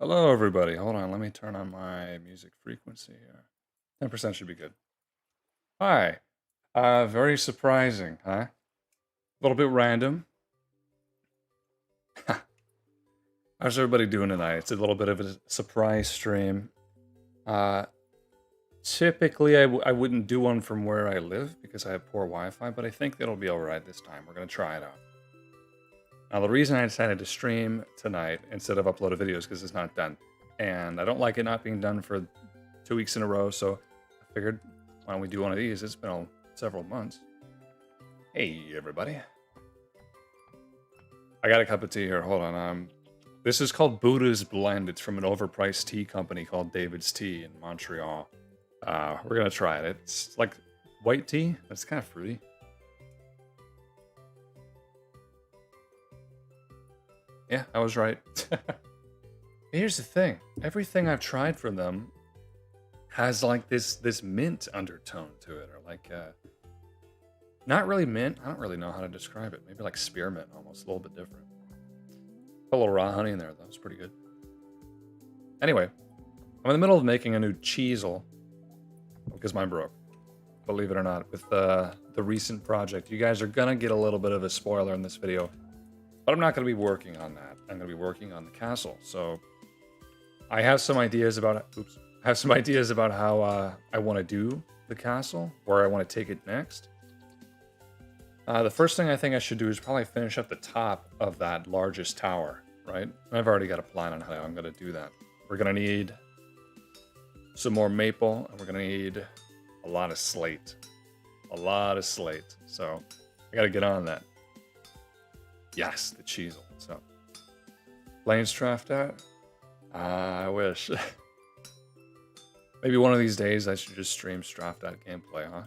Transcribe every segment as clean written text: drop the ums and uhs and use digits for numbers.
Hello, everybody. Hold on, let me turn on my music frequency here. 10% should be good. Hi. Very surprising, huh? A little bit random. How's everybody doing tonight? It's a little bit of a surprise stream. Uh, Typically, I wouldn't do one from where I live because I have poor Wi-Fi, but I think it'll be all right this time. We're going to try it out. Now, the reason I decided to stream tonight instead of upload a video is because it's not done. And I don't like it not being done for 2 weeks in a row, so I figured, why don't we do one of these? It's been several months. Hey, everybody. I got a cup of tea here. Hold on. This is called Buddha's Blend. It's from an overpriced tea company called David's Tea in Montreal. We're going to try it. It's like white tea. It's kind of fruity. Yeah, I was right. Here's the thing. Everything I've tried from them has like this mint undertone to it, or like not really mint. I don't really know how to describe it. Maybe like spearmint, almost a little bit different. Put a little raw honey in there though. It's pretty good. Anyway, I'm in the middle of making a new cheesel because mine broke. Believe it or not, with the recent project, you guys are gonna get a little bit of a spoiler in this video, but I'm not gonna be working on that. I'm gonna be working on the castle. So I have some ideas about how I want to do the castle, where I want to take it next. The first thing I think I should do is probably finish up the top of that largest tower, right? I've already got a plan on how I'm going to do that. We're going to need some more maple, and we're going to need a lot of slate. A lot of slate. So I got to get on that. Yes, the cheesel. So Lane's draft out. I wish. Maybe one of these days I should just stream draft out gameplay, huh?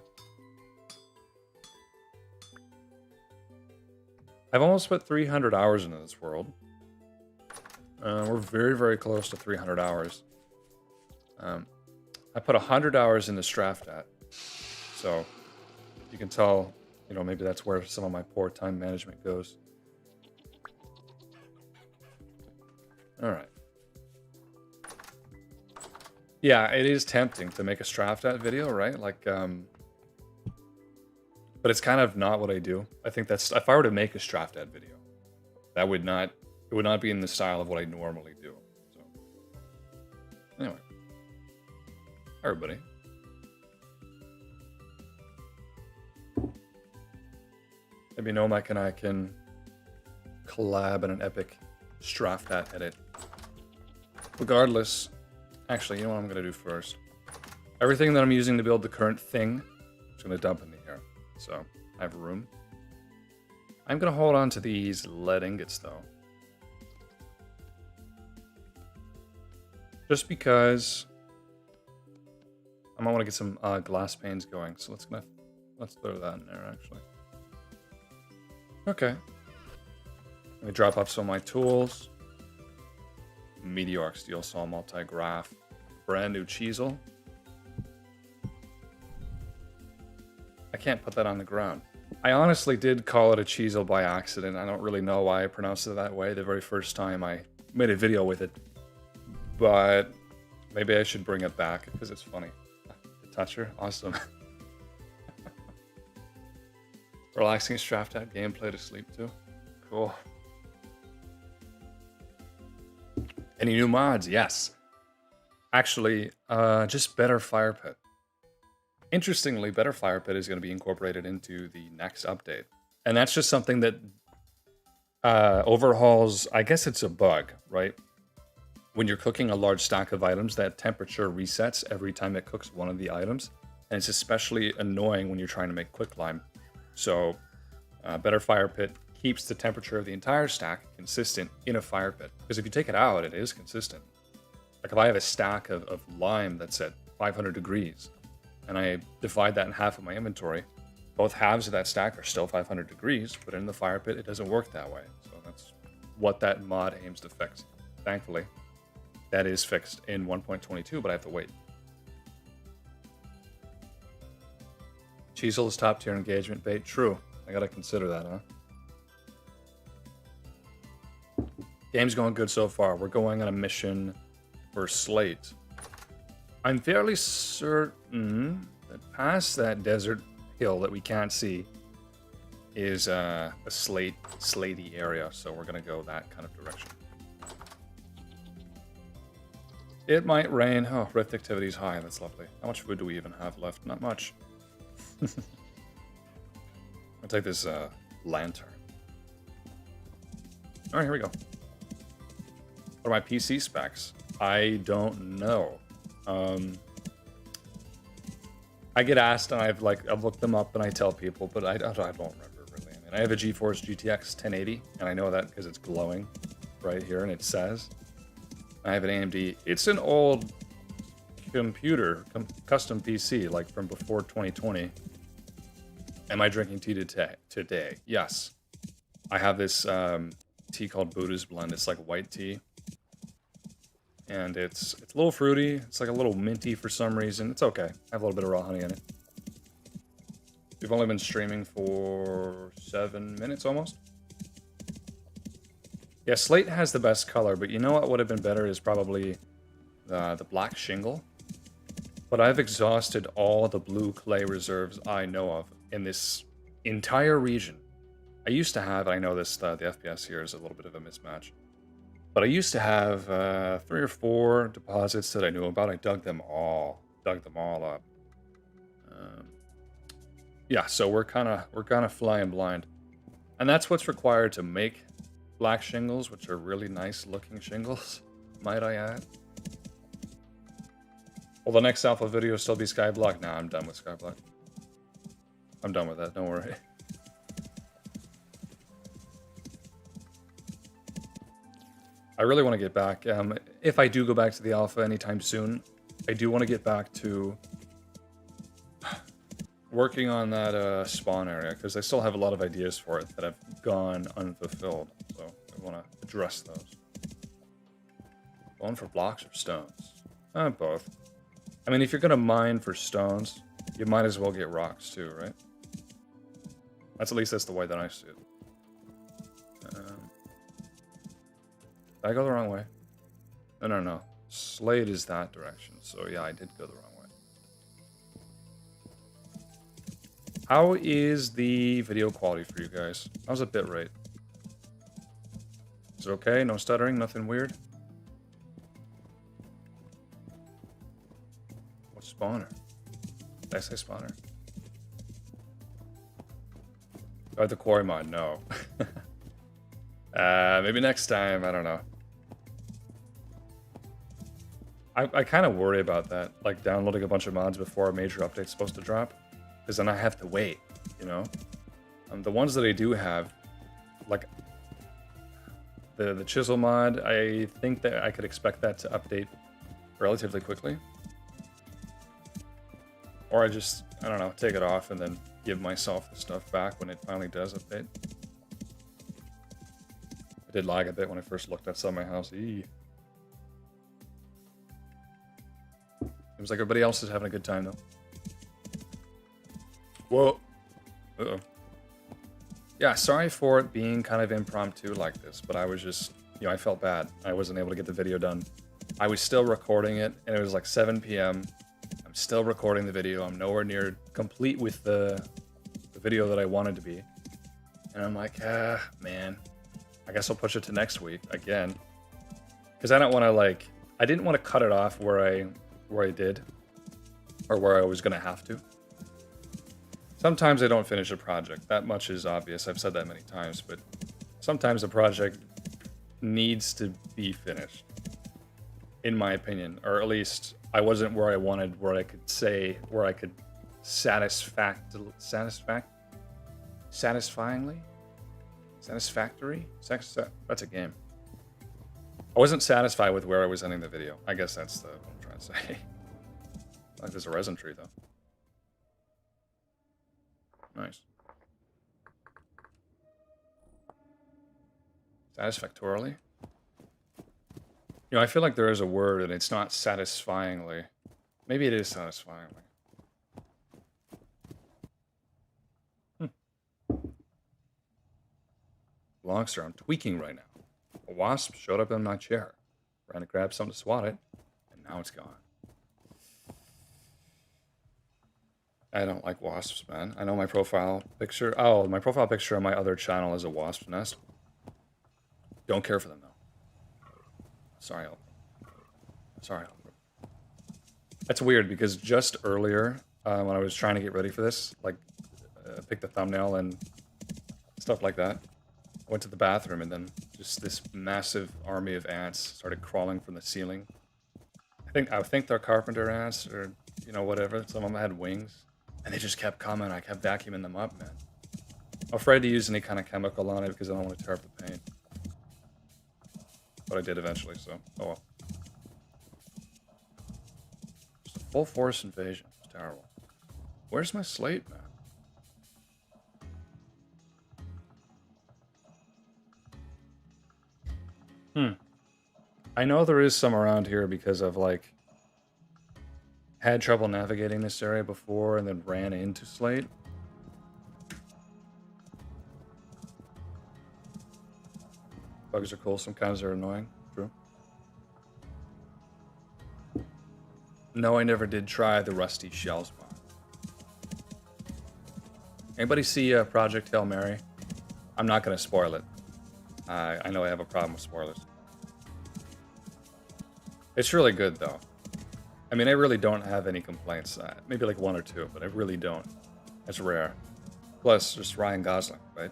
I've almost put 300 hours into this world. We're very, very close to 300 hours. I put 100 hours into Straftat. So you can tell, maybe that's where some of my poor time management goes. All right. Yeah, it is tempting to make a Straftat video, right? Like, but it's kind of not what I do. I think that's, if I were to make a Straftat video, it would not be in the style of what I normally do. So, anyway. Hi, everybody. Maybe Nomak and I can collab in an epic Straftat edit. Regardless, actually, you know what I'm going to do first? Everything that I'm using to build the current thing, I'm just going to dump into here. So, I have room. I'm going to hold on to these lead ingots, though. Just because I might want to get some glass panes going. So let's throw that in there, actually. Okay. Let me drop off some of my tools. Meteoric steel saw multi-graph. Brand new chisel. I can't put that on the ground. I honestly did call it a chisel by accident. I don't really know why I pronounced it that way the very first time I made a video with it. But maybe I should bring it back because it's funny. The toucher, awesome. Relaxing Straftat gameplay to sleep to. Cool. Any new mods? Yes. Actually, just better fire pit. Interestingly, better fire pit is going to be incorporated into the next update. And that's just something that overhauls, I guess it's a bug, right? When you're cooking a large stack of items, that temperature resets every time it cooks one of the items. And it's especially annoying when you're trying to make quicklime. So, better fire pit keeps the temperature of the entire stack consistent in a fire pit. Because if you take it out, it is consistent. Like if I have a stack of lime that's at 500 degrees, and I divide that in half of my inventory, both halves of that stack are still 500 degrees, but in the fire pit, it doesn't work that way. So that's what that mod aims to fix. Thankfully, that is fixed in 1.22, but I have to wait. Chisel is top tier engagement bait. True. I gotta consider that, huh? Game's going good so far. We're going on a mission for Slate. I'm fairly certain that past that desert hill that we can't see is a slatey area, so we're gonna go that kind of direction. It might rain. Oh, rift activity's high. That's lovely. How much food do we even have left? Not much. I'll take this lantern. All right, here we go. What are my PC specs? I don't know. I get asked, and I've looked them up, and I tell people, but I don't remember really. I mean, I have a GeForce GTX 1080, and I know that because it's glowing right here, and it says. I have an AMD. It's an old computer, custom PC, like from before 2020. Am I drinking tea today? Yes. I have this tea called Buddha's Blend. It's like white tea. And it's a little fruity. It's like a little minty for some reason. It's okay. I have a little bit of raw honey in it. We've only been streaming for 7 minutes almost. Yeah, Slate has the best color, but you know what would have been better is probably the black shingle. But I've exhausted all the blue clay reserves I know of in this entire region. I used to have, I know this, the FPS here is a little bit of a mismatch. But I used to have 3 or 4 deposits that I knew about. I dug them all up. Yeah, so we're kind of flying blind, and that's what's required to make black shingles, which are really nice looking shingles, might I add. Will the next alpha video still be Skyblock? Nah, I'm done with Skyblock. I'm done with that. Don't worry. I really want to get back, if I do go back to the alpha anytime soon, I do want to get back to working on that spawn area, because I still have a lot of ideas for it that have gone unfulfilled, so I want to address those. Going for blocks or stones? Both. I mean, if you're going to mine for stones, you might as well get rocks too, right? At least that's the way that I see it. Did I go the wrong way? No. Slate is that direction, so yeah, I did go the wrong way. How is the video quality for you guys? How's the bitrate? Is it okay? No stuttering? Nothing weird? What spawner? Did I say spawner? Oh, the quarry mod? No. Maybe next time, I don't know. I kind of worry about that, like downloading a bunch of mods before a major update's supposed to drop, because then I have to wait, you know? The ones that I do have, like the chisel mod, I think that I could expect that to update relatively quickly. Or I don't know, take it off and then give myself the stuff back when it finally does update. I did lag a bit when I first looked outside my house. Eee. Seems like everybody else is having a good time, though. Whoa. Uh-oh. Yeah, sorry for it being kind of impromptu like this, but I was just, I felt bad. I wasn't able to get the video done. I was still recording it, and it was like 7 p.m. I'm still recording the video. I'm nowhere near complete with the video that I wanted to be. And I'm like, man, I guess I'll push it to next week again. Because I don't want to, I didn't want to cut it off where I did, or where I was going to have to. Sometimes I don't finish a project. That much is obvious. I've said that many times, but sometimes a project needs to be finished, in my opinion, or at least I wasn't where I wanted, where I could satisfactorily, that's a game. I wasn't satisfied with where I was ending the video. I guess that's what I'm trying to say. Like there's a resin tree though. Nice. Satisfactorily? I feel like there is a word and it's not satisfyingly. Maybe it is satisfyingly. Longster, I'm tweaking right now. A wasp showed up in my chair. Ran to grab something to swat it, and now it's gone. I don't like wasps, man. I know my profile picture... Oh, my profile picture on my other channel is a wasp nest. Don't care for them, though. Sorry, Sorry. That's weird, because just earlier, when I was trying to get ready for this, like, pick the thumbnail and stuff like that, I went to the bathroom, and then just this massive army of ants started crawling from the ceiling. I think they're carpenter ants, or, you know, whatever. Some of them had wings. And they just kept coming. I kept vacuuming them up, man. I'm afraid to use any kind of chemical on it because I don't want to tear up the paint. But I did eventually, so oh well. Just a full force invasion. It's terrible. Where's my slate, man? I know there is some around here because I've, like, had trouble navigating this area before and then ran into slate. Bugs are cool, some kinds are annoying. True. No, I never did try the rusty shells one. Anybody see Project Hail Mary? I'm not going to spoil it. I know I have a problem with spoilers. It's really good, though. I mean, I really don't have any complaints. Maybe like one or two, but I really don't. It's rare. Plus, just Ryan Gosling, right?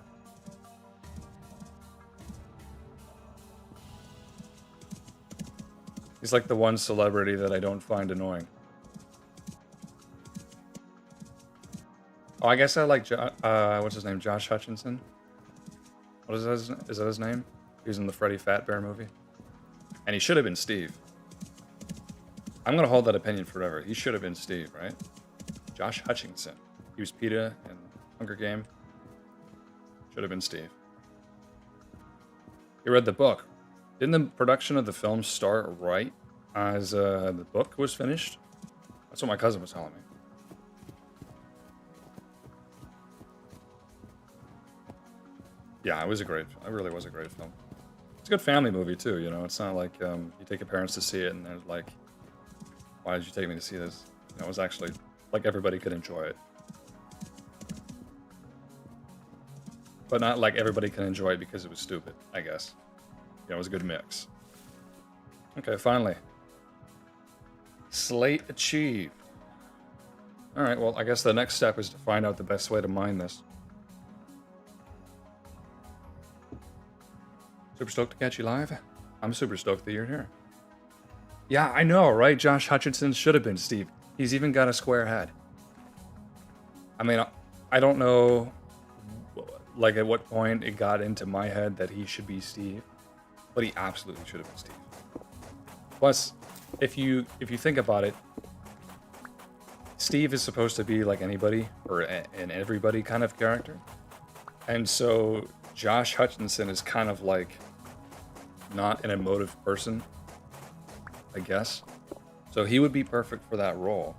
He's like the one celebrity that I don't find annoying. Oh, I guess I like, what's his name? Josh Hutcherson? What is that his name? He was in the Freddy Fazbear movie. And he should have been Steve. I'm going to hold that opinion forever. He should have been Steve, right? Josh Hutcherson. He was PETA in Hunger Game. Should have been Steve. You read the book. Didn't the production of the film start right as the book was finished? That's what my cousin was telling me. Yeah, it really was a great film. It's a good family movie, too, you know? It's not like you take your parents to see it and they're like, why did you take me to see this? You know, it was actually like everybody could enjoy it. But not like everybody can enjoy it because it was stupid, I guess. You know, it was a good mix. Okay, finally. Slate achieved. Alright, well, I guess the next step is to find out the best way to mine this. Super stoked to catch you live. I'm super stoked that you're here. Yeah, I know, right? Josh Hutcherson should have been Steve. He's even got a square head. I mean, I don't know, like, at what point it got into my head that he should be Steve, but he absolutely should have been Steve. Plus, if you think about it, Steve is supposed to be like anybody or an everybody kind of character, and so Josh Hutcherson is kind of like not an emotive person, I guess. So he would be perfect for that role,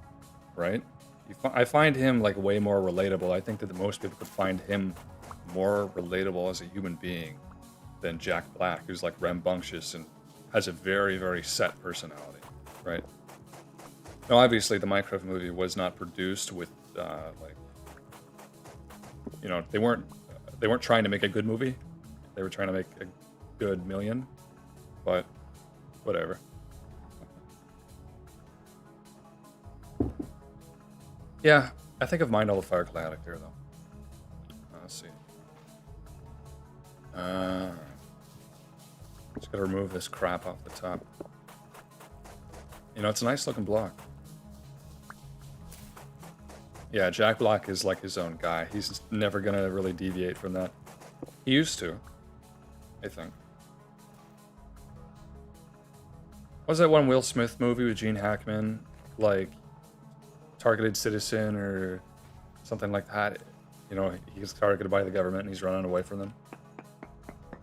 right? I find him like way more relatable. I think that most people could find him more relatable as a human being than Jack Black, who's like rambunctious and has a very, very set personality, right? Now, obviously, the Minecraft movie was not produced with like, you know, they weren't trying to make a good movie. They were trying to make a good million, but whatever. Yeah, I think I've mined all the fire cladic there, though. Let's see. Just gotta remove this crap off the top. You know, it's a nice looking block. Yeah, Jack Black is like his own guy. He's never gonna really deviate from that. He used to, I think. What was that one Will Smith movie with Gene Hackman? Like, Targeted Citizen or something like that. You know, he's targeted by the government and he's running away from them.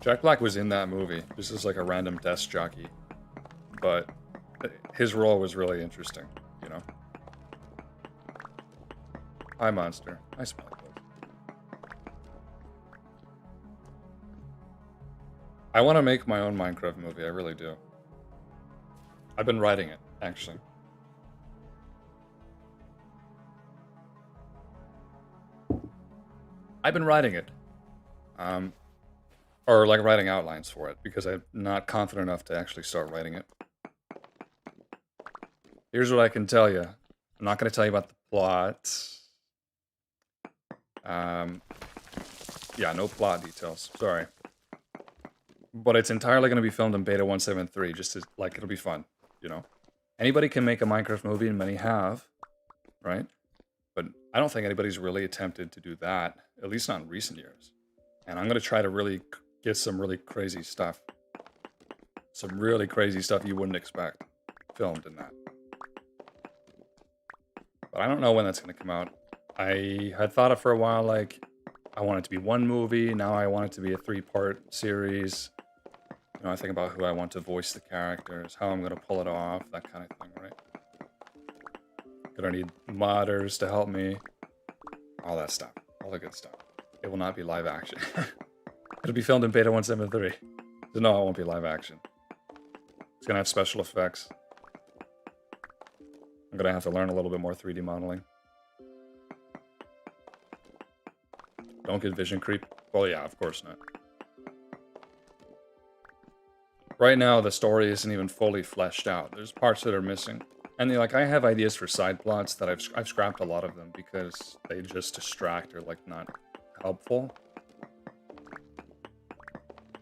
Jack Black was in that movie, just as like a random desk jockey. But his role was really interesting, you know? Hi, Monster. Nice spot. I want to make my own Minecraft movie. I really do. I've been writing it, actually. I've been writing it. Or like writing outlines for it, because I'm not confident enough to actually start writing it. Here's what I can tell you. I'm not going to tell you about the plot. Yeah, no plot details. Sorry. But it's entirely going to be filmed in beta 173, just as, like, it'll be fun, you know? Anybody can make a Minecraft movie, and many have, right? But I don't think anybody's really attempted to do that, at least not in recent years. And I'm going to try to really get some really crazy stuff. Some really crazy stuff you wouldn't expect filmed in that. But I don't know when that's going to come out. I had thought it for a while, like, I want it to be one movie. Now I want it to be a 3-part series. You know, I think about who I want to voice the characters, how I'm going to pull it off, that kind of thing, right? Gonna need modders to help me. All that stuff. All the good stuff. It will not be live action. It'll be filmed in beta 173. So no, it won't be live action. It's gonna have special effects. I'm gonna have to learn a little bit more 3D modeling. Don't get vision creep. Well, yeah, of course not. Right now, the story isn't even fully fleshed out. There's parts that are missing. And like, I have ideas for side plots that I've scrapped a lot of them because they just distract or like not helpful.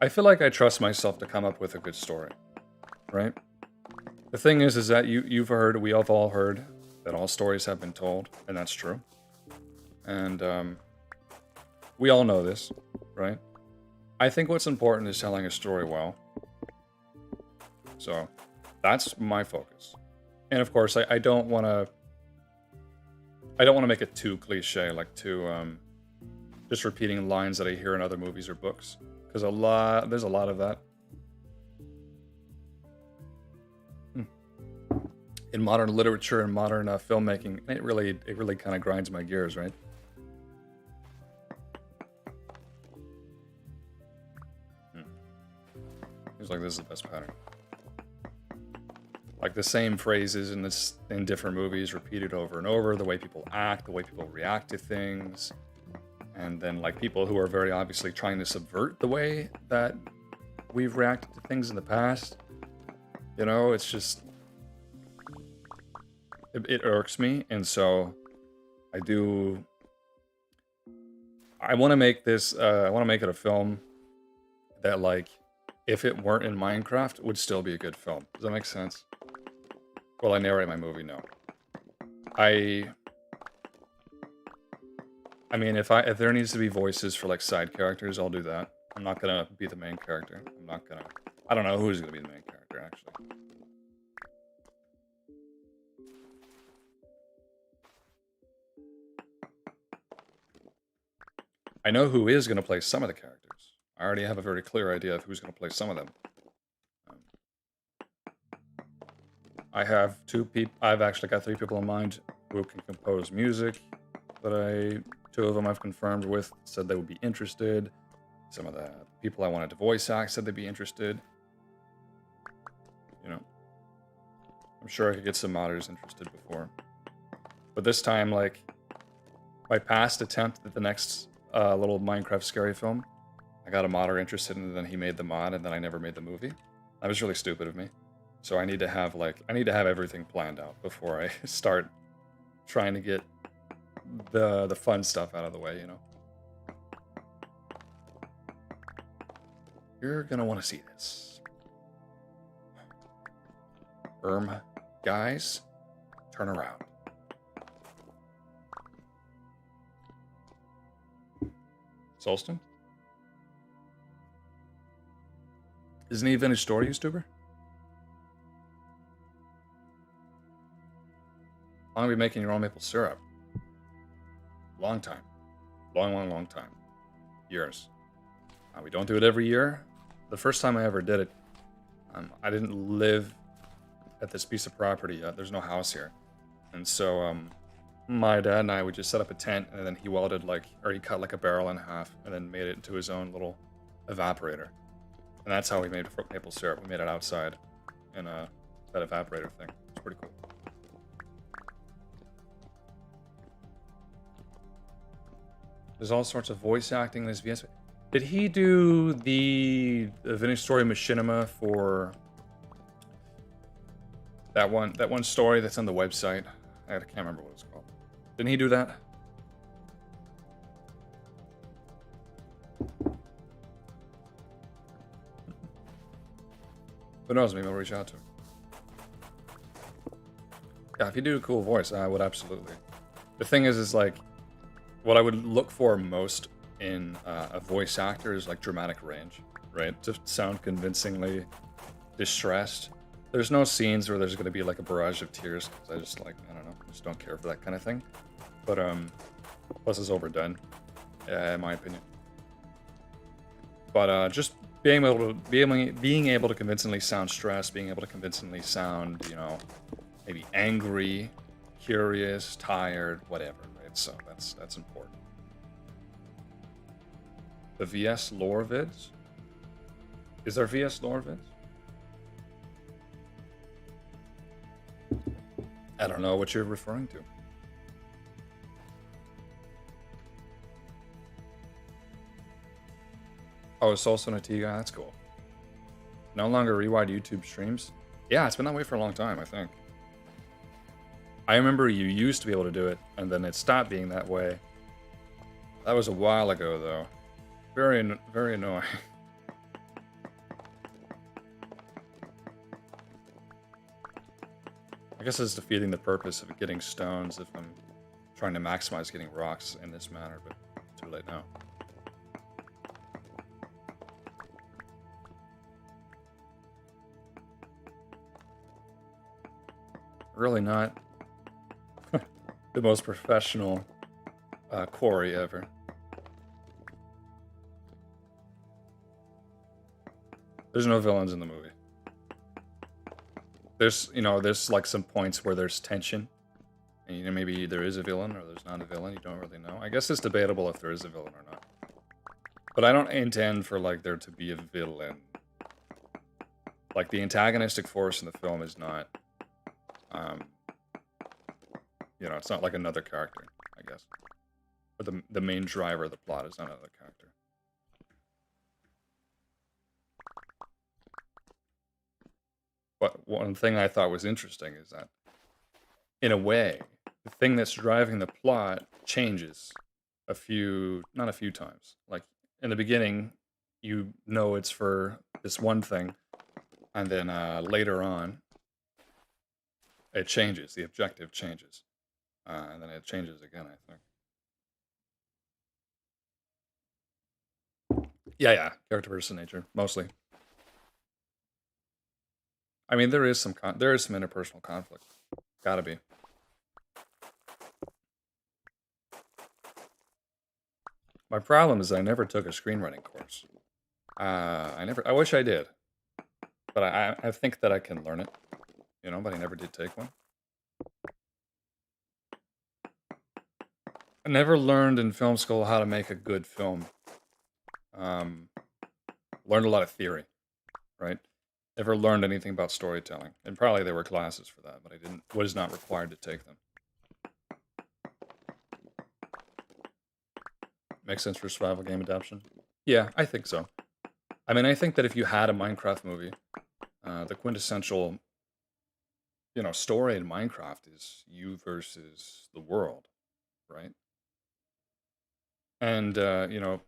I feel like I trust myself to come up with a good story, right? The thing is that you've heard, we have all heard that all stories have been told, and that's true. And we all know this, right? I think what's important is telling a story well. So that's my focus. And of course, I don't want to make it too cliche, like too just repeating lines that I hear in other movies or books, because there's a lot of that in modern literature and modern filmmaking. It really kind of grinds my gears, right? Seems like this is the best pattern. Like the same phrases in different movies repeated over and over, the way people act, the way people react to things. And then like people who are very obviously trying to subvert the way that we've reacted to things in the past. You know, it's just, it irks me. And so I want to make this, I want to make it a film that, like, if it weren't in Minecraft, would still be a good film. Does that make sense? Well, I narrate my movie, no. I mean, if there needs to be voices for like side characters, I'll do that. I'm not gonna be the main character. I don't know who's gonna be the main character, actually. I know who is gonna play some of the characters. I already have a very clear idea of who's gonna play some of them. I've actually got 3 people in mind who can compose music that 2 of them I've confirmed with, said they would be interested. Some of the people I wanted to voice act said they'd be interested. You know, I'm sure I could get some modders interested before. But this time, like, my past attempt at the next little Minecraft scary film, I got a modder interested and then he made the mod and then I never made the movie. That was really stupid of me. So I need to have everything planned out before I start trying to get the fun stuff out of the way, you know. You're gonna want to see this. Guys, turn around. Solston? Isn't he a vintage story YouTuber? How long have you been making your own maple syrup? Long time. Long time. Years. We don't do it every year. The first time I ever did it, I didn't live at this piece of property yet. There's no house here. And so my dad and I would just set up a tent, and then he welded he cut like a barrel in half and then made it into his own little evaporator. And that's how we made maple syrup. We made it outside in that evaporator thing. It's pretty cool. There's all sorts of voice acting in this VS. Did he do the Vintage Story Machinima for that one story that's on the website? I can't remember what it's called. Didn't he do that? Who knows? Maybe I'll reach out to him. Yeah, if you do a cool voice, I would absolutely. The thing is like, what I would look for most in a voice actor is like dramatic range, right? To sound convincingly distressed. There's no scenes where there's going to be like a barrage of tears, because I just like, I don't know, just don't care for that kind of thing. But plus it's overdone, in my opinion. But just being able to convincingly sound stressed, being able to convincingly sound, you know, maybe angry, curious, tired, whatever, right? So that's important. The VS lore vids? Is there VS lore vids? I don't know what you're referring to. Oh, it's also an IT guy? That's cool. No longer rewind YouTube streams? Yeah, it's been that way for a long time, I think. I remember you used to be able to do it, and then it stopped being that way. That was a while ago, though. Very, very annoying. I guess it's defeating the purpose of getting stones if I'm trying to maximize getting rocks in this manner, but too late now. Really not the most professional quarry ever. There's no villains in the movie. There's, you know, there's like some points where there's tension. And, you know, maybe there is a villain or there's not a villain. You don't really know. I guess it's debatable if there is a villain or not. But I don't intend for, like, there to be a villain. Like, the antagonistic force in the film is not, you know, it's not like another character, I guess. But the main driver of the plot is not another character. But one thing I thought was interesting is that, in a way, the thing that's driving the plot changes not a few times. Like, in the beginning, you know it's for this one thing, and then later on, it changes. The objective changes. And then it changes again, I think. Yeah. Character versus nature, mostly. I mean, there is some interpersonal conflict. Gotta be. My problem is I never took a screenwriting course. I wish I did. But I think that I can learn it, you know, but I never did take one. I never learned in film school how to make a good film. Learned a lot of theory, right? Never learned anything about storytelling. And probably there were classes for that, but I was not required to take them. Makes sense for survival game adaptation? Yeah, I think so. I mean, I think that if you had a Minecraft movie, the quintessential, you know, story in Minecraft is you versus the world, right? And, you know,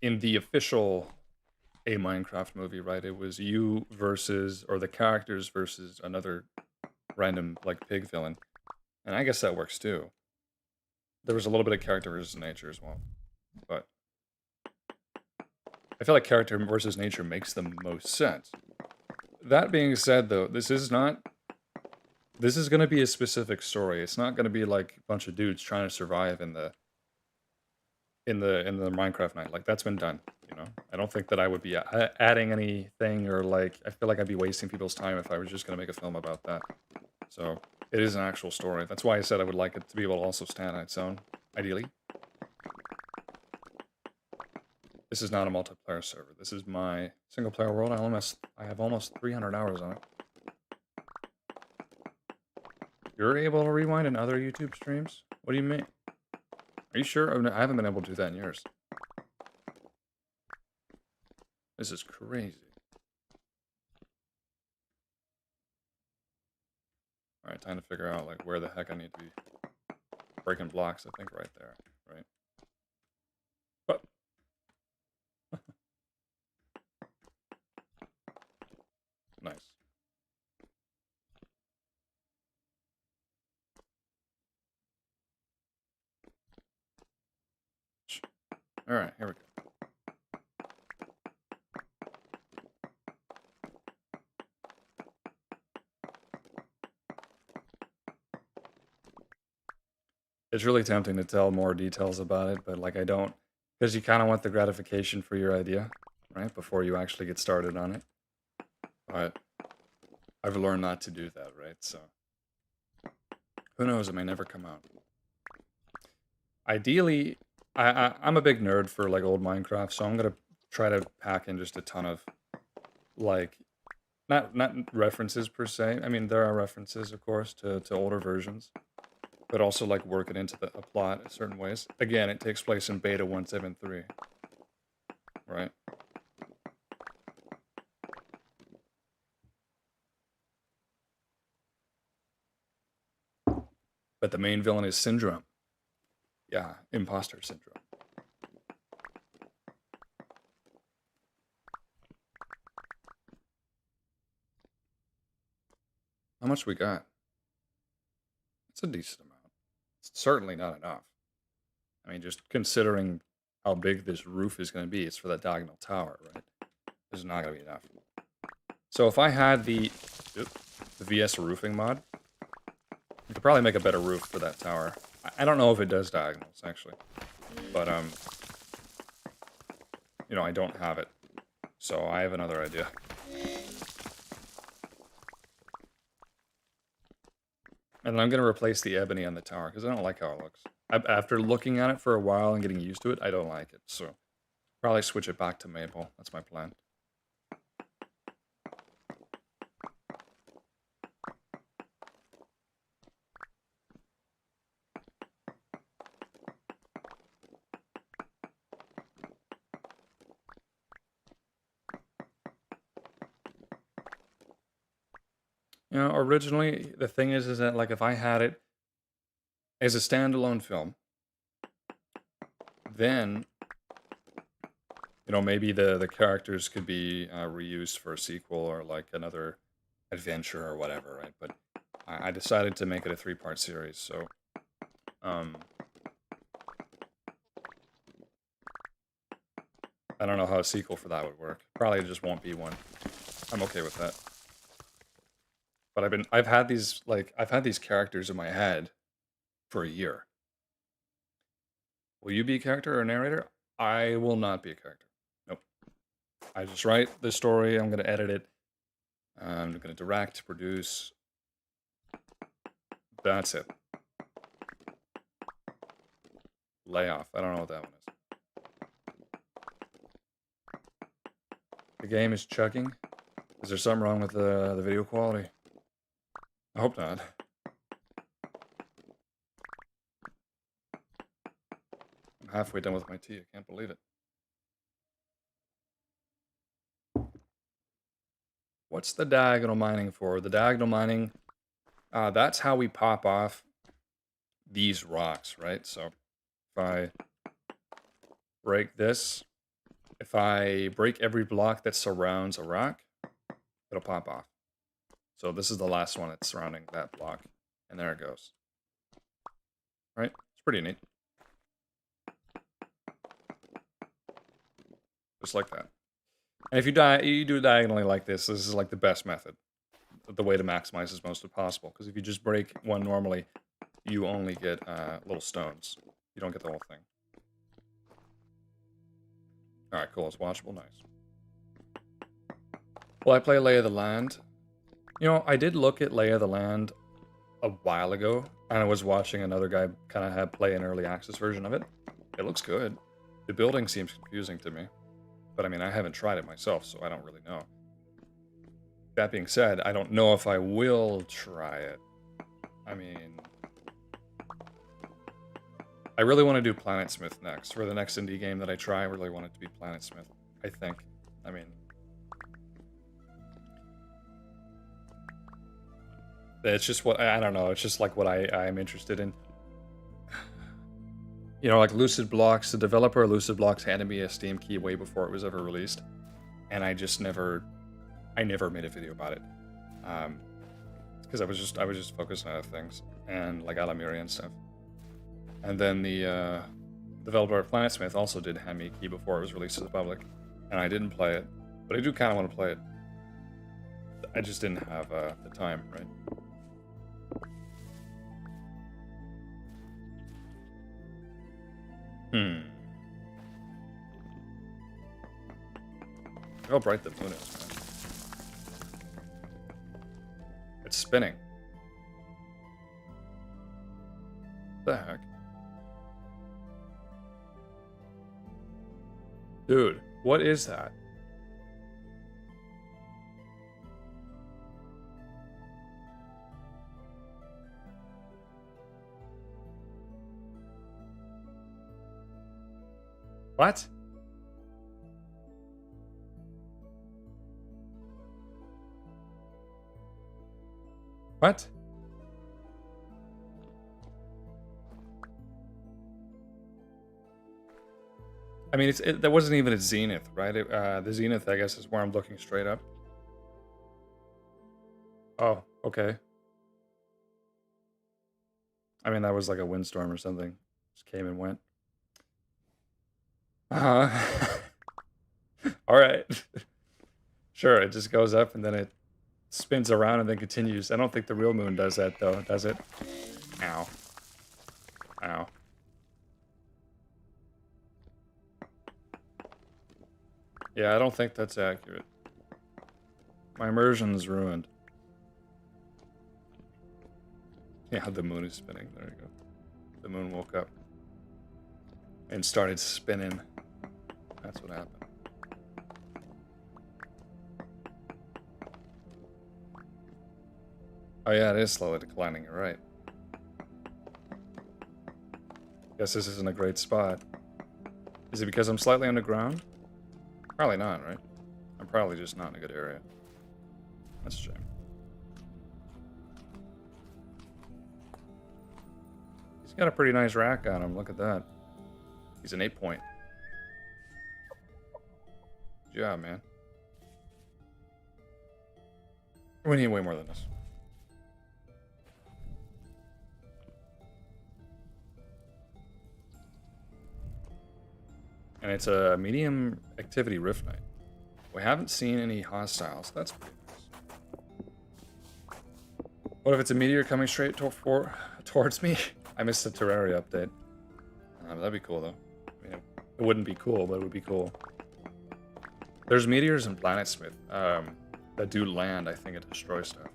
in the official A Minecraft movie, right, it was you versus, or the characters versus another random, like, pig villain. And I guess that works too. There was a little bit of character versus nature as well. But I feel like character versus nature makes the most sense. That being said, though, this is going to be a specific story. It's not going to be like a bunch of dudes trying to survive in the Minecraft night. Like, that's been done, you know? I don't think that I would be adding anything, or like, I feel like I'd be wasting people's time if I was just going to make a film about that. So it is an actual story. That's why I said I would like it to be able to also stand on its own, ideally. This is not a multiplayer server. This is my single player world. I have almost 300 hours on it. You're able to rewind in other YouTube streams? What do you mean? Are you sure? Oh, no, I haven't been able to do that in years. This is crazy. Alright, time to figure out like where the heck I need to be breaking blocks. I think right there, right? But nice. Alright, here we go. It's really tempting to tell more details about it, but like I don't, because you kind of want the gratification for your idea, right? Before you actually get started on it. But I've learned not to do that, right? So who knows? It may never come out. Ideally, I'm a big nerd for like old Minecraft, so I'm gonna try to pack in just a ton of like not references per se. I mean, there are references, of course, to older versions, but also like work it into a plot in certain ways. Again, it takes place in beta 1.7.3, right? But the main villain is Syndrome. Yeah, imposter syndrome. How much we got? It's a decent amount. It's certainly not enough. I mean, just considering how big this roof is going to be, it's for that diagonal tower, right? This is not going to be enough. So if I had the VS roofing mod, I could probably make a better roof for that tower. I don't know if it does diagonals, actually. But, you know, I don't have it. So I have another idea. And I'm going to replace the ebony on the tower, because I don't like how it looks. After looking at it for a while and getting used to it, I don't like it. So probably switch it back to maple. That's my plan. You know, originally, the thing is that, like, if I had it as a standalone film, then, you know, maybe the characters could be reused for a sequel or, like, another adventure or whatever, right? But I decided to make it a 3-part series, so, I don't know how a sequel for that would work. Probably just won't be one. I'm okay with that. But I've had these characters in my head for a year. Will you be a character or a narrator? I will not be a character. Nope. I just write the story. I'm going to edit it. I'm going to direct, produce. That's it. Layoff. I don't know what that one is. The game is chugging. Is there something wrong with the video quality? I hope not. I'm halfway done with my tea. I can't believe it. What's the diagonal mining for? The diagonal mining, that's how we pop off these rocks, right? So if I break this, if I break every block that surrounds a rock, it'll pop off. So this is the last one that's surrounding that block. And there it goes. Right? It's pretty neat. Just like that. And if you do diagonally like this is like the best method. The way to maximize as most as possible. Because if you just break one normally, you only get little stones. You don't get the whole thing. Alright, cool. It's watchable. Nice. Will I play Lay of the Land? You know, I did look at Lay of the Land a while ago, and I was watching another guy kind of play an early access version of it. It looks good. The building seems confusing to me. But I mean, I haven't tried it myself, so I don't really know. That being said, I don't know if I will try it. I mean, I really want to do Planetsmith next. For the next indie game that I try, I really want it to be Planetsmith, I think. I mean, it's just what, I don't know, it's just like what I'm interested in. You know, like Lucid Blocks, the developer of Lucid Blocks handed me a Steam key way before it was ever released. And I never made a video about it. Because I was just focused on other things. And like Alamiri and stuff. And then the developer of Planetsmith also did hand me a key before it was released to the public. And I didn't play it. But I do kind of want to play it. I just didn't have the time, right? Look how bright the moon is, man. It's spinning. What the heck? Dude, what is that? What? What? I mean, that wasn't even a zenith, right? The zenith, I guess, is where I'm looking straight up. Oh, okay. I mean, that was like a windstorm or something. Just came and went. All right. Sure, it just goes up and then it spins around and then continues. I don't think the real moon does that, though, does it? Ow. Ow. Yeah, I don't think that's accurate. My immersion's ruined. Yeah, the moon is spinning. There you go. The moon woke up and started spinning. That's what happened. Oh yeah, it is slowly declining, you're right. Guess this isn't a great spot. Is it because I'm slightly underground? Probably not, right? I'm probably just not in a good area. That's a shame. He's got a pretty nice rack on him, look at that. He's an 8-point. Good job, man. We need way more than this. And it's a medium activity rift night. We haven't seen any hostiles. That's pretty nice. What if it's a meteor coming straight towards me? I missed the Terraria update. That'd be cool, though. I mean, it wouldn't be cool, but it would be cool. There's meteors in Planetsmith that do land. I think it destroys stuff.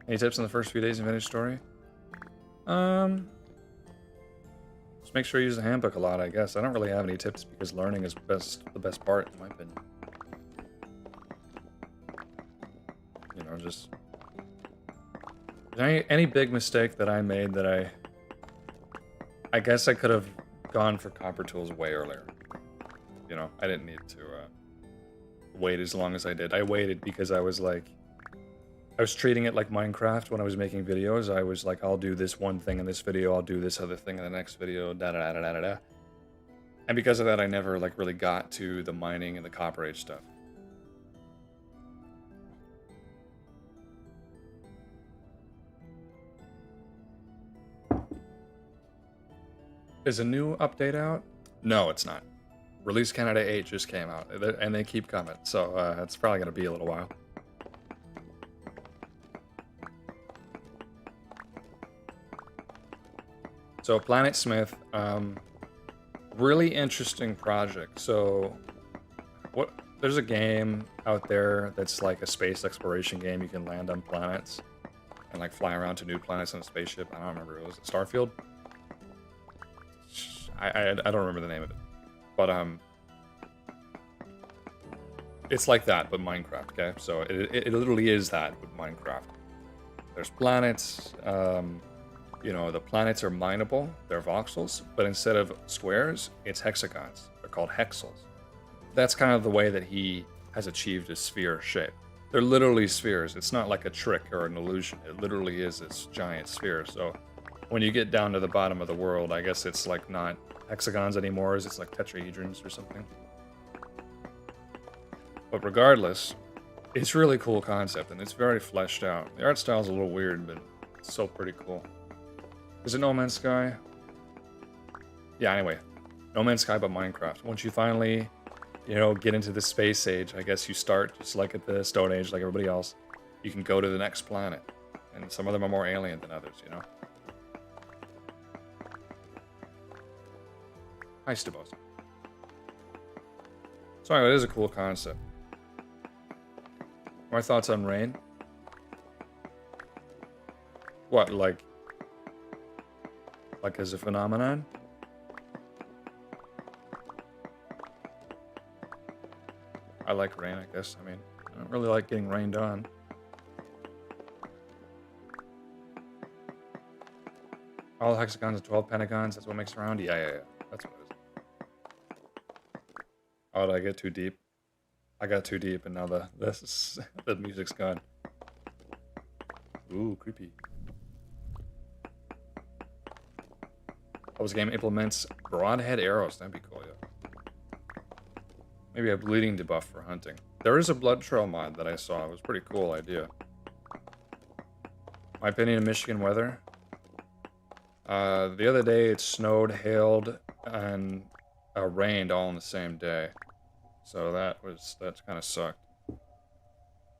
Any tips on the first few days of Vintage Story? Just make sure you use the handbook a lot, I guess. I don't really have any tips because learning is the best part, in my opinion. You know, just... Any big mistake that I made that I guess I could have gone for copper tools way earlier. You know, I didn't need to wait as long as I did. I waited because I was like... I was treating it like Minecraft when I was making videos. I was like, I'll do this one thing in this video, I'll do this other thing in the next video, da-da-da-da-da-da. And because of that, I never like really got to the mining and the Copper Age stuff. Is a new update out? No, it's not. Release Candidate 8 just came out, and they keep coming, so it's probably going to be a little while. So Planetsmith, really interesting project. So there's a game out there that's like a space exploration game. You can land on planets and like fly around to new planets in a spaceship. I don't remember, was it Starfield? I don't remember the name of it. But it's like that, but Minecraft. Okay, so it literally is that with Minecraft. There's planets. You know, the planets are mineable. They're voxels, but instead of squares, it's hexagons. They're called hexels. That's kind of the way that he has achieved his sphere shape. They're literally spheres. It's not like a trick or an illusion. It literally is this giant sphere. So when you get down to the bottom of the world, I guess it's like not hexagons anymore. It's like tetrahedrons or something. But regardless, it's a really cool concept, and it's very fleshed out. The art style is a little weird, but it's still pretty cool. Is it No Man's Sky? Yeah, anyway. No Man's Sky, but Minecraft. Once you finally, you know, get into the space age, I guess you start just like at the Stone Age, like everybody else. You can go to the next planet. And some of them are more alien than others, you know? Hi, Stabos. So anyway, it is a cool concept. My thoughts on rain? What, like as a phenomenon? I like rain, I guess. I mean, I don't really like getting rained on. All hexagons and 12 pentagons, that's what makes a round? Yeah. That's what it is. Oh, did I get too deep? I got too deep and now the music's gone. Ooh, creepy. This game implements broadhead arrows. That'd be cool, yeah. Maybe a bleeding debuff for hunting. There is a blood trail mod that I saw. It was a pretty cool idea. My opinion of Michigan weather. The other day it snowed, hailed, and rained all in the same day. So that kind of sucked.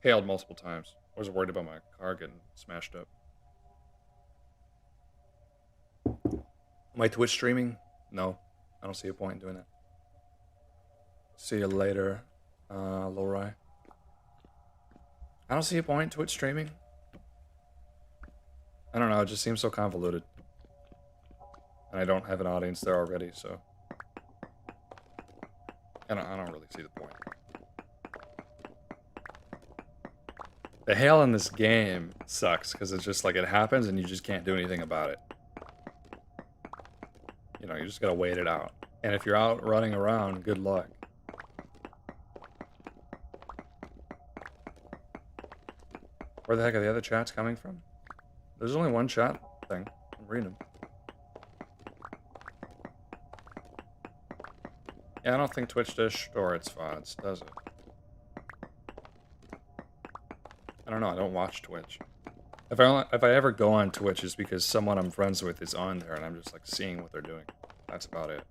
Hailed multiple times. I was worried about my car getting smashed up. Am I Twitch streaming? No. I don't see a point in doing that. See you later, Lo-Phi. I don't see a point in Twitch streaming. I don't know, it just seems so convoluted. And I don't have an audience there already, so I don't really see the point. The hail in this game sucks, because it's just like it happens and you just can't do anything about it. You know, you just gotta wait it out. And if you're out running around, good luck. Where the heck are the other chats coming from? There's only one chat thing. I'm reading them. Yeah, I don't think Twitch does store its VODs, does it? I don't know, I don't watch Twitch. If I ever go on Twitch, it's because someone I'm friends with is on there and I'm just like seeing what they're doing. That's about it.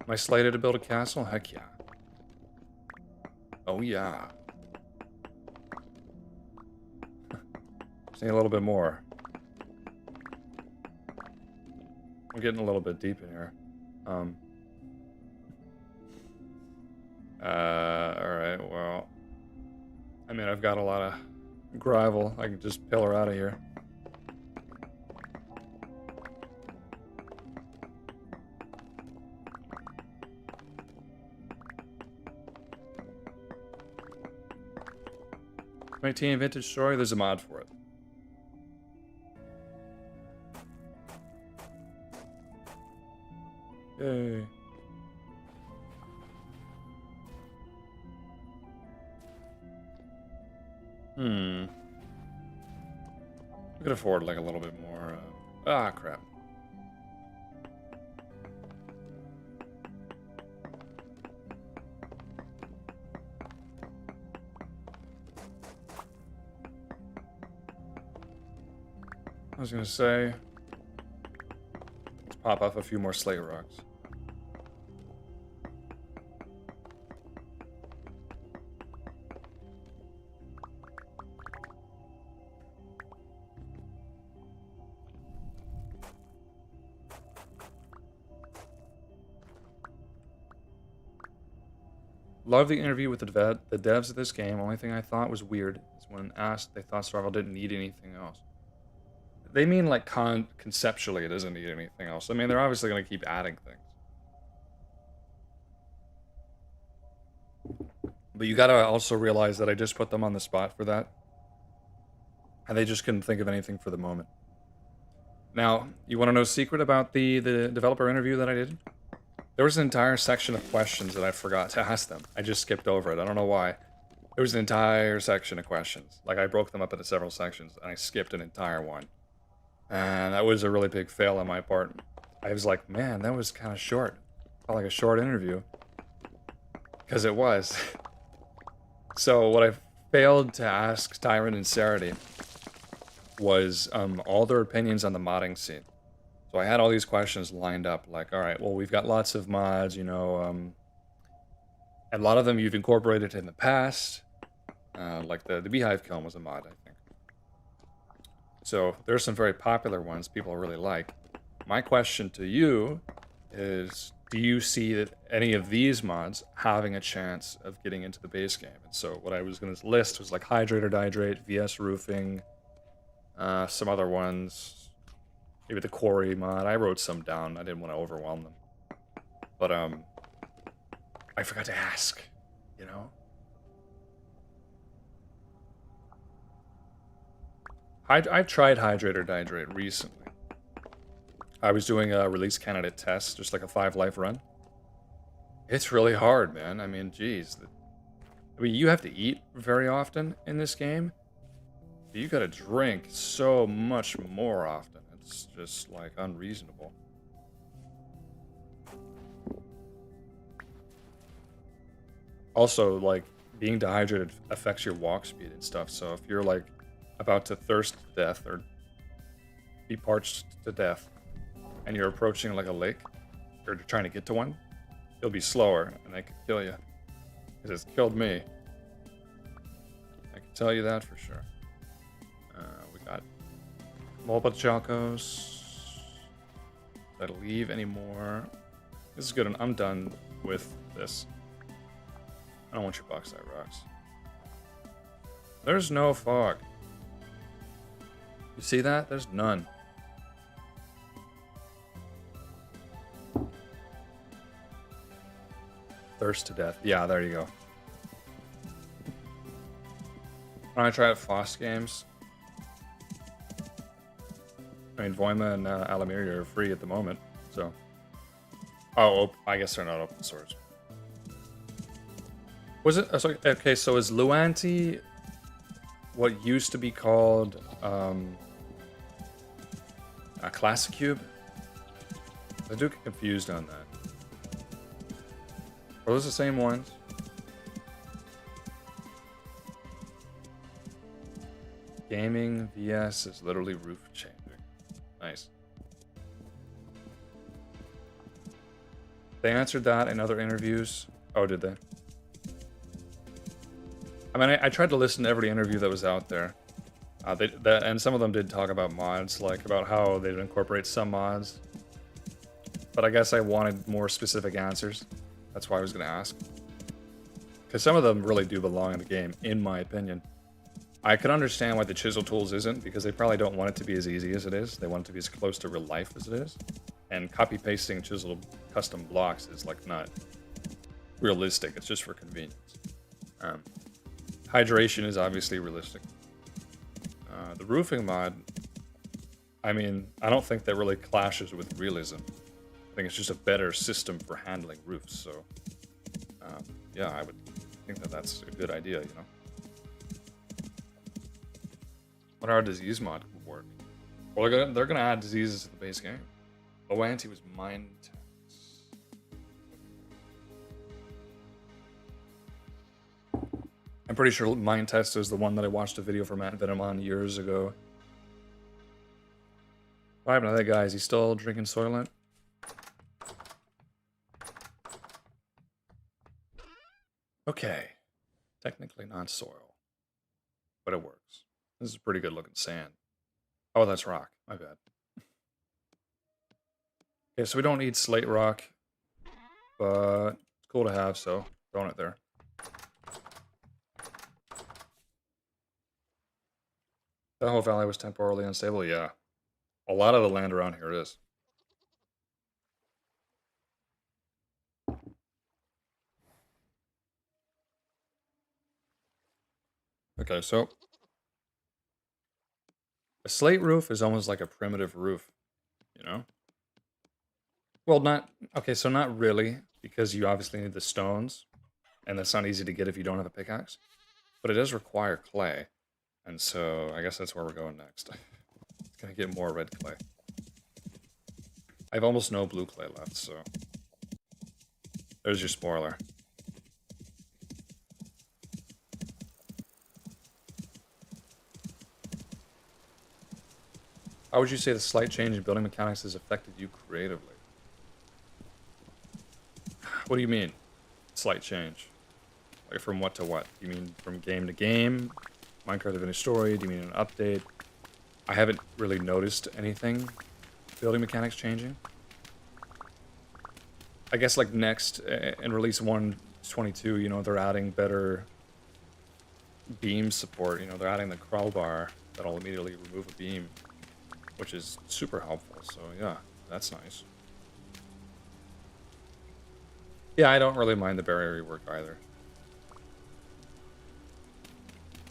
Am I slated to build a castle? Heck yeah. Oh yeah. Just need a little bit more. I'm getting a little bit deep in here. Alright, well. I mean, I've got a lot of gravel. I can just pillar out of here. My team vintage story, there's a mod for it. Yay. We could afford like a little bit more. Crap. I was gonna say, let's pop off a few more slate rocks. Love the interview with the devs of this game. Only thing I thought was weird is when asked, they thought survival didn't need anything else. They mean like conceptually it doesn't need anything else. I mean, they're obviously going to keep adding things. But you gotta also realize that I just put them on the spot for that. And they just couldn't think of anything for the moment. Now, you want to know a secret about the developer interview that I did? There was an entire section of questions that I forgot to ask them. I just skipped over it. I don't know why. There was an entire section of questions. Like, I broke them up into several sections, and I skipped an entire one. And that was a really big fail on my part. I was like, man, that was kind of short. Felt like a short interview. Because it was. So what I failed to ask Tyrant and Sarity was all their opinions on the modding scene. So I had all these questions lined up, like, all right, well, we've got lots of mods, you know, and a lot of them you've incorporated in the past. Like the Beehive kiln was a mod, I think. So there's some very popular ones people really like. My question to you is, do you see that any of these mods having a chance of getting into the base game? And so what I was going to list was like Hydrate or Dihydrate, VS Roofing, some other ones, maybe the Quarry mod. I wrote some down. I didn't want to overwhelm them. But I forgot to ask, you know? I've tried Hydrate or Dihydrate recently. I was doing a release candidate test, just like a 5 life run. It's really hard, man. I mean, geez. I mean, you have to eat very often in this game. But you gotta drink so much more often. It's just, like, unreasonable. Also, like, being dehydrated affects your walk speed and stuff. So if you're, like, about to thirst to death or be parched to death, and you're approaching like a lake, or trying to get to one, it'll be slower, and that could kill you. Because it's killed me. I can tell you that for sure. We got Mulba Chacos. Did I leave any more? This is good, and I'm done with this. I don't want your bauxite rocks. There's no fog. You see that? There's none. Thirst to death. Yeah, there you go. When I try out FOSS games, I mean, Voima and Alameria are free at the moment, so. Oh, I guess they're not open source. Was it? Sorry, okay, so is Luanti what used to be called a Classic Cube? I do get confused on that. Are those the same ones? Gaming VS is literally roof changing. Nice. They answered that in other interviews. Oh, did they? I mean, I tried to listen to every interview that was out there. And some of them did talk about mods, like about how they'd incorporate some mods. But I guess I wanted more specific answers. That's why I was going to ask. Because some of them really do belong in the game, in my opinion. I can understand why the chisel tools isn't, because they probably don't want it to be as easy as it is. They want it to be as close to real life as it is. And copy-pasting chisel custom blocks is, like, not realistic. It's just for convenience. Hydration is obviously realistic. The roofing mod, I mean, I don't think that really clashes with realism. I think it's just a better system for handling roofs, so yeah, I would think that that's a good idea, you know? What are disease mod would work? Well, they're gonna add diseases to the base game. Low-Anti was mind tax. I'm pretty sure Mind Test is the one that I watched a video from Matt Venom on years ago. What happened to that guy? Is he still drinking Soylent? Okay. Technically not soil, but it works. This is pretty good looking sand. Oh, that's rock. My bad. Okay, so we don't need slate rock, but it's cool to have, so throwing it there. The whole valley was temporarily unstable? Yeah. A lot of the land around here is. Okay, so a slate roof is almost like a primitive roof, you know? Well, not... Okay, so not really, because you obviously need the stones, and that's not easy to get if you don't have a pickaxe. But it does require clay, and so I guess that's where we're going next. It's gonna get more red clay. I have almost no blue clay left, so... There's your spoiler. How would you say the slight change in building mechanics has affected you creatively? What do you mean, slight change? Like from what to what? You mean from game to game? Minecraft Divinity Story? Do you mean an update? I haven't really noticed anything building mechanics changing. I guess like next, in release 1.22, you know, they're adding better beam support. You know, they're adding the crowbar that'll immediately remove a beam, which is super helpful. So yeah, that's nice. Yeah, I don't really mind the barrier rework either.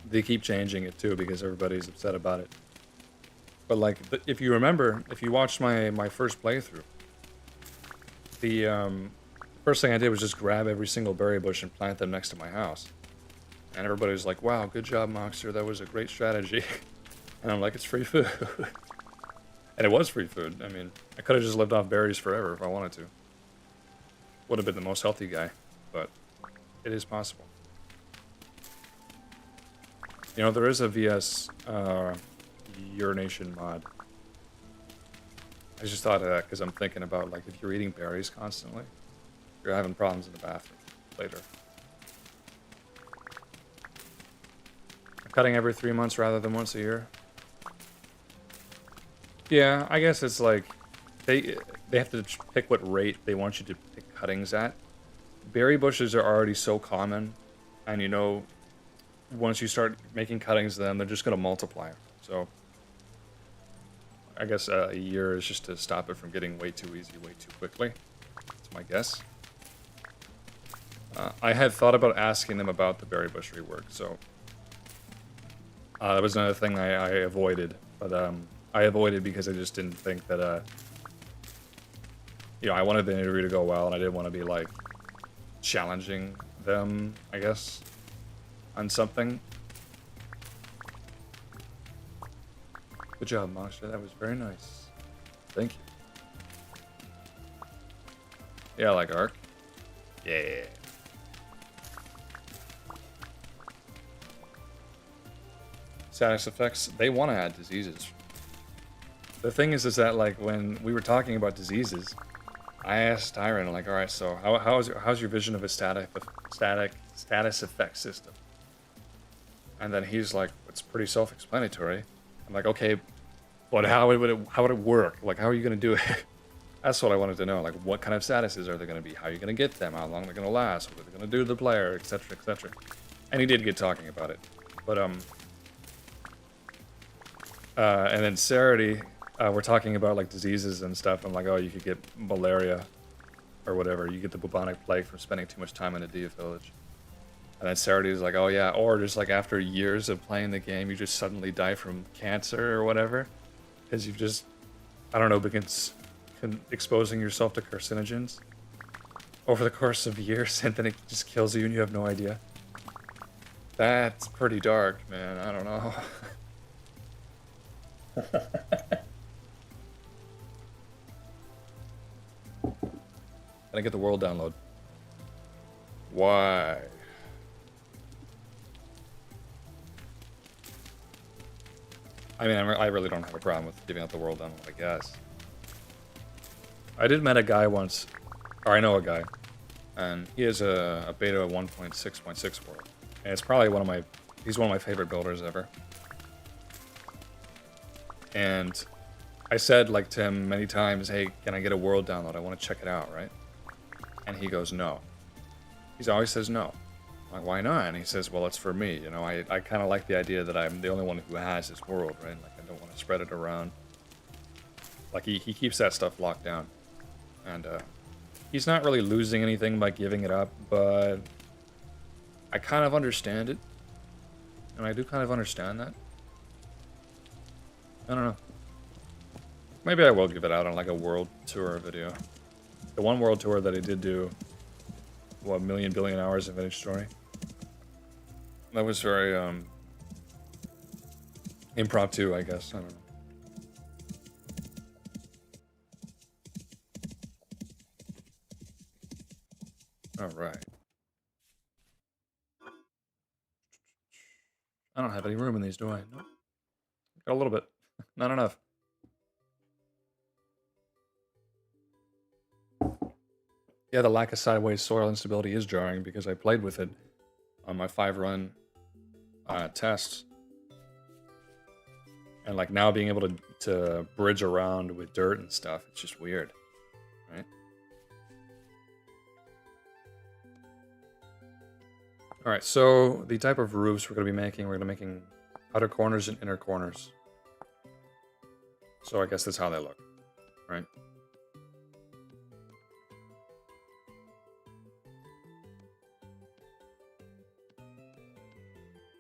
They keep changing it too because everybody's upset about it. But like, if you remember, if you watched my first playthrough, the first thing I did was just grab every single berry bush and plant them next to my house. And everybody was like, wow, good job, Moxter, that was a great strategy. And I'm like, it's free food. And it was free food. I mean, I could have just lived off berries forever if I wanted to. Would have been the most healthy guy, but it is possible. You know, there is a VS urination mod. I just thought of that because I'm thinking about, like, if you're eating berries constantly, you're having problems in the bathroom later. Cutting every 3 months rather than once a year. Yeah, I guess it's like they have to pick what rate they want you to pick cuttings at. Berry bushes are already so common, and you know, once you start making cuttings to them, they're just going to multiply. So I guess a year is just to stop it from getting way too easy, way too quickly. That's my guess. I had thought about asking them about the berry bush rework, so that was another thing I avoided. But I avoided because I just didn't think that, you know, I wanted the interview to go well, and I didn't want to be, like, challenging them, I guess, on something. Good job, Masha. That was very nice. Thank you. Yeah, I like Ark. Yeah. Status effects, they want to add diseases. The thing is that, like, when we were talking about diseases, I asked Tyron, like, alright, so how's your vision of a status effect system? And then he's like, it's pretty self-explanatory. I'm like, okay, but how would it work? Like, how are you going to do it? That's what I wanted to know. Like, what kind of statuses are they going to be? How are you going to get them? How long they're going to last? What are they going to do to the player? Etc. Etc. And he did get talking about it. But and then Sarity, we're talking about like diseases and stuff. I'm like, oh, you could get malaria or whatever. You get the bubonic plague from spending too much time in a Dia village. And then Sarity is like, oh yeah, or just like after years of playing the game, you just suddenly die from cancer or whatever. Because you've just, I don't know, begins exposing yourself to carcinogens over the course of years, and then it just kills you and you have no idea. That's pretty dark, man. I don't know. Can I get the world download? Why? I mean, I really don't have a problem with giving out the world download, I guess. I did met a guy once, or I know a guy, and he has a beta 1.6.6 world. And it's probably he's one of my favorite builders ever. And I said, like, to him many times, hey, can I get a world download? I want to check it out, right? And he goes, no. He always says no. I'm like, why not? And he says, well, it's for me. You know, I kind of like the idea that I'm the only one who has this world, right? Like, I don't want to spread it around. Like, he keeps that stuff locked down. And he's not really losing anything by giving it up, but I kind of understand it. And I do kind of understand that. I don't know. Maybe I will give it out on like a world tour video. The one world tour that I did do, what, million billion hours of Vintage Story? That was very impromptu, I guess. I don't know. All right. I don't have any room in these, do I? No. Got a little bit. Not enough. Yeah, the lack of sideways soil instability is jarring because I played with it on my 5-run tests. And like now being able to bridge around with dirt and stuff, it's just weird, right? All right, so the type of roofs we're going to be making outer corners and inner corners. So I guess that's how they look, right?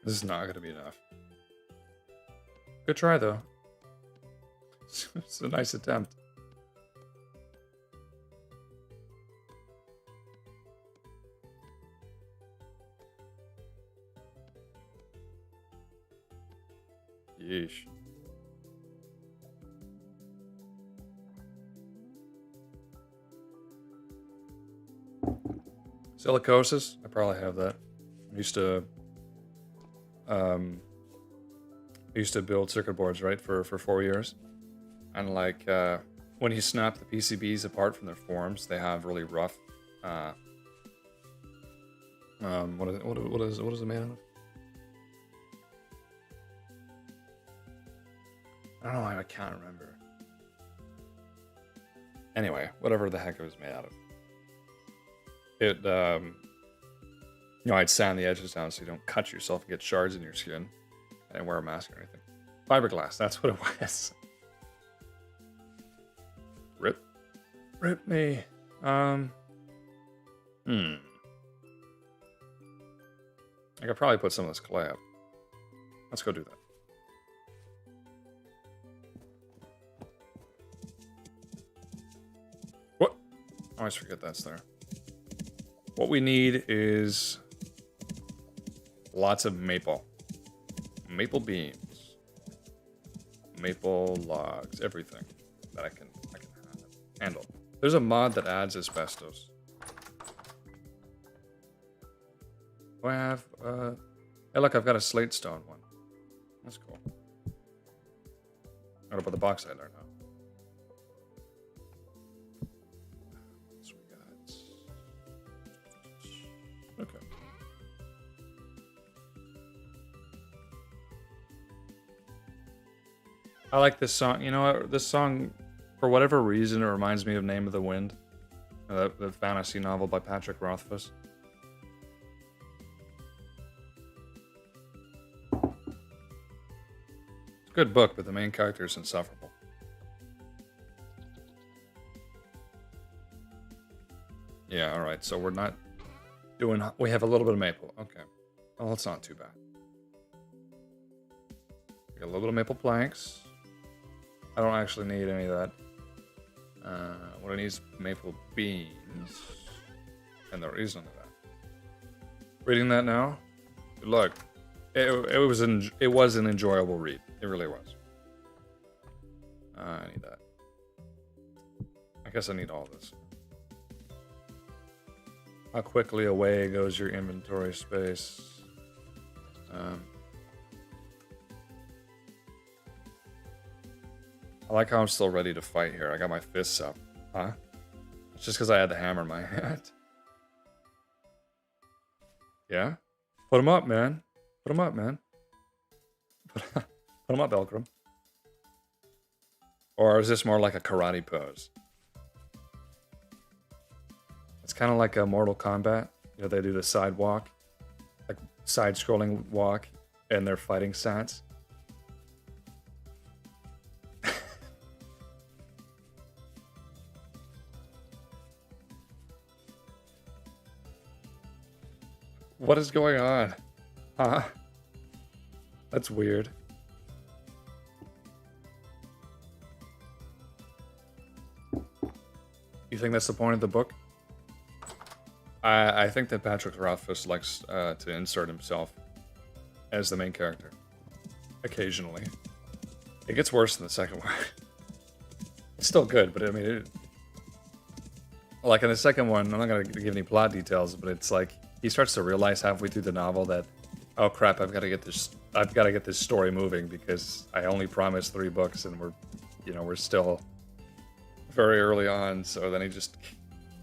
This is not going to be enough. Good try, though. It's a nice attempt. Yeesh. Silicosis? I probably have that. I used to build circuit boards, right, for 4 years. And like when you snap the PCBs apart from their forms, they have really rough what is it made out of? I don't know, I can't remember. Anyway, whatever the heck it was made out of. It you know, I'd sand the edges down so you don't cut yourself and get shards in your skin. I didn't wear a mask or anything. Fiberglass, that's what it was. Rip. Rip me. I could probably put some of this clay up. Let's go do that. What? I always forget that's there. What we need is lots of maple. Maple beams. Maple logs. Everything that I can handle. There's a mod that adds asbestos. Do I have hey look, I've got a slate stone one. That's cool. Gotta put the bauxite there now. So we got okay. I like this song. You know what? This song, for whatever reason, it reminds me of Name of the Wind, the fantasy novel by Patrick Rothfuss. It's a good book, but the main character is insufferable. Yeah, all right. So we're not doing. We have a little bit of maple. Okay. Well, that's not too bad. We got a little bit of maple planks. I don't actually need any of that. What I need is maple beans. And there is none of that. Reading that now? Good luck. It was an enjoyable read. It really was. I need that. I guess I need all this. How quickly away goes your inventory space? I like how I'm still ready to fight here. I got my fists up. Huh? It's just because I had the hammer in my hand. Yeah? Put them up, man. Put them up, man. Put them up, Belkram. Or is this more like a karate pose? It's kind of like a Mortal Kombat. You know, they do the sidewalk. side-scrolling walk and they're fighting sats. What is going on? Huh? That's weird. You think that's the point of the book? I think that Patrick Rothfuss likes to insert himself as the main character. Occasionally. It gets worse in the second one. It's still good, but I mean, like in the second one, I'm not going to give any plot details, but it's like he starts to realize halfway through the novel that, oh crap, I've got to get this story moving because I only promised 3 books and we're still very early on. So then he just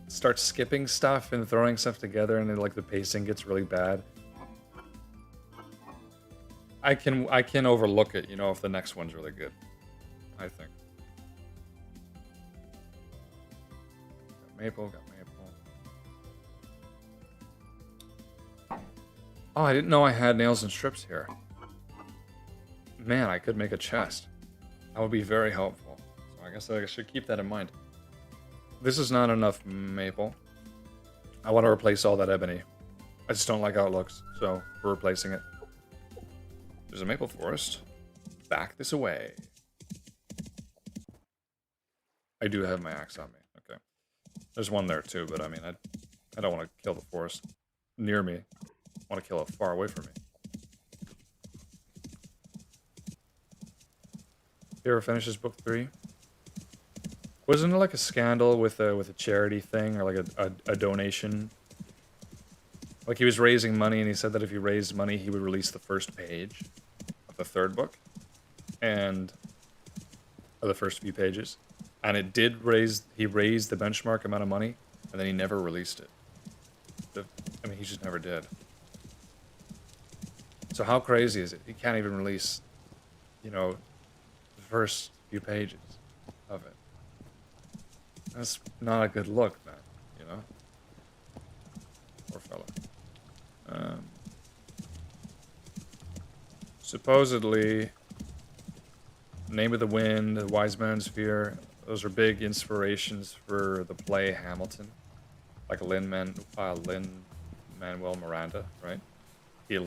starts skipping stuff and throwing stuff together, and then like the pacing gets really bad. I can overlook it, if the next one's really good. I think. Got maple. Oh, I didn't know I had nails and strips here. Man, I could make a chest. That would be very helpful. So I guess I should keep that in mind. This is not enough maple. I want to replace all that ebony. I just don't like how it looks, so we're replacing it. There's a maple forest. Back this away. I do have my axe on me. Okay. There's one there too, but I mean, I don't want to kill the forest near me. I want to kill it far away from me. You ever finish this book 3? Wasn't it like a scandal with a charity thing or like a donation? Like he was raising money and he said that if he raised money, he would release the first page of the 3rd book and of the first few pages. And it did he raised the benchmark amount of money and then he never released it. I mean, he just never did. So how crazy is it? He can't even release, the first few pages of it. That's not a good look, man, Poor fella. Supposedly, Name of the Wind, The Wise Man's Fear, those are big inspirations for the play Hamilton. Like Lin-Manuel Miranda, right? A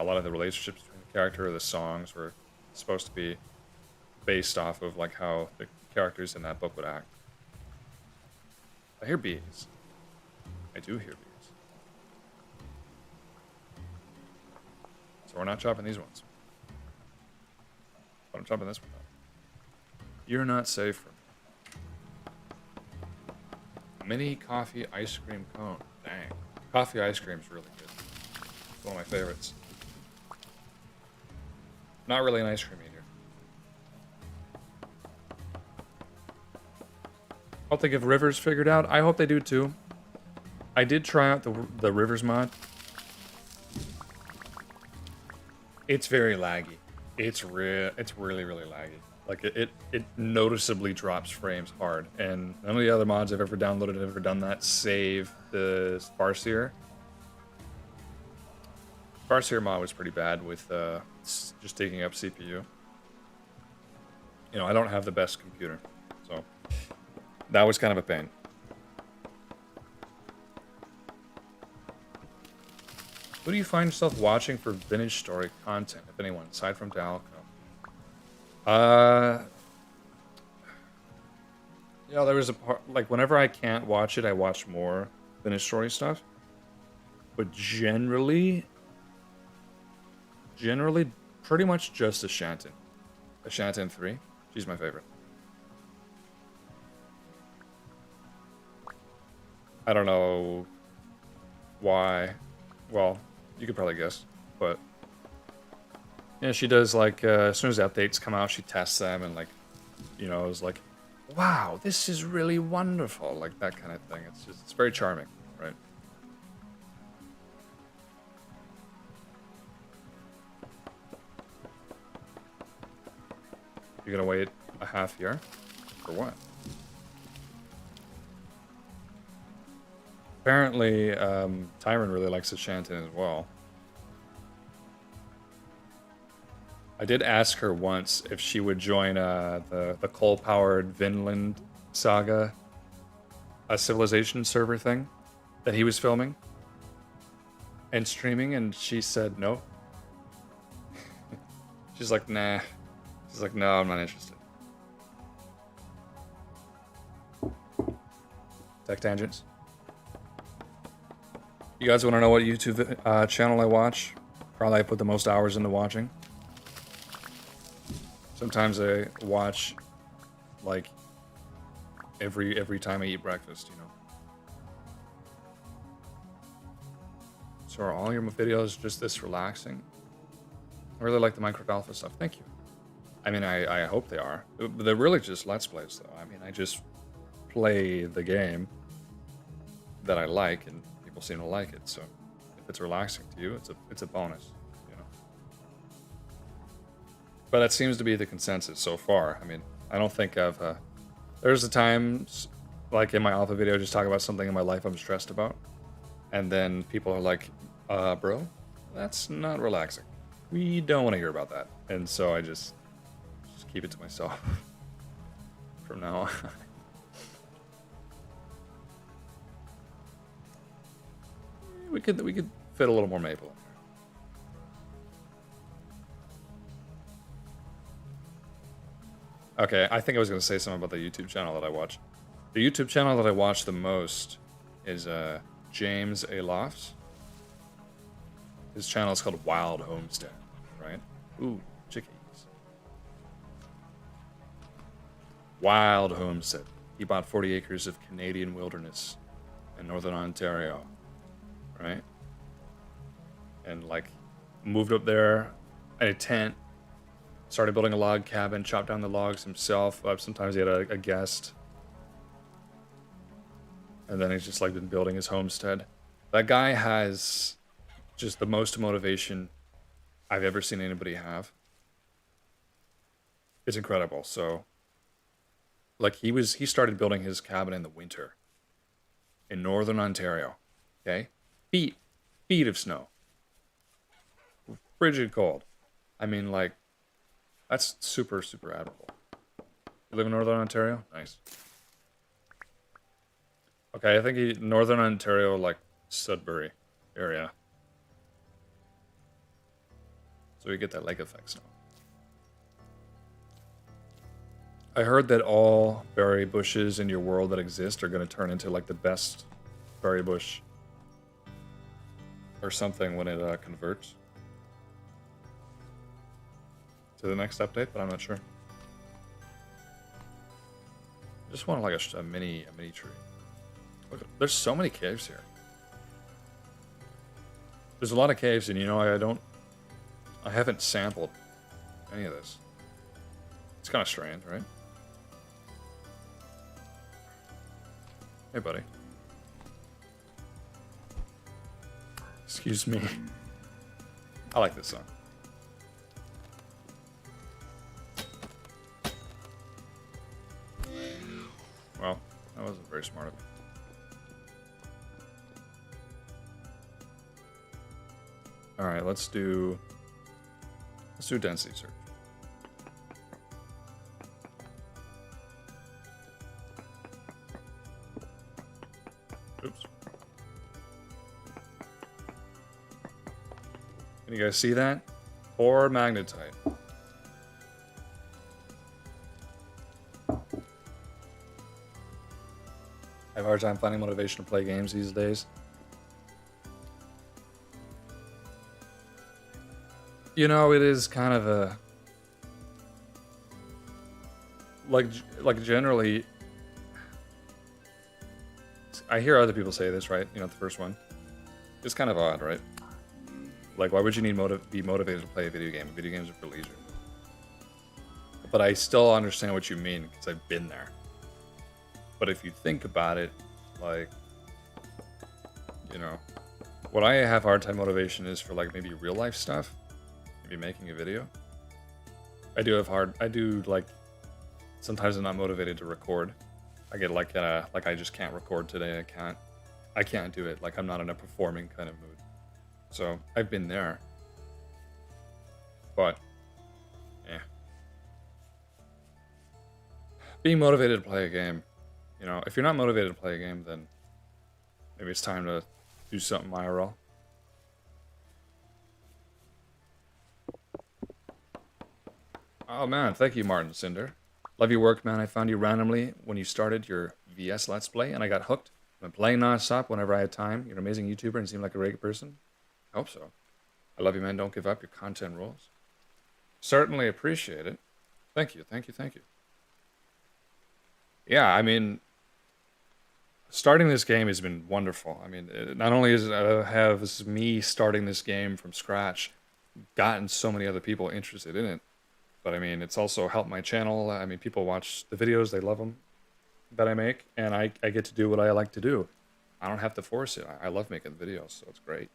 lot of the relationships between the character or the songs were supposed to be based off of like how the characters in that book would act. I hear bees. I do hear bees. So we're not chopping these ones. But I'm chopping this one though. You're not safe for me. Mini coffee ice cream cone. Dang. Coffee ice cream is really good. It's one of my favorites. Not really an ice cream eater. I hope they give Rivers figured out. I hope they do too. I did try out the Rivers mod. It's very laggy. It's really, really laggy. Like it noticeably drops frames hard. And none of the other mods I've ever downloaded have ever done that, save the Farseer. Farseer mod was pretty bad with just taking up CPU. I don't have the best computer, so that was kind of a pain. Who do you find yourself watching for vintage story content, if anyone, aside from Dalco? There was a part, like, whenever I can't watch it, I watch more vintage story stuff. But generally, pretty much just Ashantin. Ashantin 3. She's my favorite. I don't know why. Well, you could probably guess, but yeah, she does like as soon as the updates come out, she tests them and like, is like, wow, this is really wonderful, like that kind of thing. It's very charming, right? You're gonna wait a half year for what? Apparently, Tyron really likes Ashantin as well. I did ask her once if she would join the coal-powered Vinland Saga, a Civilization server thing that he was filming and streaming, and she said no. She's like, nah. She's like, no, I'm not interested. Tech tangents. You guys want to know what YouTube channel I watch? Probably I put the most hours into watching. Sometimes I watch like every time I eat breakfast, you know. So are all your videos just this relaxing? I really like the Minecraft Alpha stuff. Thank you. I mean, I hope they are. They're really just Let's Plays, though. I mean, I just play the game that I like, and people seem to like it. So if it's relaxing to you, it's a bonus, you know. But that seems to be the consensus so far. I mean, I don't think I've... there's the times, like in my Alpha video, just talk about something in my life I'm stressed about. And then people are like, bro, that's not relaxing. We don't want to hear about that. And so I just keep it to myself from now on. we could fit a little more maple in there. Okay, I think I was going to say something about the YouTube channel that I watch. The YouTube channel that I watch the most is James A. Lofts. His channel is called Wild Homestead, right? Ooh, chickies. Wild Homestead. He bought 40 acres of Canadian wilderness in northern Ontario, right? And like moved up there in a tent, started building a log cabin, chopped down the logs himself. Sometimes he had a guest. And then he's just like been building his homestead. That guy has just the most motivation I've ever seen anybody have. It's incredible. So, like he started building his cabin in the winter in northern Ontario. Okay, feet of snow, frigid cold. I mean, like that's super admirable. You live in northern Ontario? Nice. Okay, I think northern Ontario, like Sudbury area. So we get that lake effect snow. I heard that all berry bushes in your world that exist are going to turn into like the best berry bush or something when it converts to the next update, but I'm not sure. I just want like a mini tree. Look, there's so many caves here. There's a lot of caves, and you know, I haven't sampled any of this. It's kind of strange, right? Hey, buddy. Excuse me. I like this song. Well, that wasn't very smart of me. All right, let's do density search. Oops. Can you guys see that? Or magnetite. I have a hard time finding motivation to play games these days. You know, it is kind of a like generally I hear other people say this, right? You know, the first one. It's kind of odd, right? Like, why would you need be motivated to play a video game? Video games are for leisure. But I still understand what you mean, because I've been there. But if you think about it, like, you know, what I have hard time motivation is for, like, maybe real life stuff. Maybe making a video. I do, like, sometimes I'm not motivated to record. I get, like I just can't record today. I can't do it. Like, I'm not in a performing kind of mood. So, I've been there. But Being motivated to play a game. You know, if you're not motivated to play a game, then maybe it's time to do something IRL. Oh man, thank you, Martin Cinder. Love your work, man. I found you randomly when you started your VS Let's Play, and I got hooked. I've been playing nonstop whenever I had time. You're an amazing YouTuber and seem like a great person. I hope so. I love you, man. Don't give up. Your content rules. Certainly appreciate it. Thank you, thank you, thank you. Yeah, I mean, starting this game has been wonderful. I mean, not only has me starting this game from scratch gotten so many other people interested in it, but I mean, it's also helped my channel. I mean, people watch the videos, they love them that I make, and I get to do what I like to do. I don't have to force it. I love making videos, so it's great.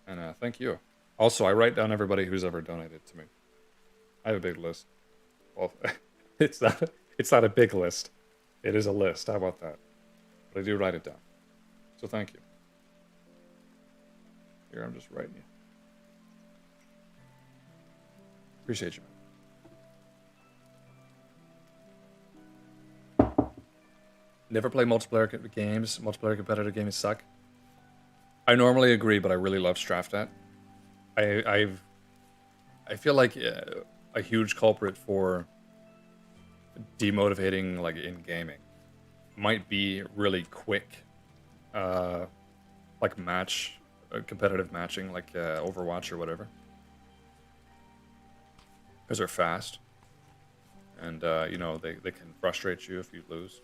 And thank you. Also, I write down everybody who's ever donated to me. I have a big list. Well, it's not a big list. It is a list. How about that? But I do write it down. So thank you. Here, I'm just writing you. Appreciate you, man. Never play multiplayer games. Multiplayer competitive games suck. I normally agree, but I really love Straftat. I feel like a huge culprit for demotivating, like in gaming, might be really quick, like competitive matching, like Overwatch or whatever, because they're fast, and you know, they can frustrate you if you lose.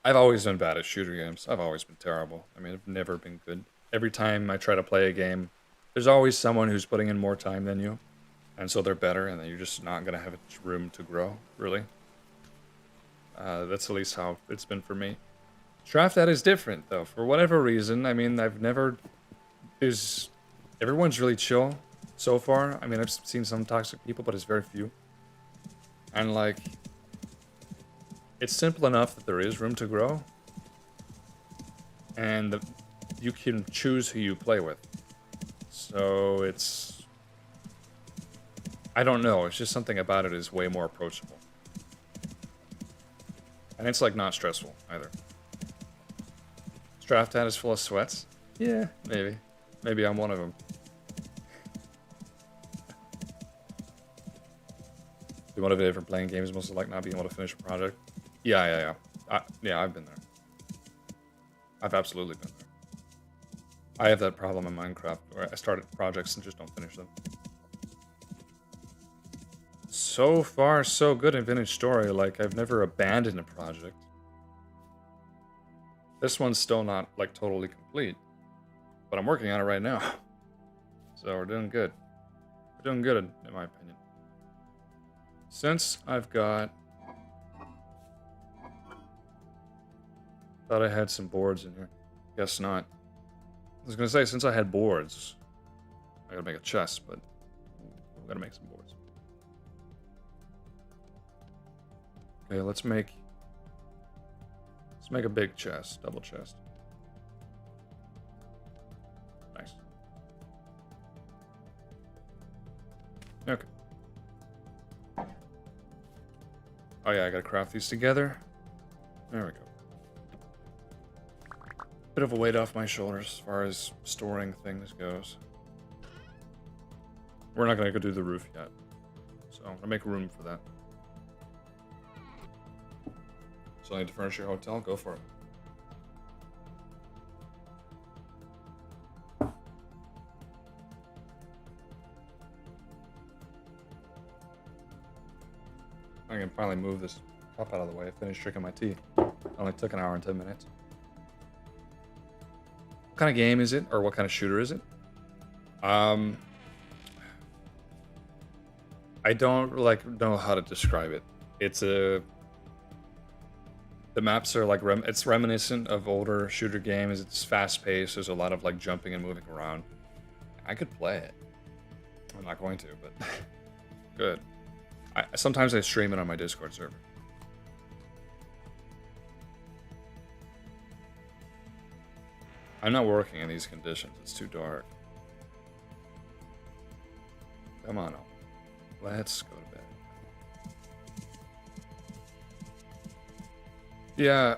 I've always done bad at shooter games. I've always been terrible. I mean, I've never been good. Every time I try to play a game, there's always someone who's putting in more time than you, and so they're better, and then you're just not gonna have room to grow, really. That's at least how it's been for me. Straftat is different, though, for whatever reason. I mean, everyone's really chill so far. I mean, I've seen some toxic people, but it's very few. And, like, it's simple enough that there is room to grow. And you can choose who you play with. So it's... I don't know, it's just something about it is way more approachable. And it's, like, not stressful, either. Straftat is full of sweats? Yeah, maybe. Maybe I'm one of them. Be motivated for playing games, mostly like not being able to finish a project. Yeah. Yeah, I've been there. I've absolutely been there. I have that problem in Minecraft, where I started projects and just don't finish them. So far, so good in Vintage Story. Like, I've never abandoned a project. This one's still not, like, totally complete. But I'm working on it right now. So we're doing good. We're doing good, in my opinion. Since I've got... Thought I had some boards in here. Guess not. I was gonna say, since I had boards, I gotta make a chest, but we gotta make some boards. Okay, let's make a big chest, double chest. Nice. Okay. Oh yeah, I gotta craft these together. There we go. Bit of a weight off my shoulders as far as storing things goes. We're not gonna go do the roof yet, so I'm gonna make room for that. So I need to furnish your hotel? Go for it. I can finally move this cup out of the way. I finished drinking my tea. It only took an hour and 10 minutes. What kind of game is it? Or what kind of shooter is it? I don't know how to describe it. It's a... The maps are like, it's reminiscent of older shooter games. It's fast-paced. There's a lot of like jumping and moving around. I could play it. I'm not going to, but good. Sometimes I stream it on my Discord server. I'm not working in these conditions. It's too dark. Come on, let's go to bed. Yeah,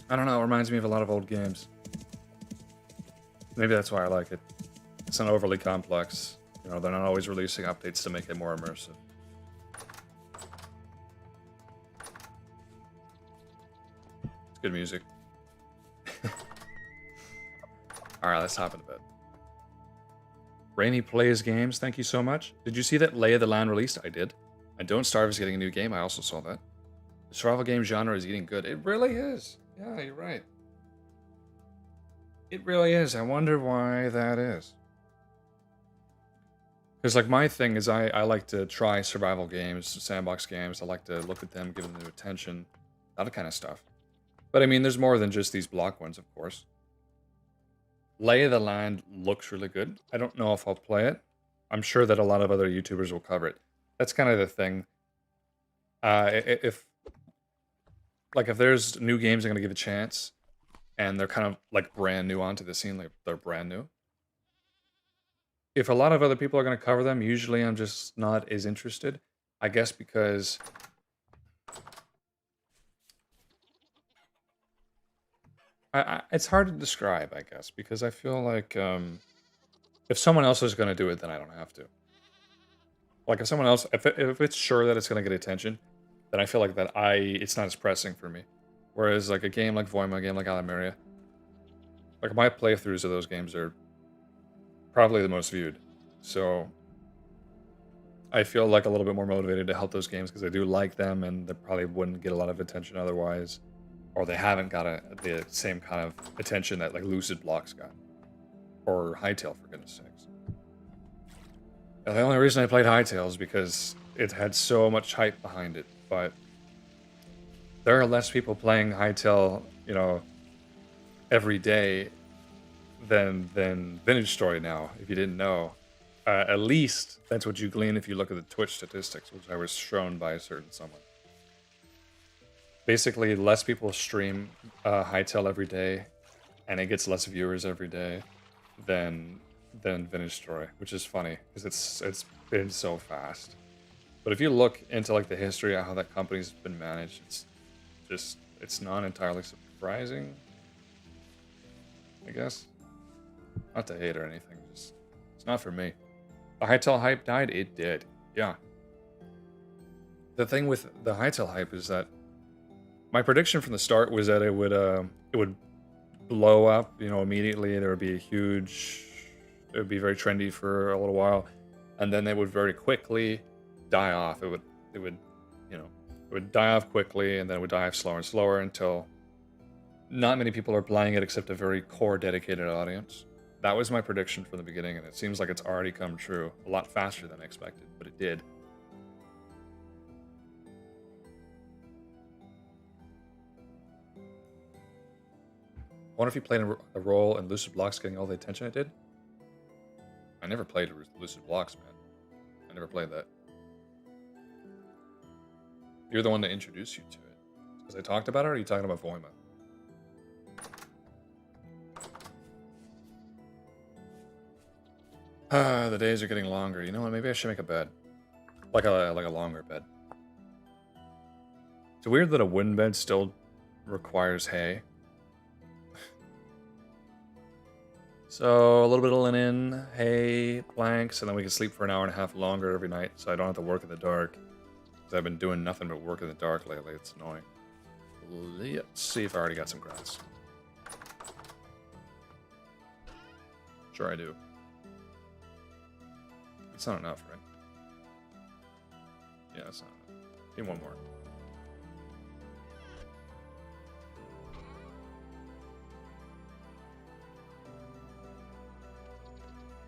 I don't know, it reminds me of a lot of old games. Maybe that's why I like it. It's not overly complex. You know, they're not always releasing updates to make it more immersive. It's good music. Alright, let's hop into bed. Rainy Plays Games, thank you so much. Did you see that Lay of the Land released? I did. And Don't Starve is getting a new game. I also saw that. The survival game genre is getting good. It really is. Yeah, you're right. It really is. I wonder why that is. Because, like, my thing is I like to try survival games, sandbox games. I like to look at them, give them new attention, that kind of stuff. But, I mean, there's more than just these block ones, of course. Lay of the Land looks really good. I don't know if I'll play it. I'm sure that a lot of other YouTubers will cover it. That's kind of the thing. If there's new games I'm going to give a chance, and they're kind of, like, brand new onto the scene, like, they're brand new. If a lot of other people are going to cover them, usually I'm just not as interested. I guess because it's hard to describe, I guess, because I feel like if someone else is going to do it, then I don't have to. Like, if someone else, if it's sure that it's going to get attention, then I feel like it's not as pressing for me. Whereas, like, a game like Voima, a game like Alameria, like, my playthroughs of those games are probably the most viewed. So I feel like a little bit more motivated to help those games because I do like them, and they probably wouldn't get a lot of attention otherwise, or they haven't got the same kind of attention that, like, Lucid Blocks got, or Hytale, for goodness sakes. And the only reason I played Hytale is because it had so much hype behind it, but there are less people playing Hytale, you know, every day than Vintage Story now, if you didn't know. At least that's what you glean if you look at the Twitch statistics, which I was shown by a certain someone. Basically, less people stream Hytale every day, and it gets less viewers every day than Vintage Story, which is funny because it's been so fast. But if you look into, like, the history of how that company's been managed, it's not entirely surprising, I guess. Not to hate or anything, just it's not for me. The Hytale hype died? It did. Yeah. The thing with the Hytale hype is that my prediction from the start was that it would blow up, you know, immediately. There would be it would be very trendy for a little while, and then it would very quickly die off. It would die off quickly, and then it would die off slower and slower until not many people are playing it except a very core dedicated audience. That was my prediction from the beginning, and it seems like it's already come true a lot faster than I expected, but it did. I wonder if you played a role in Lucid Blocks getting all the attention it did? I never played Lucid Blocks, man. I never played that. You're the one that introduced you to it. Because I talked about it, or are you talking about Voima? The days are getting longer. You know what? Maybe I should make a bed. Like a longer bed. It's weird that a wooden bed still requires hay. So a little bit of linen, hay, planks, and then we can sleep for an hour and a half longer every night, so I don't have to work in the dark. Because I've been doing nothing but work in the dark lately. It's annoying. Let's see if I already got some grass. Sure I do. It's not enough, right? Yeah, it's not enough. Need one more.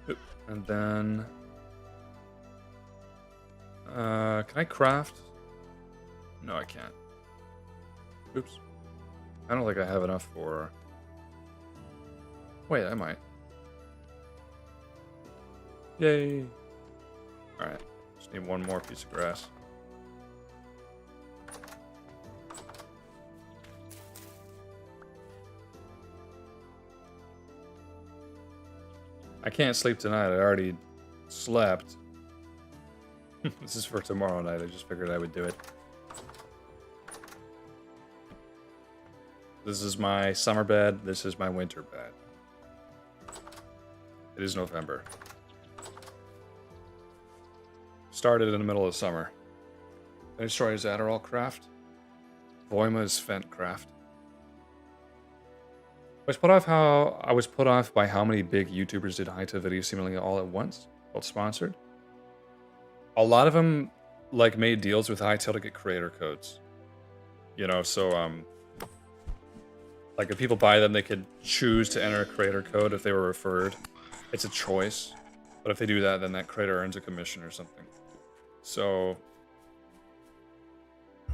Oop. And then... can I craft? No, I can't. Oops. I don't think I have enough for... Wait, I might. Yay! Alright, just need one more piece of grass. I can't sleep tonight, I already slept. This is for tomorrow night. I just figured I would do it. This is my summer bed. This is my winter bed. It is November. Started in the middle of summer. Finish story is Adderall Craft. Voima is Fent Craft. I was put off by how many big YouTubers did high-tail videos seemingly all at once, both sponsored. A lot of them like made deals with high-tail to get creator codes. You know, so like if people buy them, they could choose to enter a creator code if they were referred. It's a choice, but if they do that, then that creator earns a commission or something. So, I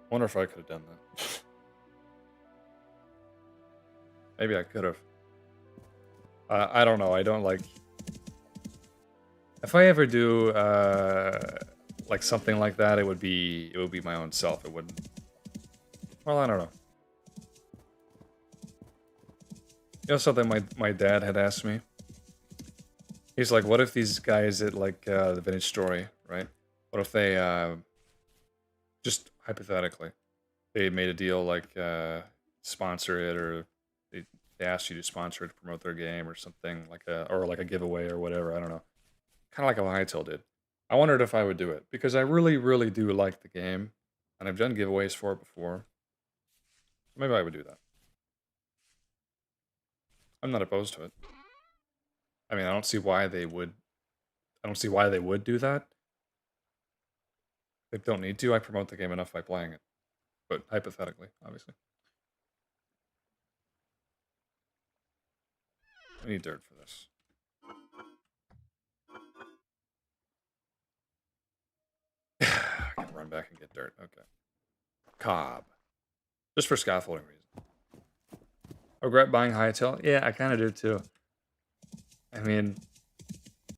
wonder if I could have done that. Maybe I could have. I don't know. I don't like. If I ever do like something like that, it would be my own self. It wouldn't. Well, I don't know. You know something my dad had asked me? He's like, what if these guys at like the Vintage Story, right? What if they just hypothetically they made a deal like sponsor it, or they asked you to sponsor it to promote their game or something like a giveaway or whatever. I don't know. Kind of like how Hytale did. I wondered if I would do it because I really, really do like the game, and I've done giveaways for it before. Maybe I would do that. I'm not opposed to it. I mean, I don't see why they would. I don't see why they would do that. They don't need to. I promote the game enough by playing it, but hypothetically, obviously. I need dirt for this. I can run back and get dirt. Okay. Cob. Just for scaffolding reasons. I regret buying Hytale? Yeah, I kind of do too. I mean,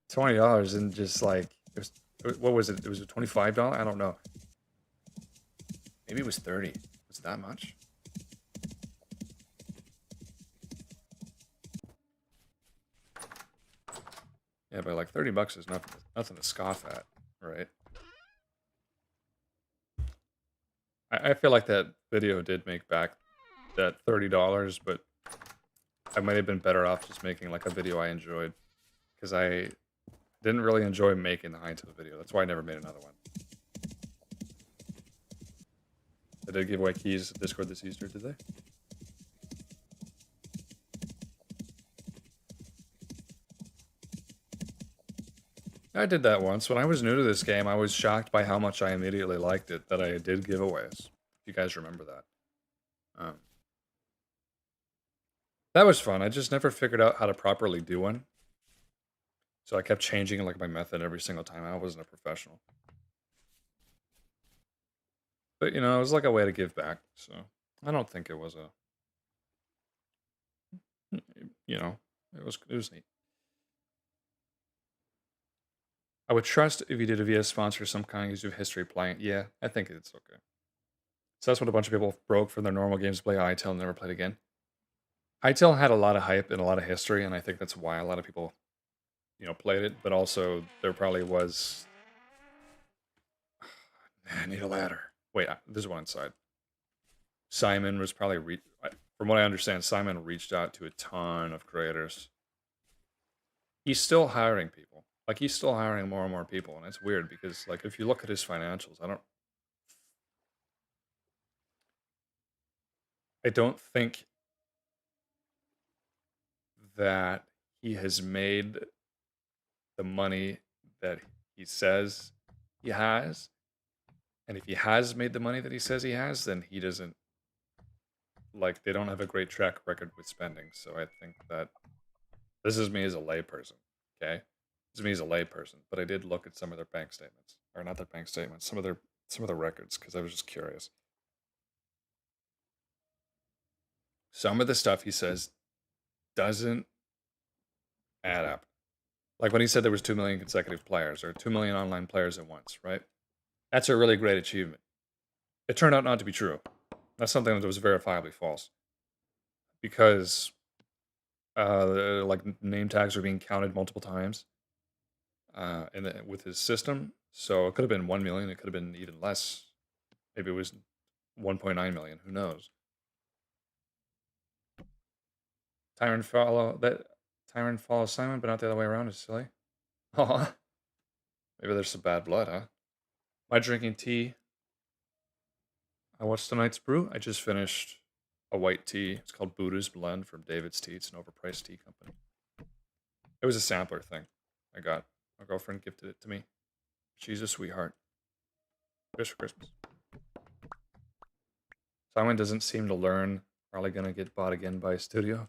$20 and just like, it was, what was it? It was a $25? I don't know. Maybe it was 30. Was it that much? Yeah, but like 30 bucks is nothing to scoff at, right? I feel like that video did make back that $30, but I might have been better off just making like a video I enjoyed, because I didn't really enjoy making the Hytale video. That's why I never made another one. They did give away keys to Discord this Easter, did they? I did that once. When I was new to this game, I was shocked by how much I immediately liked it, that I did giveaways. If you guys remember that. That was fun. I just never figured out how to properly do one. So I kept changing like my method every single time. I wasn't a professional. But, you know, it was like a way to give back. So I don't think it was a... You know, it was neat. I would trust if you did a VS sponsor of some kind because you have history playing. Yeah, I think it's okay. So that's what a bunch of people broke from their normal games to play Hytale and never played again. Hytale had a lot of hype and a lot of history, and I think that's why a lot of people, you know, played it. But also, there probably was... I need a ladder. Wait, there's one inside. Simon was probably... From what I understand, Simon reached out to a ton of creators. He's still hiring people. Like, he's still hiring more and more people, and it's weird because, like, if you look at his financials, I don't think that he has made the money that he says he has. And if he has made the money that he says he has, then he doesn't, like, they don't have a great track record with spending. So I think that this is me as a layperson, okay? This is me as a layperson, but I did look at some of their bank statements, or not their bank statements, some of their records, because I was just curious. Some of the stuff he says doesn't add up. Like when he said there was 2 million consecutive players, or 2 million online players at once, right? That's a really great achievement. It turned out not to be true. That's something that was verifiably false. Because like name tags are being counted multiple times with his system. So it could have been 1 million. It could have been even less. Maybe it was 1.9 million. Who knows? Tyrant follow Simon, but not the other way around. Is silly. Aw. Maybe there's some bad blood, huh? Am I drinking tea? What's tonight's brew? I just finished a white tea. It's called Buddha's Blend from David's Tea. It's an overpriced tea company. It was a sampler thing I got. My girlfriend gifted it to me. She's a sweetheart. Just for Christmas. Simon doesn't seem to learn. Probably gonna get bought again by a studio.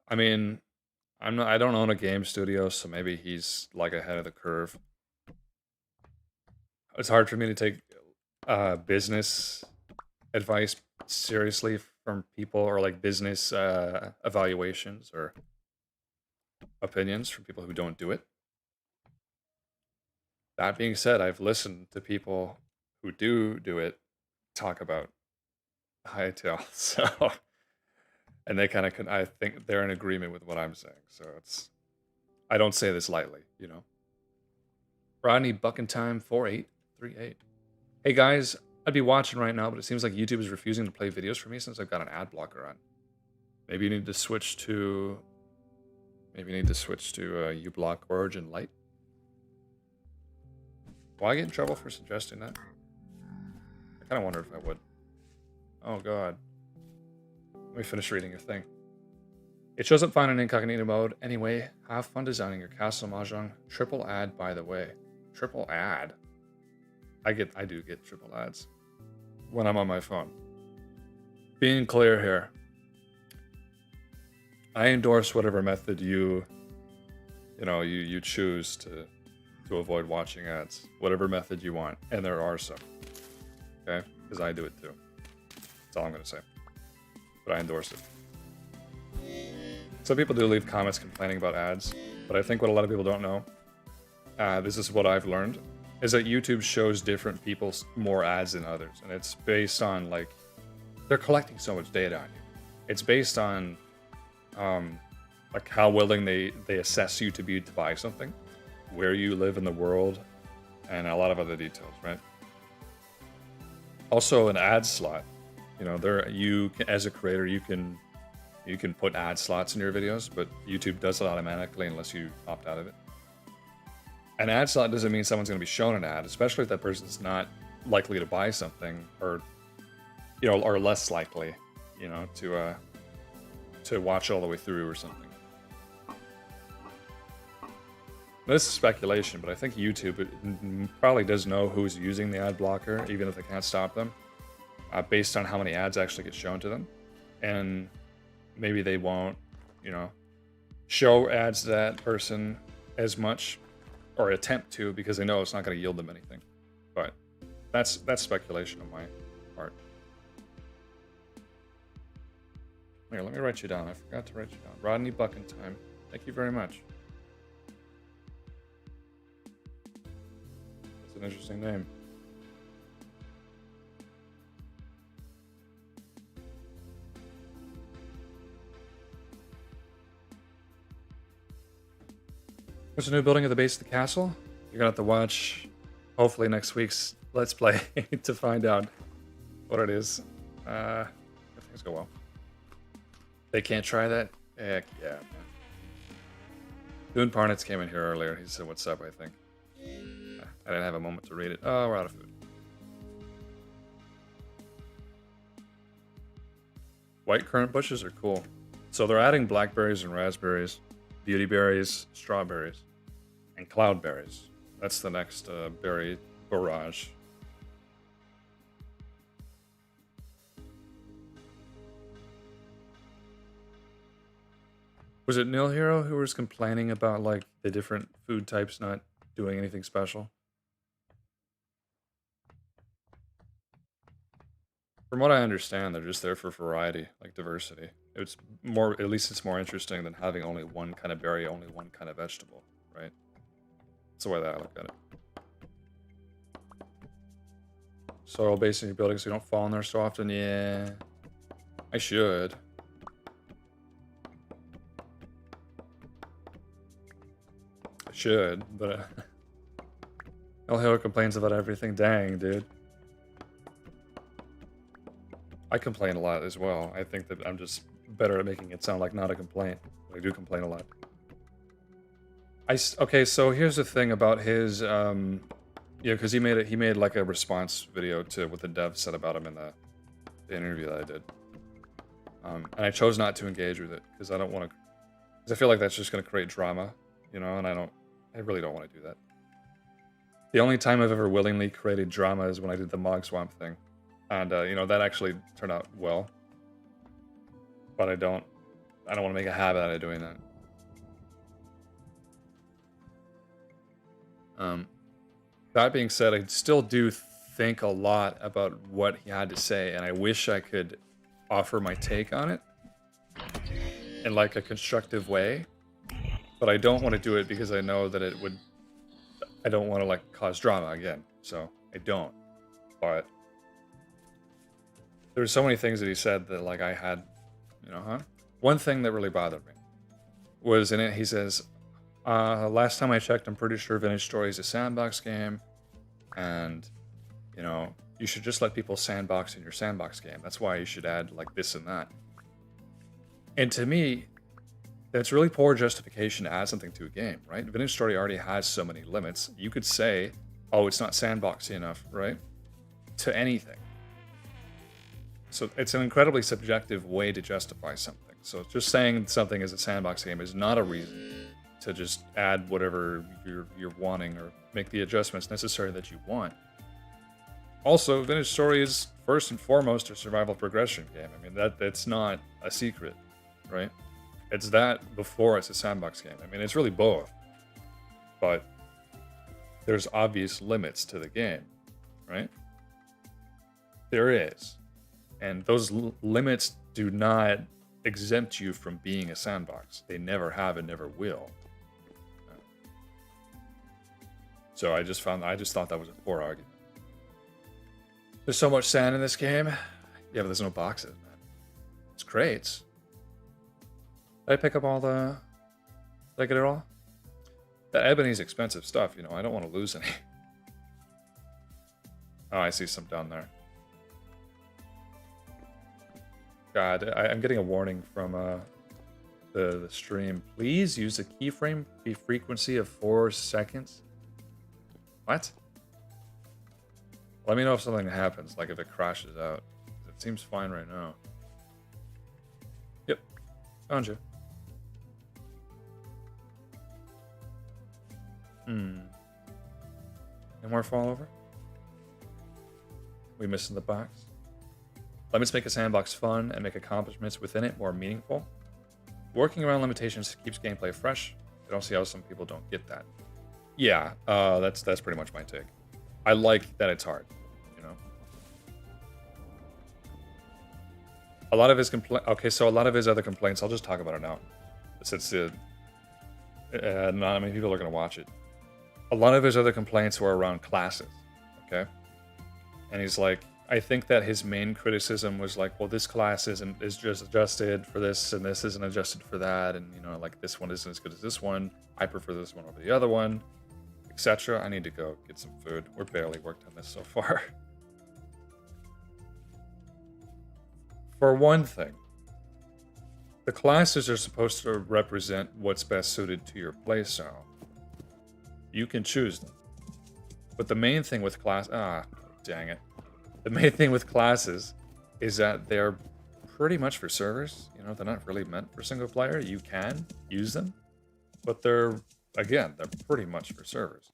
I mean, I don't own a game studio, so maybe he's like ahead of the curve. It's hard for me to take business advice seriously from people, or like business evaluations or opinions from people who don't do it. That being said, I've listened to people who do it talk about hightail, so and they kind of I think they're in agreement with what I'm saying. So I don't say this lightly, you know. Rodney Buckentime 4838. Hey guys, I'd be watching right now, but it seems like YouTube is refusing to play videos for me since I've got an ad blocker on. Maybe you need to switch to uBlock Origin Lite. Will I get in trouble for suggesting that? I kind of wondered if I would. Oh god. Let me finish reading your thing. It shows up fine in incognito mode. Anyway, have fun designing your castle mahjong. Triple ad, by the way. Triple ad? I do get triple ads when I'm on my phone. Being clear here. I endorse whatever method you choose to avoid watching ads. Whatever method you want. And there are some. Okay? Because I do it too. That's all I'm going to say. But I endorse it. Some people do leave comments complaining about ads, but I think what a lot of people don't know, this is what I've learned, is that YouTube shows different people more ads than others. And it's based on, like, they're collecting so much data on you. It's based on, like, how willing they assess you to be to buy something, where you live in the world, and a lot of other details, right? Also, an ad slot. You know, as a creator, you can put ad slots in your videos, but YouTube does it automatically unless you opt out of it. An ad slot doesn't mean someone's going to be shown an ad, especially if that person's not likely to buy something, or or less likely, to watch all the way through or something. This is speculation, but I think YouTube probably does know who's using the ad blocker, even if they can't stop them, based on how many ads actually get shown to them. And maybe they won't, show ads to that person as much, or attempt to, because they know it's not going to yield them anything. But that's speculation on my part. Here, let me write you down. I forgot to write you down. Rodney Buckentime. Thank you very much. That's an interesting name. There's a new building at the base of the castle. You're gonna have to watch, hopefully, next week's Let's Play to find out what it is. If things go well. They can't try that? Heck yeah. Dune Parnitz came in here earlier. He said, "What's up?" I think. I didn't have a moment to read it. Oh, we're out of food. White currant bushes are cool. So they're adding blackberries and raspberries, beauty berries, strawberries, and cloudberries. That's the next berry barrage. Was it Nil Hero who was complaining about, like, the different food types not doing anything special? From what I understand, they're just there for variety, like diversity. It's more, at least it's more interesting than having only one kind of berry, only one kind of vegetable, right? That's the way that I look at it. Soil base in your building so you don't fall in there so often? Yeah, I should. I should, but El Hero complains about everything. Dang, dude. I complain a lot as well. I think that I'm just better at making it sound like not a complaint. I do complain a lot. Okay, so here's the thing about his, yeah, because he made like a response video to what the dev said about him in the interview that I did. And I chose not to engage with it because I don't want to, because I feel like that's just going to create drama, you know, and I really don't want to do that. The only time I've ever willingly created drama is when I did the Mog Swamp thing. And, you know, that actually turned out well. But I don't want to make a habit out of doing that. That being said, I still do think a lot about what he had to say, and I wish I could offer my take on it in like a constructive way, but I don't want to do it because I know that I don't want to like cause drama again, so I don't. But there were so many things that he said that like I had, you know, One thing that really bothered me was in it, he says, last time I checked, I'm pretty sure Vintage Story is a sandbox game, and, you know, you should just let people sandbox in your sandbox game. That's why you should add, like, this and that. And to me, that's really poor justification to add something to a game, right? Vintage Story already has so many limits. You could say, oh, it's not sandboxy enough, right? To anything. So it's an incredibly subjective way to justify something. So just saying something is a sandbox game is not a reason to just add whatever you're wanting or make the adjustments necessary that you want. Also, Vintage Story is first and foremost a survival progression game. I mean, that's not a secret, right? It's that before it's a sandbox game. I mean, it's really both. But there's obvious limits to the game, right? There is. And those limits do not exempt you from being a sandbox. They never have and never will. So I just thought that was a poor argument. There's so much sand in this game. Yeah, but there's no boxes, man. It's crates. Did I pick up all the... Did I get it all? The ebony's expensive stuff, you know. I don't want to lose any. Oh, I see some down there. God, I'm getting a warning from the stream. Please use the keyframe frequency of 4 seconds. What? Let me know if something happens, like if it crashes out. It seems fine right now. Yep, found you. Any more fall over? We missing the box? Limits make a sandbox fun and make accomplishments within it more meaningful. Working around limitations keeps gameplay fresh. I don't see how some people don't get that. Yeah, that's pretty much my take. I like that it's hard, you know. A lot of his a lot of his other complaints, I'll just talk about it now, since not many people are gonna watch it. A lot of his other complaints were around classes, okay? And he's like, I think that his main criticism was like, well, this class is just adjusted for this, and this isn't adjusted for that, and you know, like this one isn't as good as this one. I prefer this one over the other one, etc. I need to go get some food. We're barely worked on this so far. For one thing, the classes are supposed to represent what's best suited to your playstyle. You can choose them, but the main thing with dang it. The main thing with classes is that they're pretty much for servers. You know, they're not really meant for single player. You can use them, but they're pretty much for servers.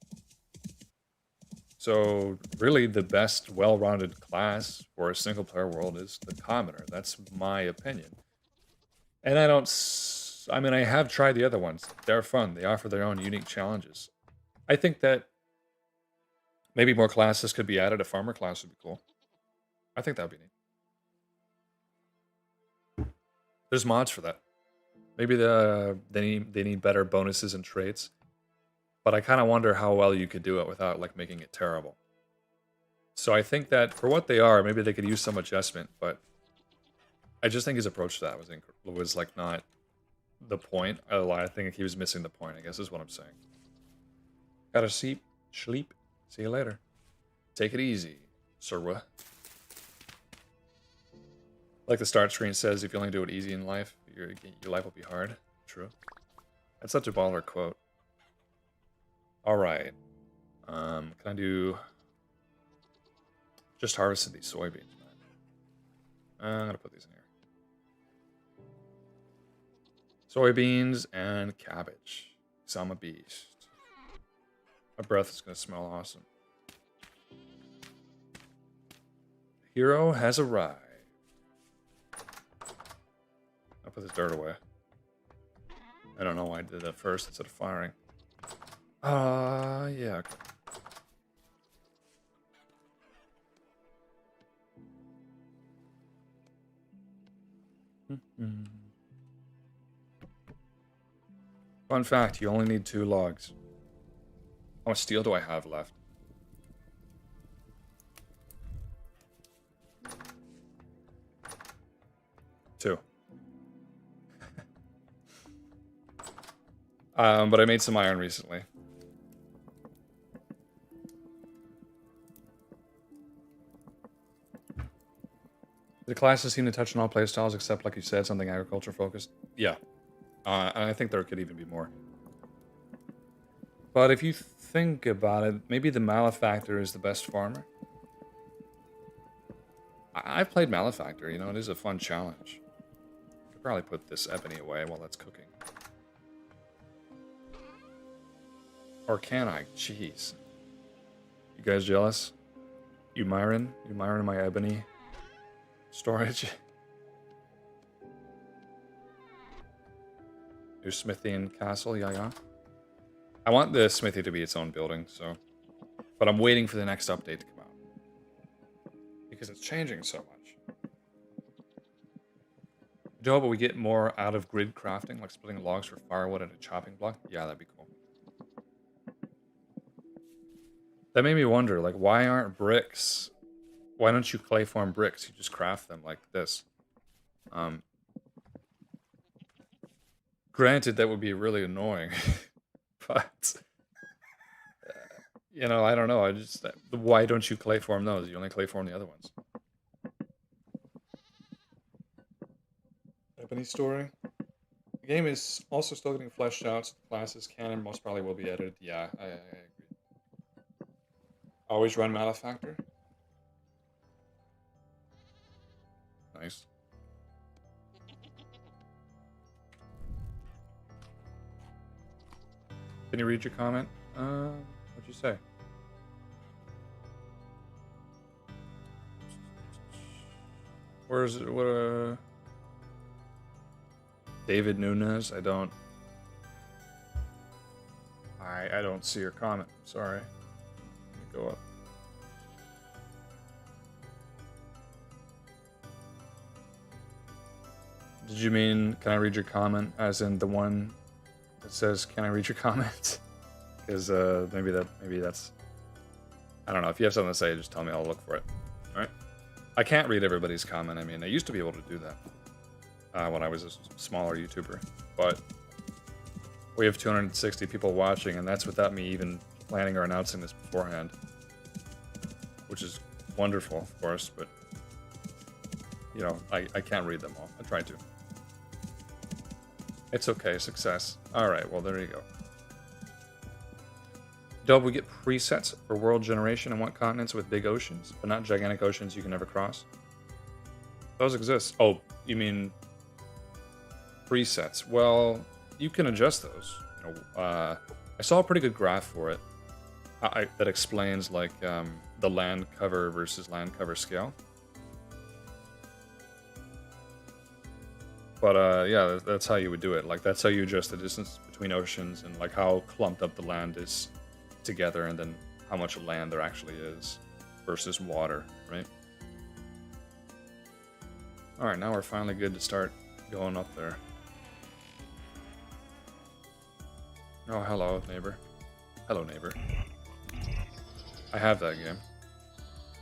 So really the best well-rounded class for a single player world is the commoner. That's my opinion. And I have tried the other ones. They're fun. They offer their own unique challenges. I think that maybe more classes could be added. A farmer class would be cool. I think that would be neat. There's mods for that. Maybe they need better bonuses and traits. But I kind of wonder how well you could do it without like making it terrible. So I think that for what they are, maybe they could use some adjustment. But I just think his approach to that was like not the point. I think he was missing the point, I guess is what I'm saying. Gotta sleep See you later. Take it easy, sirwa. Like the start screen says, if you only do it easy in life, your life will be hard. True. That's such a baller quote. All right. Can I do... Just harvested these soybeans, man. I'm gonna put these in here. Soybeans and cabbage. So I'm a beast. My breath is gonna smell awesome. Hero has arrived. I'll put this dirt away. I don't know why I did that first instead of firing. Yeah, okay. Fun fact, you only need 2 logs. How much steel do I have left? 2. But I made some iron recently. The classes seem to touch on all playstyles except, like you said, something agriculture focused. Yeah. And I think there could even be more. But if you think about it, maybe the Malefactor is the best farmer. I've played Malefactor, you know, it is a fun challenge. I could probably put this ebony away while that's cooking. Or can I? Jeez. You guys jealous? You Myron my ebony storage. New smithy and castle, yeah. I want the smithy to be its own building, so... But I'm waiting for the next update to come out. Because it's changing so much. Do you hope we get more out of grid crafting, like splitting logs for firewood and a chopping block? Yeah, that'd be cool. That made me wonder, like, why aren't bricks... Why don't you clay form bricks? You just craft them like this. Granted, that would be really annoying. But... you know, I don't know. Why don't you clay form those? You only clay form the other ones. Ebony story. The game is also still getting fleshed out, so the classes can and most probably will be edited. Yeah, I agree. Always run Malefactor. Nice. Can you read your comment? What'd you say? Where is it? What? David Nunez. I don't see your comment. Sorry. Let me go up. Did you mean, can I read your comment, as in the one that says, can I read your comment? Because maybe that's... I don't know. If you have something to say, just tell me. I'll look for it. All right? I can't read everybody's comment. I mean, I used to be able to do that when I was a smaller YouTuber. But we have 260 people watching, and that's without me even planning or announcing this beforehand. Which is wonderful, of course, but... You know, I can't read them all. I tried to. It's okay, success. Alright, well, there you go. Dub, we get presets for world generation and want continents with big oceans, but not gigantic oceans you can never cross. Those exist. Oh, you mean presets? Well, you can adjust those. You know, I saw a pretty good graph for it that explains, like, the land cover versus land cover scale. But yeah, that's how you would do it. Like, that's how you adjust the distance between oceans and like how clumped up the land is together, and then how much land there actually is versus water, right? All right, now we're finally good to start going up there. Oh, hello, neighbor. Hello, neighbor. I have that game.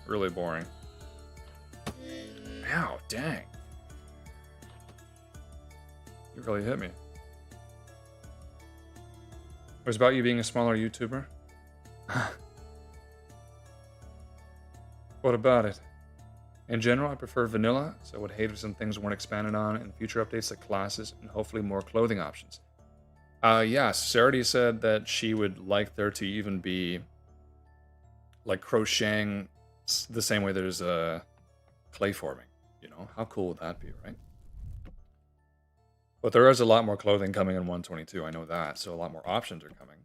Really boring. Ow, dang. You really hit me. It was about you being a smaller YouTuber. What about it? In general, I prefer vanilla, so I would hate if some things weren't expanded on in future updates like classes and hopefully more clothing options. Yeah, Sarity said that she would like there to even be like crocheting the same way there's clay forming. You know, how cool would that be, right? But there is a lot more clothing coming in 122. I know that, so a lot more options are coming.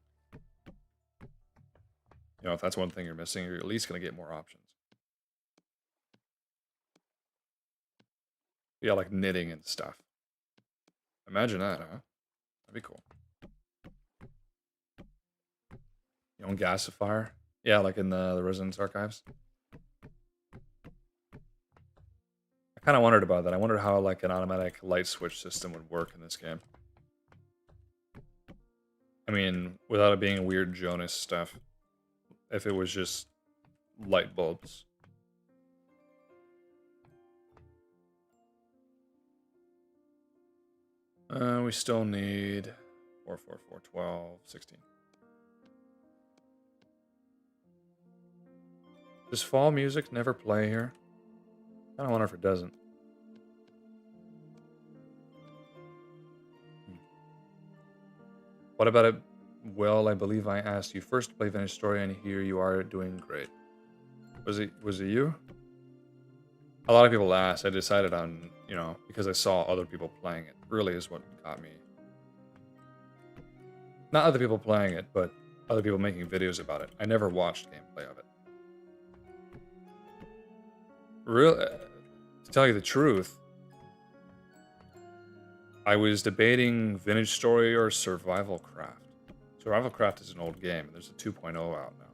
You know, if that's one thing you're missing, you're at least going to get more options. Yeah, like knitting and stuff. Imagine that, huh? That'd be cool. You own gasifier? Yeah, like in the Resonance archives. I kind of wondered about that. I wondered how like an automatic light switch system would work in this game. I mean, without it being weird Jonas stuff. If it was just light bulbs. We still need 4, 4, 4, 12, 16. Does fall music never play here? I don't wonder if it doesn't. What about it? Well, I believe I asked you first to play Vintage Story, and here you are doing great. Was it you? A lot of people asked. I decided on, you know, because I saw other people playing it. Really is what got me. Not other people playing it, but other people making videos about it. I never watched gameplay of it. Really, to tell you the truth, I was debating Vintage Story or Survival Craft. Survival Craft is an old game, and there's a 2.0 out now.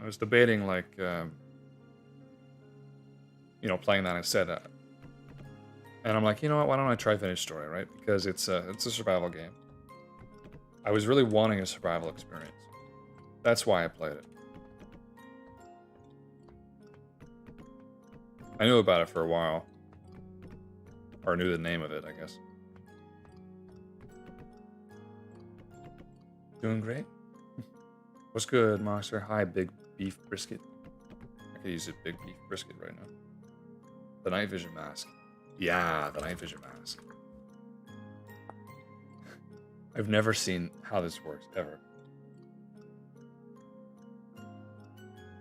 I was debating, like, you know, playing that instead. And I'm like, you know what, why don't I try Vintage Story, right? Because it's a survival game. I was really wanting a survival experience. That's why I played it. I knew about it for a while. Or knew the name of it, I guess. Doing great? What's good, Monster? Hi, Big Beef Brisket. I could use a Big Beef Brisket right now. The night vision mask. Yeah, the night vision mask. I've never seen how this works, ever.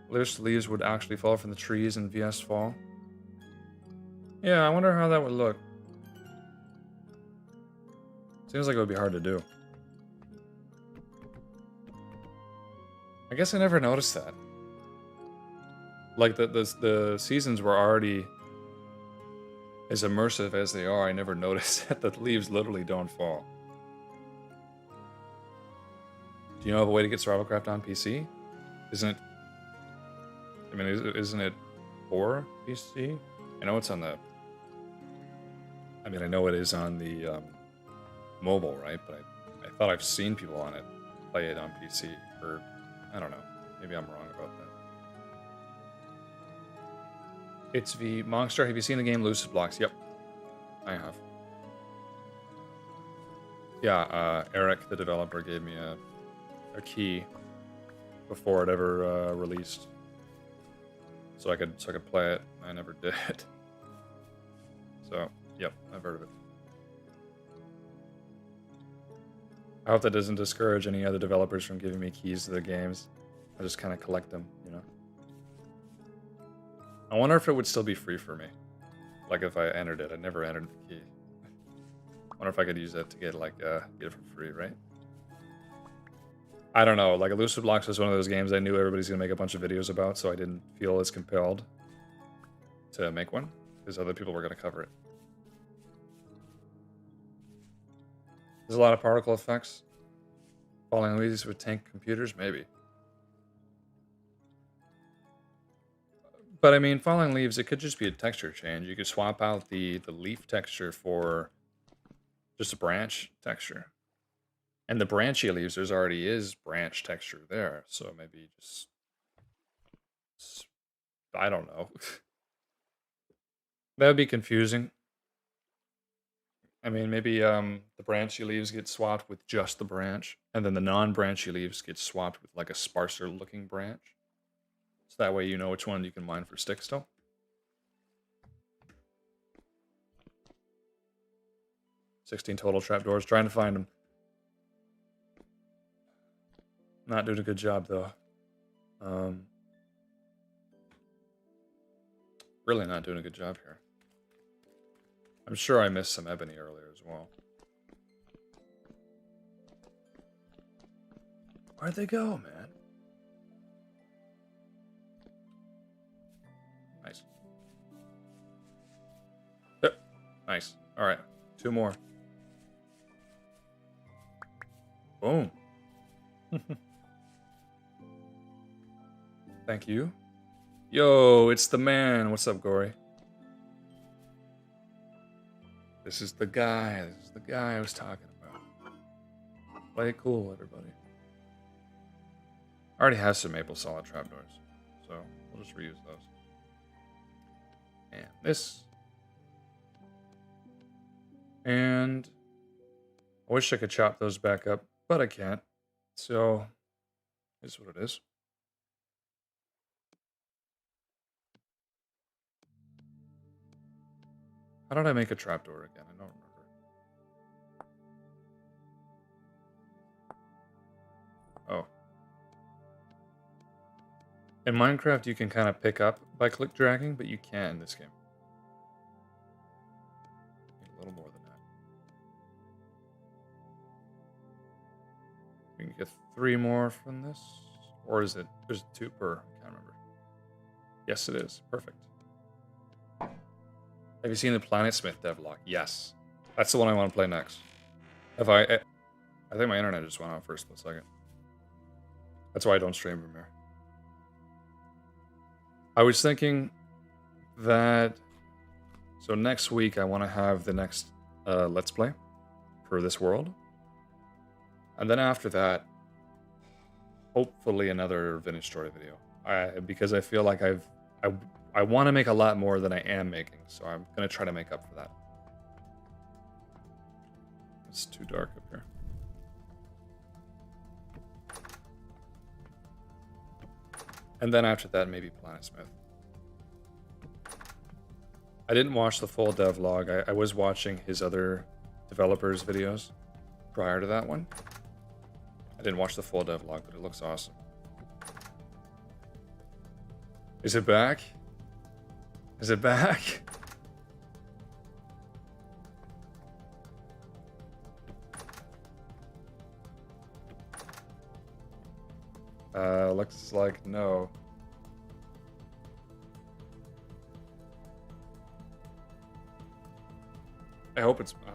Loose leaves would actually fall from the trees in VS Fall. Yeah, I wonder how that would look. Seems like it would be hard to do. I guess I never noticed that. Like, the seasons were already as immersive as they are. I never noticed that the leaves literally don't fall. Do you know of a way to get Survivalcraft on PC? Isn't it... I mean, isn't it for PC? I know it's on the... I mean, I know it is on the mobile, right? But I thought I've seen people on it play it on PC. Or, I don't know. Maybe I'm wrong about that. It's the Monster. Have you seen the game Lucid Blocks? Yep. I have. Yeah, Eric, the developer, gave me a key before it ever released, so I could play it. I never did. So, yep, I've heard of it. I hope that doesn't discourage any other developers from giving me keys to their games. I just kind of collect them, you know. I wonder if it would still be free for me. Like if I entered it. I never entered the key. I wonder if I could use that to get like get it for free, right? I don't know. Like Elusive Blocks was one of those games I knew everybody's gonna make a bunch of videos about, so I didn't feel as compelled to make one because other people were gonna cover it. There's a lot of particle effects. Falling leaves with tank computers, maybe. But I mean, falling leaves, it could just be a texture change. You could swap out the leaf texture for just a branch texture. And the branchy leaves, there's already is branch texture there. So maybe just I don't know. That would be confusing. I mean, maybe the branchy leaves get swapped with just the branch, and then the non-branchy leaves get swapped with like a sparser looking branch. So that way you know which one you can mine for sticks still. $16 total trapdoors. Trying to find them. Not doing a good job though. Really not doing a good job here. I'm sure I missed some ebony earlier as well. Where'd they go, man? Nice. Yep. Nice. All right. 2 more. Boom. Thank you. Yo, it's the man. What's up, Gory? This is the guy. This is the guy I was talking about. Play it cool, everybody. I already have some maple solid trapdoors, so we'll just reuse those. And this. And I wish I could chop those back up, but I can't. So, it's what it is. How did I make a trapdoor again? I don't remember. Oh. In Minecraft, you can kind of pick up by click dragging, but you can't in this game. Need a little more than that. We can get 3 more from this. Or is it? There's 2 per. I can't remember. Yes, it is. Perfect. Have you seen the Planet Smith devlog? Yes. That's the one I want to play next. I think my internet just went out for a split second. That's why I don't stream from here. I was thinking that... So next week I want to have the next Let's Play for this world. And then after that, hopefully another vintage story video. Because I feel like I want to make a lot more than I am making, so I'm going to try to make up for that. It's too dark up here. And then after that, maybe Planet Smith. I didn't watch the full devlog. I was watching his other developers' videos prior to that one. I didn't watch the full devlog, but it looks awesome. Is it back? Is it back? Looks like no. I hope it's back.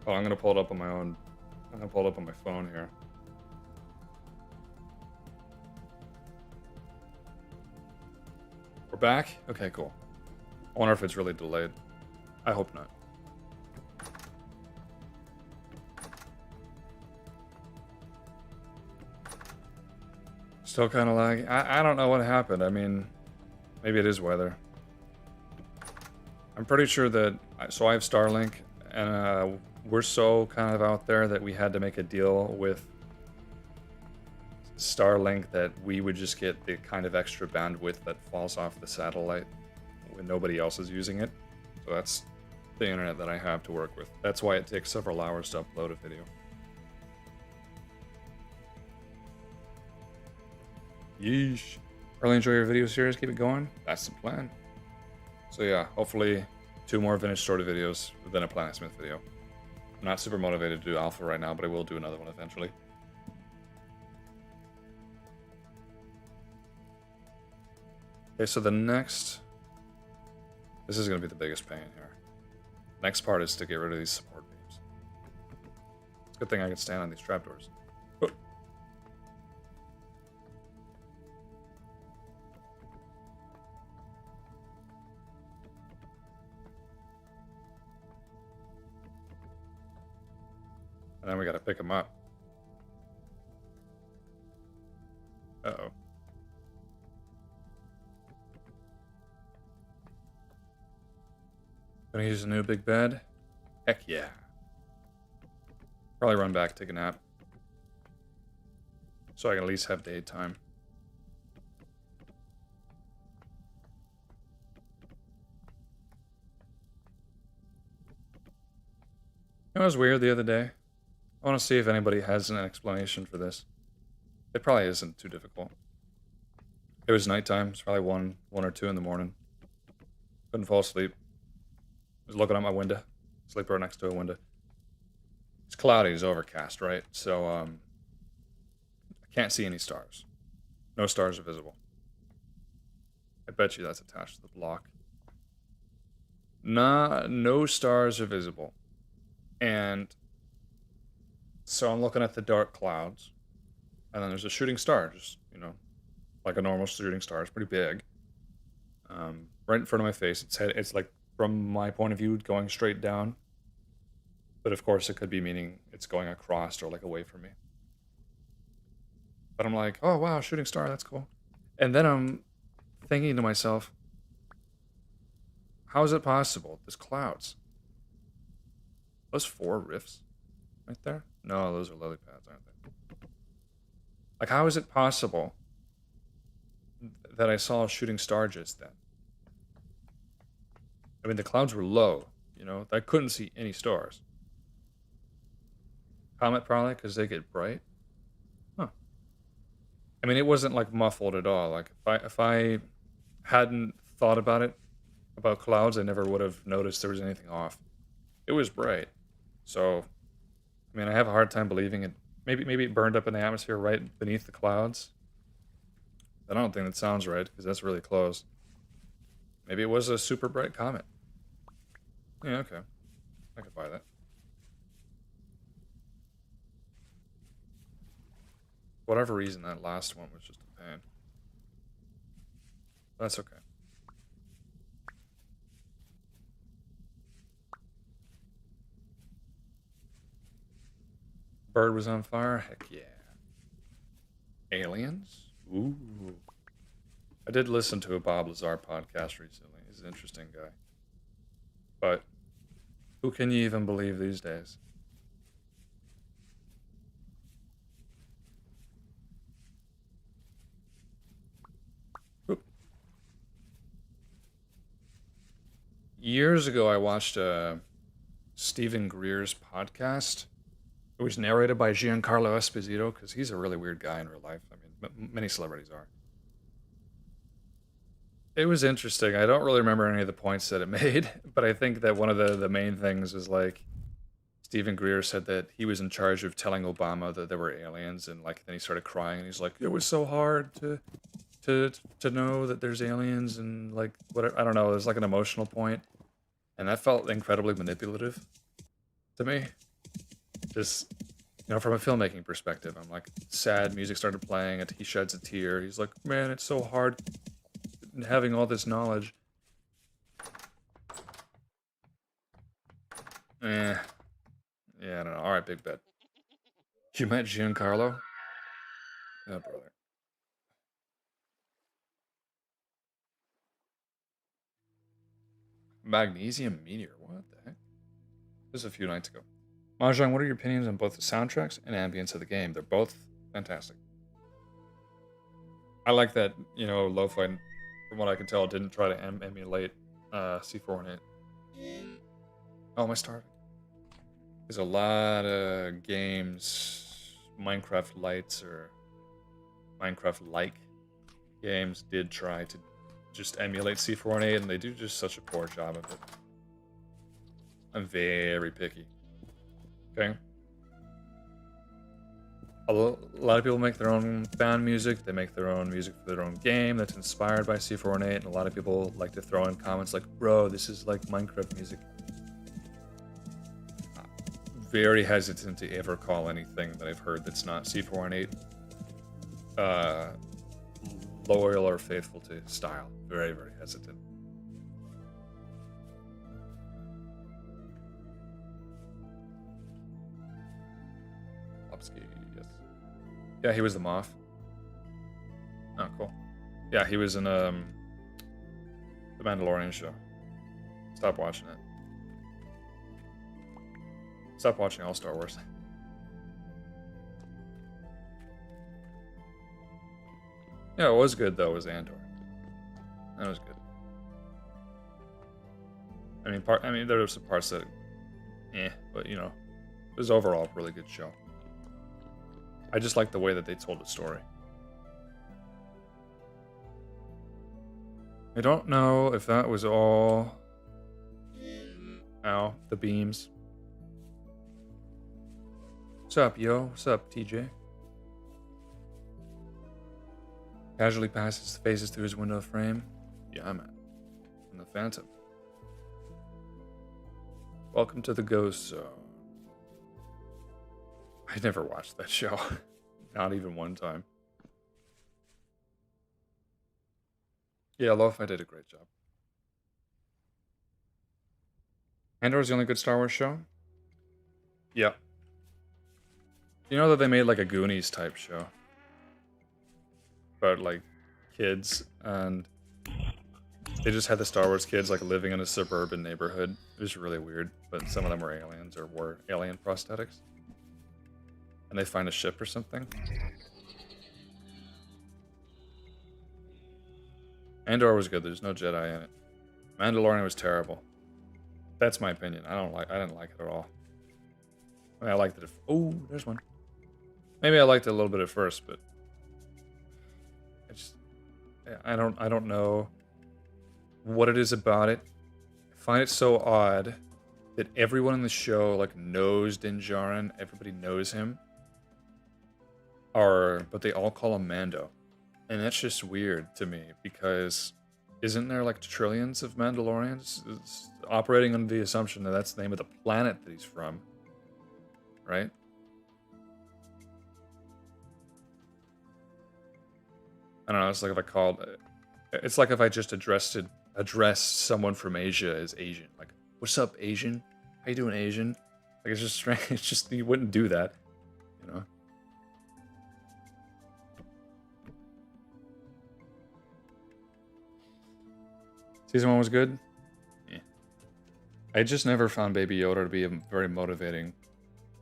Oh, I'm gonna pull it up on my own. I'm gonna pull it up on my phone here. We're back? Okay, cool. I wonder if it's really delayed. I hope not. Still kind of laggy. I don't know what happened. I mean, maybe it is weather. I'm pretty sure that... So I have Starlink, and we're so kind of out there that we had to make a deal with Starlink that we would just get the kind of extra bandwidth that falls off the satellite when nobody else is using it. So that's the internet that I have to work with. That's why it takes several hours to upload a video. Yeesh. Really enjoy your video series. Keep it going. That's the plan. So yeah, hopefully 2 more vintage story videos than a Planet Smith video. I'm not super motivated to do alpha right now, but I will do another one eventually. Okay, so the next... This is going to be the biggest pain here. Next part is to get rid of these support beams. It's a good thing I can stand on these trapdoors. Oh. And then we got to pick them up. Uh-oh. Gonna use a new big bed? Heck yeah. Probably run back, take a nap. So I can at least have daytime. It was weird the other day. I want to see if anybody has an explanation for this. It probably isn't too difficult. It was nighttime. It's probably 1 or 2 in the morning. Couldn't fall asleep. Was looking out my window. Sleep right next to a window. It's cloudy. It's overcast, right? So, I can't see any stars. No stars are visible. I bet you that's attached to the block. Nah, no stars are visible. And so I'm looking at the dark clouds. And then there's a shooting star, just, like a normal shooting star. It's pretty big. Right in front of my face. It's like, from my point of view, going straight down. But of course, it could be meaning it's going across or like away from me. But I'm like, oh wow, shooting star, that's cool. And then I'm thinking to myself, how is it possible? There's clouds. Those 4 rifts right there? No, those are lily pads, aren't they? Like, how is it possible that I saw a shooting star just then? I mean, the clouds were low, I couldn't see any stars. Comet probably, because they get bright. Huh. I mean, it wasn't like muffled at all. Like, if I hadn't thought about clouds, I never would have noticed there was anything off. It was bright. So, I mean, I have a hard time believing it. Maybe it burned up in the atmosphere right beneath the clouds. I don't think that sounds right, because that's really close. Maybe it was a super bright comet. Yeah, okay. I could buy that. For whatever reason, that last one was just a pain. That's okay. Bird was on fire? Heck yeah. Aliens? Ooh. I did listen to a Bob Lazar podcast recently. He's an interesting guy. But who can you even believe these days? Oop. Years ago, I watched Stephen Greer's podcast. It was narrated by Giancarlo Esposito, because he's a really weird guy in real life. I mean, many celebrities are. It was interesting. I don't really remember any of the points that it made, but I think that one of the main things is like Stephen Greer said that he was in charge of telling Obama that there were aliens, and like then he started crying, and he's like, "It was so hard to know that there's aliens," and like whatever. I don't know. It was like an emotional point, and that felt incredibly manipulative to me. Just, from a filmmaking perspective, I'm like, sad music started playing, and he sheds a tear. He's like, man, it's so hard having all this knowledge. Yeah, I don't know. All right, big bet. You met Giancarlo? Oh, brother. Magnesium Meteor, what the heck? This was a few nights ago. Mahjong, what are your opinions on both the soundtracks and ambience of the game? They're both fantastic. I like that, Lo-Phi, from what I can tell, didn't try to emulate C418. Oh, am I starving? There's a lot of games, Minecraft Lights or Minecraft-like games did try to just emulate C418, and they do just such a poor job of it. I'm very picky. Okay. A lot of people make their own fan music. They make their own music for their own game that's inspired by C418, and a lot of people like to throw in comments like, bro, this is like Minecraft music. Very hesitant to ever call anything that I've heard that's not C418 loyal or faithful to style. Very, very hesitant. Yes. Yeah, he was the Moth. Oh, cool. Yeah, he was in The Mandalorian show. Stop watching it. Stop watching all Star Wars. Yeah, it was good though. It was Andor. That was good. I mean, there were some parts that, but It was overall a really good show. I just like the way that they told the story. I don't know if that was all... Ow, the beams. What's up, yo? What's up, TJ? Casually passes faces through his window frame. Yeah, man. And the Phantom. Welcome to the Ghost Zone. I never watched that show. Not even one time. Yeah, Lo-Phi did a great job. Andor's the only good Star Wars show? Yeah. You know that they made like a Goonies type show? About like kids, and they just had the Star Wars kids like living in a suburban neighborhood. It was really weird, but some of them were aliens or were alien prosthetics. And they find a ship or something. Andor was good. There's no Jedi in it. Mandalorian was terrible. That's my opinion. I didn't like it at all. I mean, I liked it. Oh, there's one. Maybe I liked it a little bit at first, but I don't know what it is about it. I find it so odd that everyone in the show like knows Din Djarin. Everybody knows him. But they all call him Mando. And that's just weird to me, because isn't there like trillions of Mandalorians? It's operating under the assumption that that's the name of the planet that he's from, right? I don't know. It's like if I called, it's like if I just addressed someone from Asia as Asian. Like, what's up, Asian? How you doing, Asian? Like, it's just strange. It's just, you wouldn't do that, you know? Season 1 was good? Yeah. I just never found Baby Yoda to be a very motivating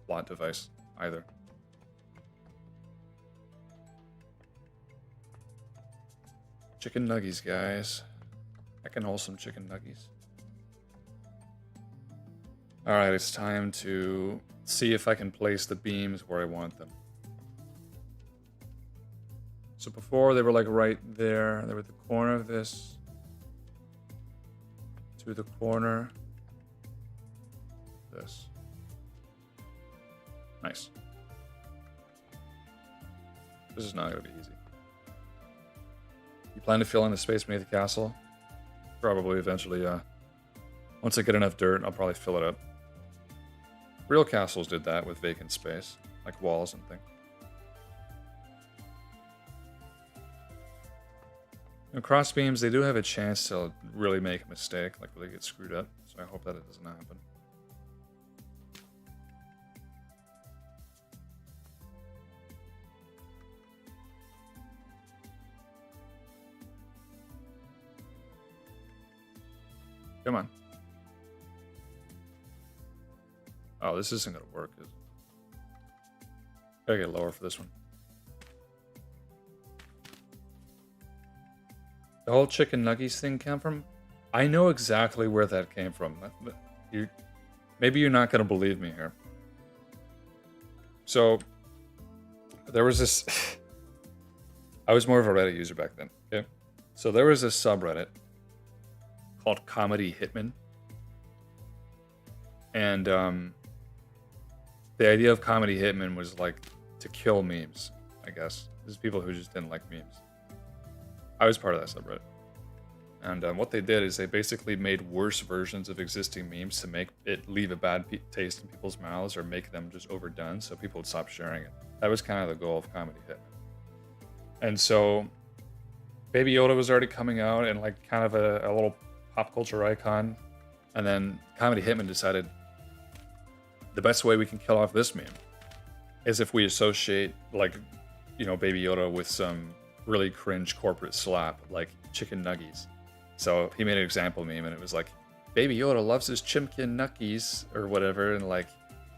plot device, either. Chicken nuggies, guys. Heckin' wholesome chicken nuggies. Alright, it's time to see if I can place the beams where I want them. So before, they were like right there. They were at the corner of this. To the corner. This. Nice. This is not going to be easy. You plan to fill in the space beneath the castle? Probably eventually, yeah. Once I get enough dirt, I'll probably fill it up. Real castles did that with vacant space, like walls and things. And cross beams, they do have a chance to really make a mistake, like really get screwed up. So I hope that it doesn't happen. Come on. Oh, this isn't gonna work, is it? Gotta get lower for this one. The whole chicken nuggies thing came from? I know exactly where that came from. Maybe you're not gonna believe me here. So, there was this... I was more of a Reddit user back then, okay? So there was this subreddit called Comedy Hitman. And the idea of Comedy Hitman was like to kill memes, I guess. There's people who just didn't like memes. I was part of that subreddit. And what they did is they basically made worse versions of existing memes to make it leave a bad taste in people's mouths or make them just overdone so people would stop sharing it. That was kind of the goal of Comedy Hitman. And so Baby Yoda was already coming out and like kind of a little pop culture icon. And then Comedy Hitman decided the best way we can kill off this meme is if we associate like, you know, Baby Yoda with some really cringe corporate slap like chicken nuggies. So he made an example meme and it was like, Baby Yoda loves his chimkin nuggies or whatever, and like,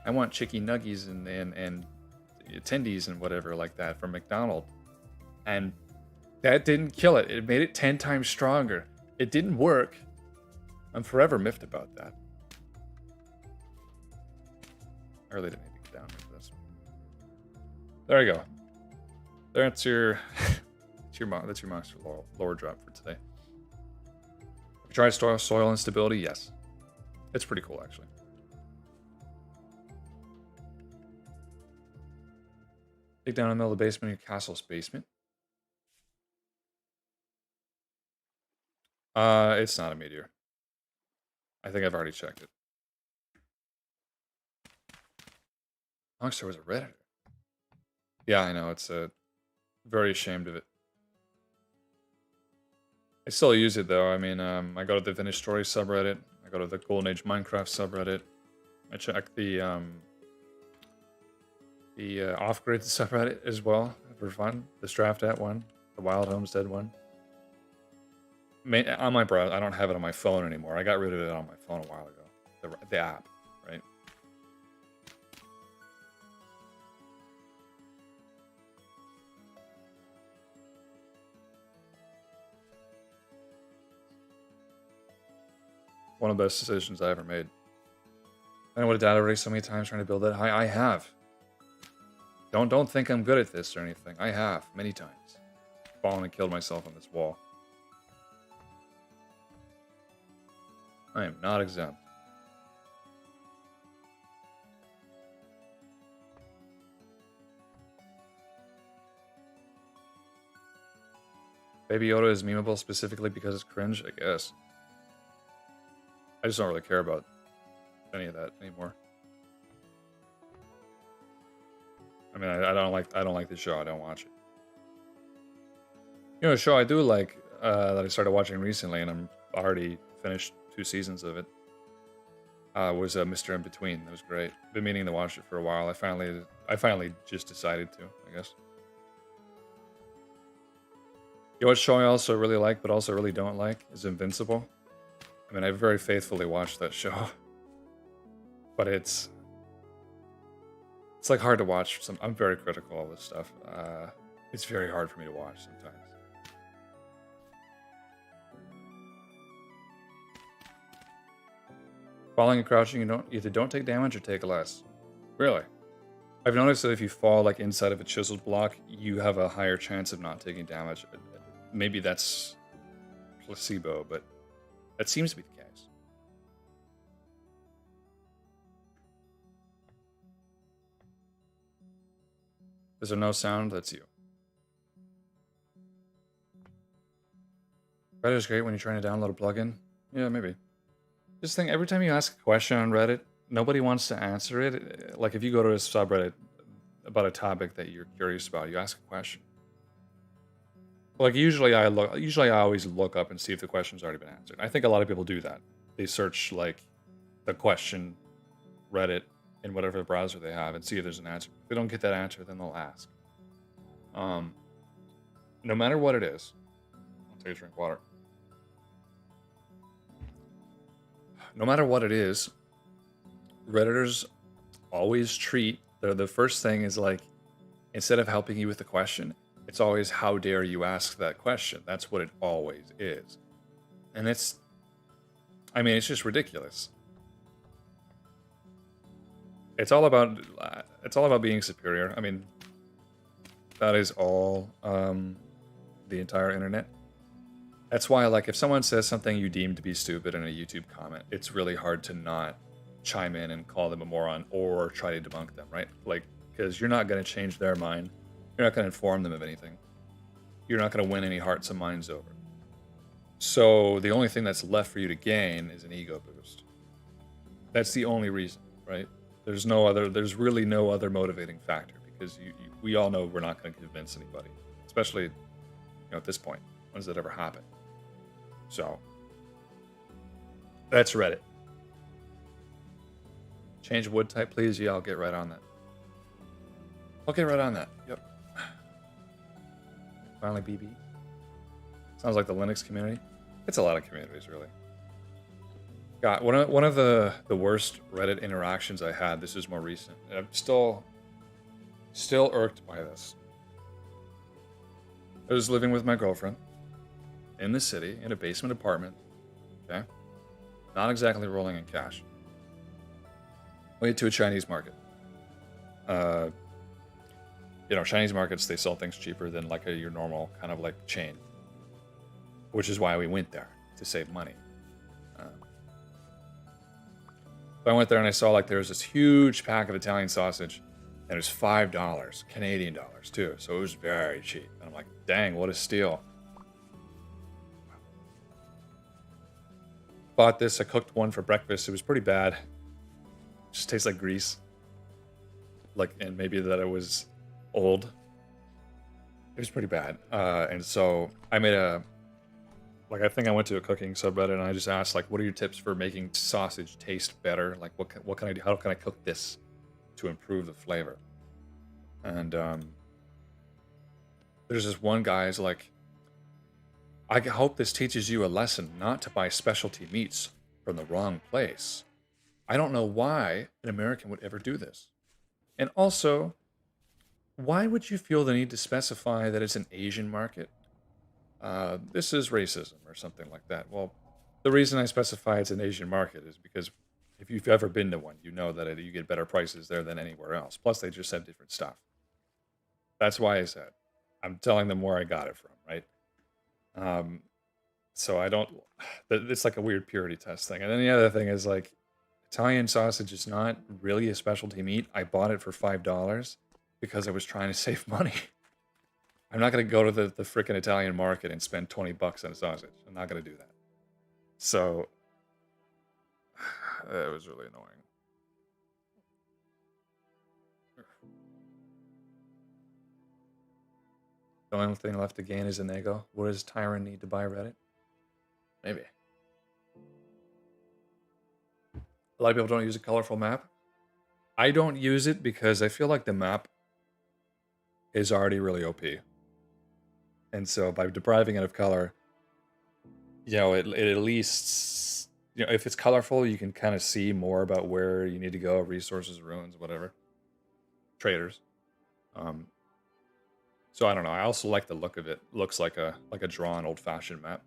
I want chicky nuggies and attendees and whatever like that from McDonald's. And that didn't kill it. It made it 10 times stronger. It didn't work. I'm forever miffed about that. I really didn't need to get down into this. There you go. That's your that's your monster lower drop for today. Have you tried soil instability? Yes. It's pretty cool, actually. Dig down in the middle of the basement in your castle's basement. It's not a meteor. I think I've already checked it. Monster was a Redditor. Yeah, I know. It's very ashamed of it. I still use it though. I mean, I go to the Vintage Story subreddit. I go to the Golden Age Minecraft subreddit. I check the off-grid subreddit as well for fun. The Straftat one, the Wild Homestead one. On my browser, I don't have it on my phone anymore. I got rid of it on my phone a while ago. The app, right? One of the best decisions I ever made. I would have died already so many times trying to build it. I have. Don't think I'm good at this or anything. I have many times. Fallen and killed myself on this wall. I am not exempt. Baby Yoda is memeable specifically because it's cringe, I guess. I just don't really care about any of that anymore. I mean, I don't like the show. I don't watch it. You know, a show I do like that I started watching recently, and I'm already finished 2 seasons of it. Was Mr. In Between. That was great. Been meaning to watch it for a while. I finally just decided to, I guess. You know what show I also really like, but also really don't like, is Invincible. I mean, I very faithfully watched that show, but it's like hard to watch. I'm very critical of this stuff. It's very hard for me to watch sometimes. Falling and crouching, you either don't take damage or take less. Really? I've noticed that if you fall like inside of a chiseled block, you have a higher chance of not taking damage. Maybe that's placebo, but that seems to be the case. Is there no sound? That's you. Reddit is great when you're trying to download a plugin. Yeah, maybe. Just think, every time you ask a question on Reddit, nobody wants to answer it. Like if you go to a subreddit about a topic that you're curious about, you ask a question. Like usually I always look up and see if the question's already been answered. I think a lot of people do that. They search like the question Reddit in whatever browser they have and see if there's an answer. If they don't get that answer, then they'll ask. No matter what it is, I'll take a drink of water. No matter what it is, Redditors always treat the first thing is like, instead of helping you with the question, it's always, how dare you ask that question? That's what it always is. And it's just ridiculous. It's all about being superior. I mean, that is all the entire internet. That's why, like, if someone says something you deem to be stupid in a YouTube comment, it's really hard to not chime in and call them a moron or try to debunk them, right? Like, because you're not going to change their mind. You're not going to inform them of anything. You're not going to win any hearts and minds over. So the only thing that's left for you to gain is an ego boost. That's the only reason, right? There's really no other motivating factor, because we all know we're not going to convince anybody, especially at this point. When does that ever happen? So that's Reddit. Change wood type, please. Yeah, I'll get right on that. Yep. Finally, BB. Sounds like the Linux community. It's a lot of communities, really. God, one of the worst Reddit interactions I had. This is more recent. I'm still irked by this. I was living with my girlfriend in the city in a basement apartment. Okay, not exactly rolling in cash. Went to a Chinese market. Uh, Chinese markets, they sell things cheaper than like your normal kind of like chain, which is why we went there, to save money. So I went there and I saw like there was this huge pack of Italian sausage, and it was $5, Canadian dollars too. So it was very cheap. And I'm like, dang, what a steal. Bought this. I cooked one for breakfast. It was pretty bad. Just tastes like grease. And maybe that it was old. It was pretty bad. And so I made I think I went to a cooking subreddit and I just asked, like, what are your tips for making sausage taste better? Like, what can I do? How can I cook this to improve the flavor? And there's this one guy's like, I hope this teaches you a lesson not to buy specialty meats from the wrong place. I don't know why an American would ever do this. And also, why would you feel the need to specify that it's an Asian market? This is racism or something like that. Well, the reason I specify it's an Asian market is because if you've ever been to one, you know that you get better prices there than anywhere else. Plus, they just have different stuff. That's why I said I'm telling them where I got it from, right? So I don't. It's like a weird purity test thing. And then the other thing is like Italian sausage is not really a specialty meat. I bought it for $5 because I was trying to save money. I'm not going to go to the freaking Italian market and spend 20 bucks on a sausage. I'm not going to do that. So it was really annoying. The only thing left to gain is an ego. What does Tyron need to buy Reddit? Maybe. A lot of people don't use a colorful map. I don't use it because I feel like the map is already really OP. And so by depriving it of color, it at least, if it's colorful, you can kind of see more about where you need to go, resources, ruins, whatever. Traders. So I don't know. I also like the look of it. Looks like a drawn old-fashioned map.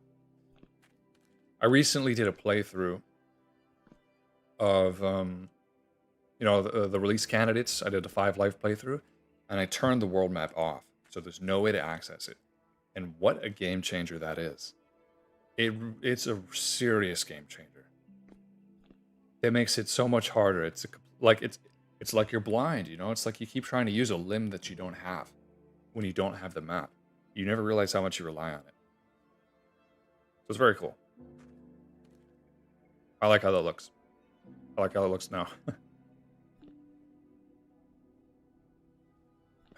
I recently did a playthrough of the release candidates. I did a 5 life playthrough, and I turned the world map off, so there's no way to access it. And what a game changer that is! It's a serious game changer. It makes it so much harder. It's like you're blind. It's like you keep trying to use a limb that you don't have when you don't have the map. You never realize how much you rely on it. So it's very cool. I like how that looks. I like how it looks now.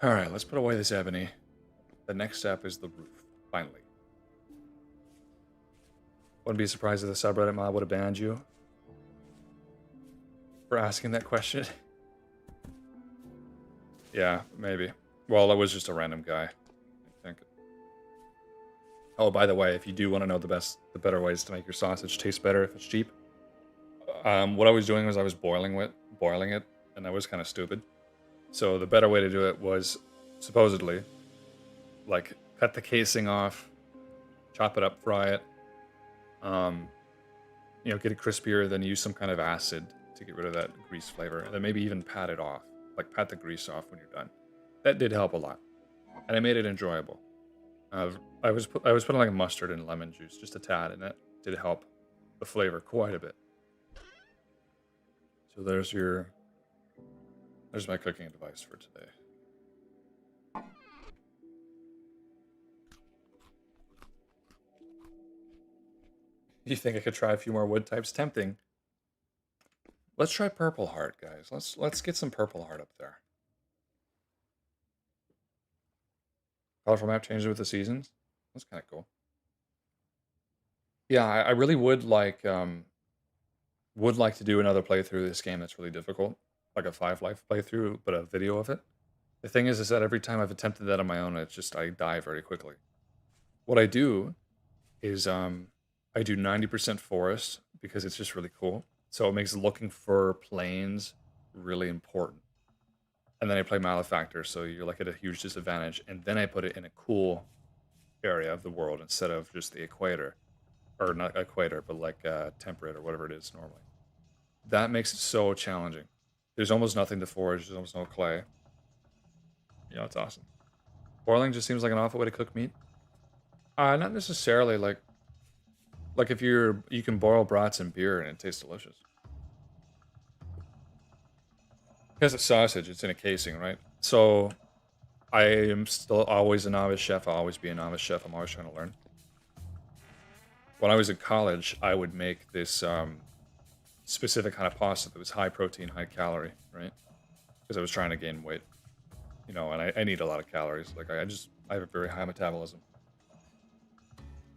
All right, let's put away this ebony. The next step is the roof, finally. Wouldn't be surprised if the subreddit mod would have banned you for asking that question. Yeah, maybe. Well, it was just a random guy, I think. Oh, by the way, if you do want to know the better ways to make your sausage taste better if it's cheap, what I was doing was I was boiling it, and that was kind of stupid. So the better way to do it was supposedly, like, cut the casing off, chop it up, fry it, get it crispier, then use some kind of acid to get rid of that grease flavor, and then maybe even pat it off, like pat the grease off when you're done. That did help a lot, and it made it enjoyable. I was putting like mustard and lemon juice, just a tad, and that did help the flavor quite a bit. So there's my cooking advice for today. You think I could try a few more wood types? Tempting. Let's try purple heart, guys. Let's get some purple heart up there. Colorful map changes with the seasons. That's kind of cool. Yeah, I really would like to do another playthrough of this game that's really difficult, like a 5 life playthrough, but a video of it. The thing is that every time I've attempted that on my own, it's just I die very quickly. What I do is I do 90% forest because it's just really cool. So it makes looking for plains really important. And then I play Malefactor, so you're like at a huge disadvantage. And then I put it in a cool area of the world instead of just the equator. Or not equator, but like temperate or whatever it is normally. That makes it so challenging. There's almost nothing to forage. There's almost no clay. Yeah, it's awesome. Boiling just seems like an awful way to cook meat. Not necessarily. Like if you can boil brats and beer and it tastes delicious. Because it's sausage, it's in a casing, right? So I am still always a novice chef. I'll always be a novice chef. I'm always trying to learn. When I was in college, I would make this specific kind of pasta that was high protein, high calorie, right? Because I was trying to gain weight, you know, and I need a lot of calories. Like I have a very high metabolism.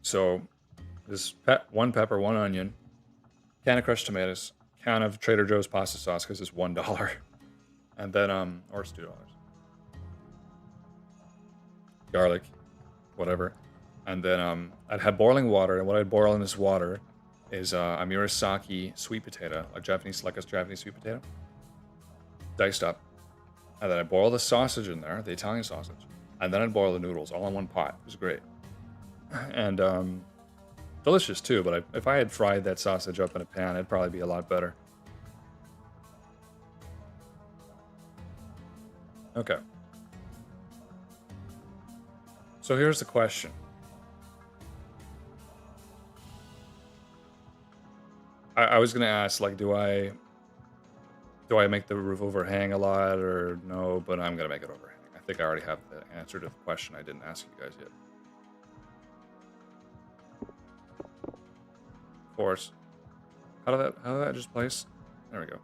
So this one pepper, one onion, can of crushed tomatoes, can of Trader Joe's pasta sauce because it's $1, and then or it's $2, garlic, whatever, and then I'd have boiling water, and what I'd boil in this water is a Murasaki sweet potato, like a Japanese sweet potato, diced up, and then I boil the sausage in there, the Italian sausage, and then I'd boil the noodles all in one pot. It was great, and delicious too. But if I had fried that sausage up in a pan, it'd probably be a lot better. Okay. So here's the question. I was gonna ask, like, do I make the roof overhang a lot or no? But I'm gonna make it overhang. I think I already have the answer to the question I didn't ask you guys yet. Of course. How did that just place? There we go.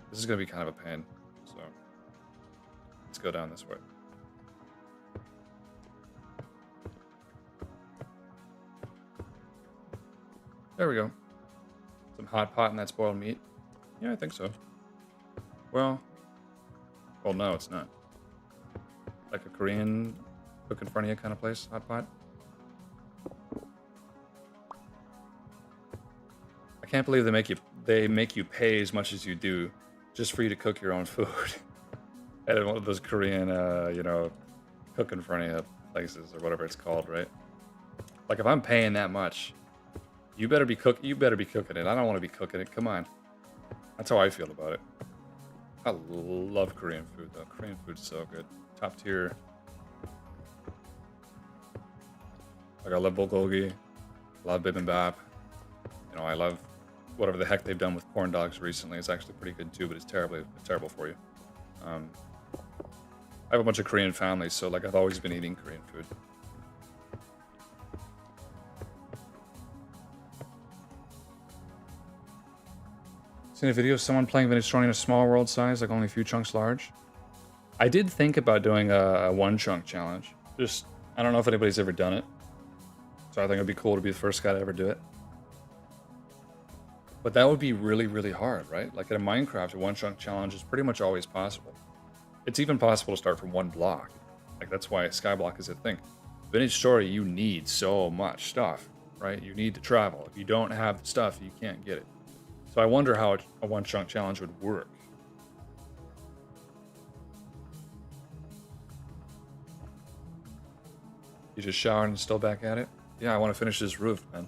This is gonna be kind of a pain. So let's go down this way. There we go. Some hot pot in that spoiled meat. Yeah, I think so. Well, no, it's not. Like a Korean cook in front of you kind of place, hot pot. I can't believe they make you pay as much as you do just for you to cook your own food. At one of those Korean, you know, cook in front of you places or whatever it's called, right? Like if I'm paying that much, you better be cooking it. I don't want to be cooking it. Come on. That's how I feel about it. I love Korean food though. Korean food's so good. Top tier. Like I love bulgogi. Love bibimbap. You know, I love whatever the heck they've done with corn dogs recently. It's actually pretty good too, but it's terrible for you. I have a bunch of Korean families, so like I've always been eating Korean food. Seen a video of someone playing Minestrone in a small world size, like only a few chunks large. I did think about doing a one chunk challenge. Just, I don't know if anybody's ever done it. So I think it'd be cool to be the first guy to ever do it. But that would be really, really hard, right? Like in a Minecraft, a one chunk challenge is pretty much always possible. It's even possible to start from one block. Like that's why Skyblock is a thing. Vintage Story, you need so much stuff, right? You need to travel. If you don't have the stuff, you can't get it. So I wonder how a one chunk challenge would work. You just showered and still back at it? Yeah, I want to finish this roof, man.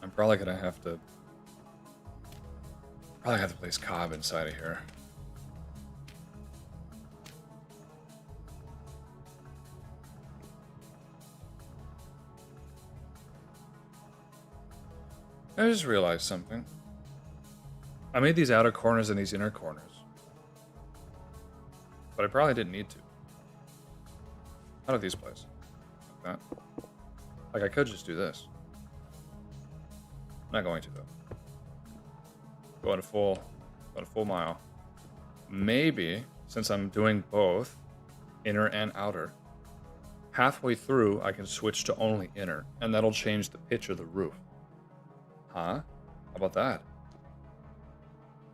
I'm probably gonna have to place cob inside of here. I just realized something. I made these outer corners and these inner corners. But I probably didn't need to. How do these place? Like that. Like I could just do this. I'm not going to though. Going a full mile. Maybe, since I'm doing both, inner and outer, halfway through I can switch to only inner, and that'll change the pitch of the roof. Huh? How about that?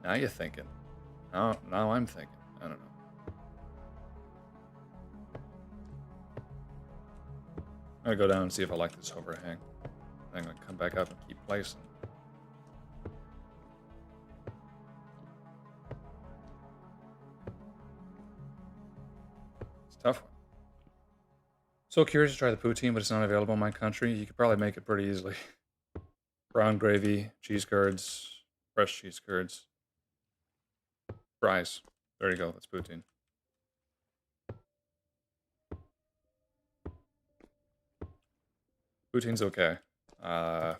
Now you're thinking. Now I'm thinking. I don't know. I'm gonna go down and see if I like this overhang. I'm gonna come back up and keep placing. It's a tough one. So curious to try the poutine, but it's not available in my country. You could probably make it pretty easily. Brown gravy, cheese curds, Fresh cheese curds. Fries. There you go. That's poutine. Poutine's okay. I've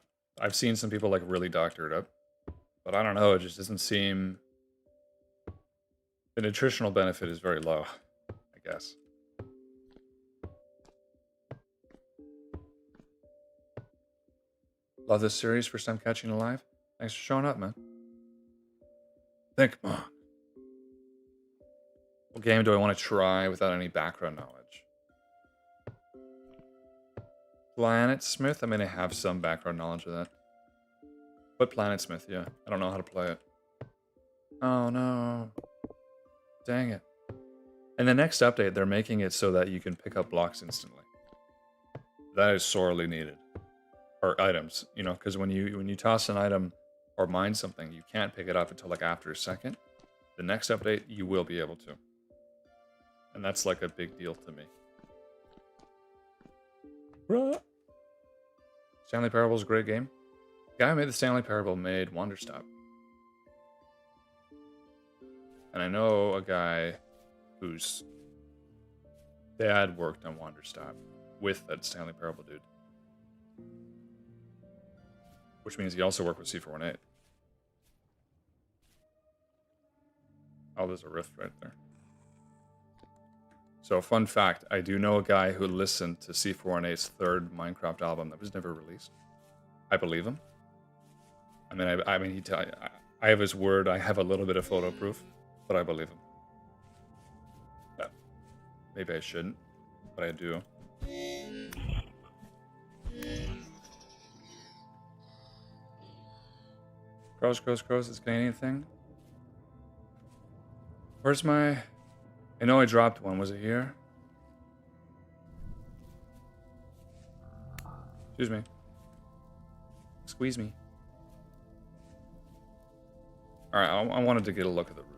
seen some people like really doctor it up, but I don't know. It just doesn't seem. The nutritional benefit is very low, I guess. Love this series. First time catching it live. Thanks for showing up, man. Think, Mom. What game do I want to try without any background knowledge? Planet Smith? I mean, I have some background knowledge of that. But Planet Smith, yeah. I don't know how to play it. Oh, no. Dang it. In the next update, they're making it so that you can pick up blocks instantly. That is sorely needed. Or items, you know, because when you toss an item or mine something, you can't pick it up until like after a second. The next update, you will be able to. And that's like a big deal to me. Stanley Parable is a great game. The guy who made the Stanley Parable made Wanderstop. And I know a guy whose dad worked on Wanderstop with that Stanley Parable dude. Which means he also worked with C418. Oh, there's a rift right there. So, fun fact, I do know a guy who listened to C418's third Minecraft album that was never released. I believe him. I mean, I have his word. I have a little bit of photo proof, but I believe him. Yeah. Maybe I shouldn't, but I do. Crows, it's a Canadian thing. Where's my... I know I dropped one. Was it here? Excuse me. Squeeze me. Alright, I wanted to get a look at the roof.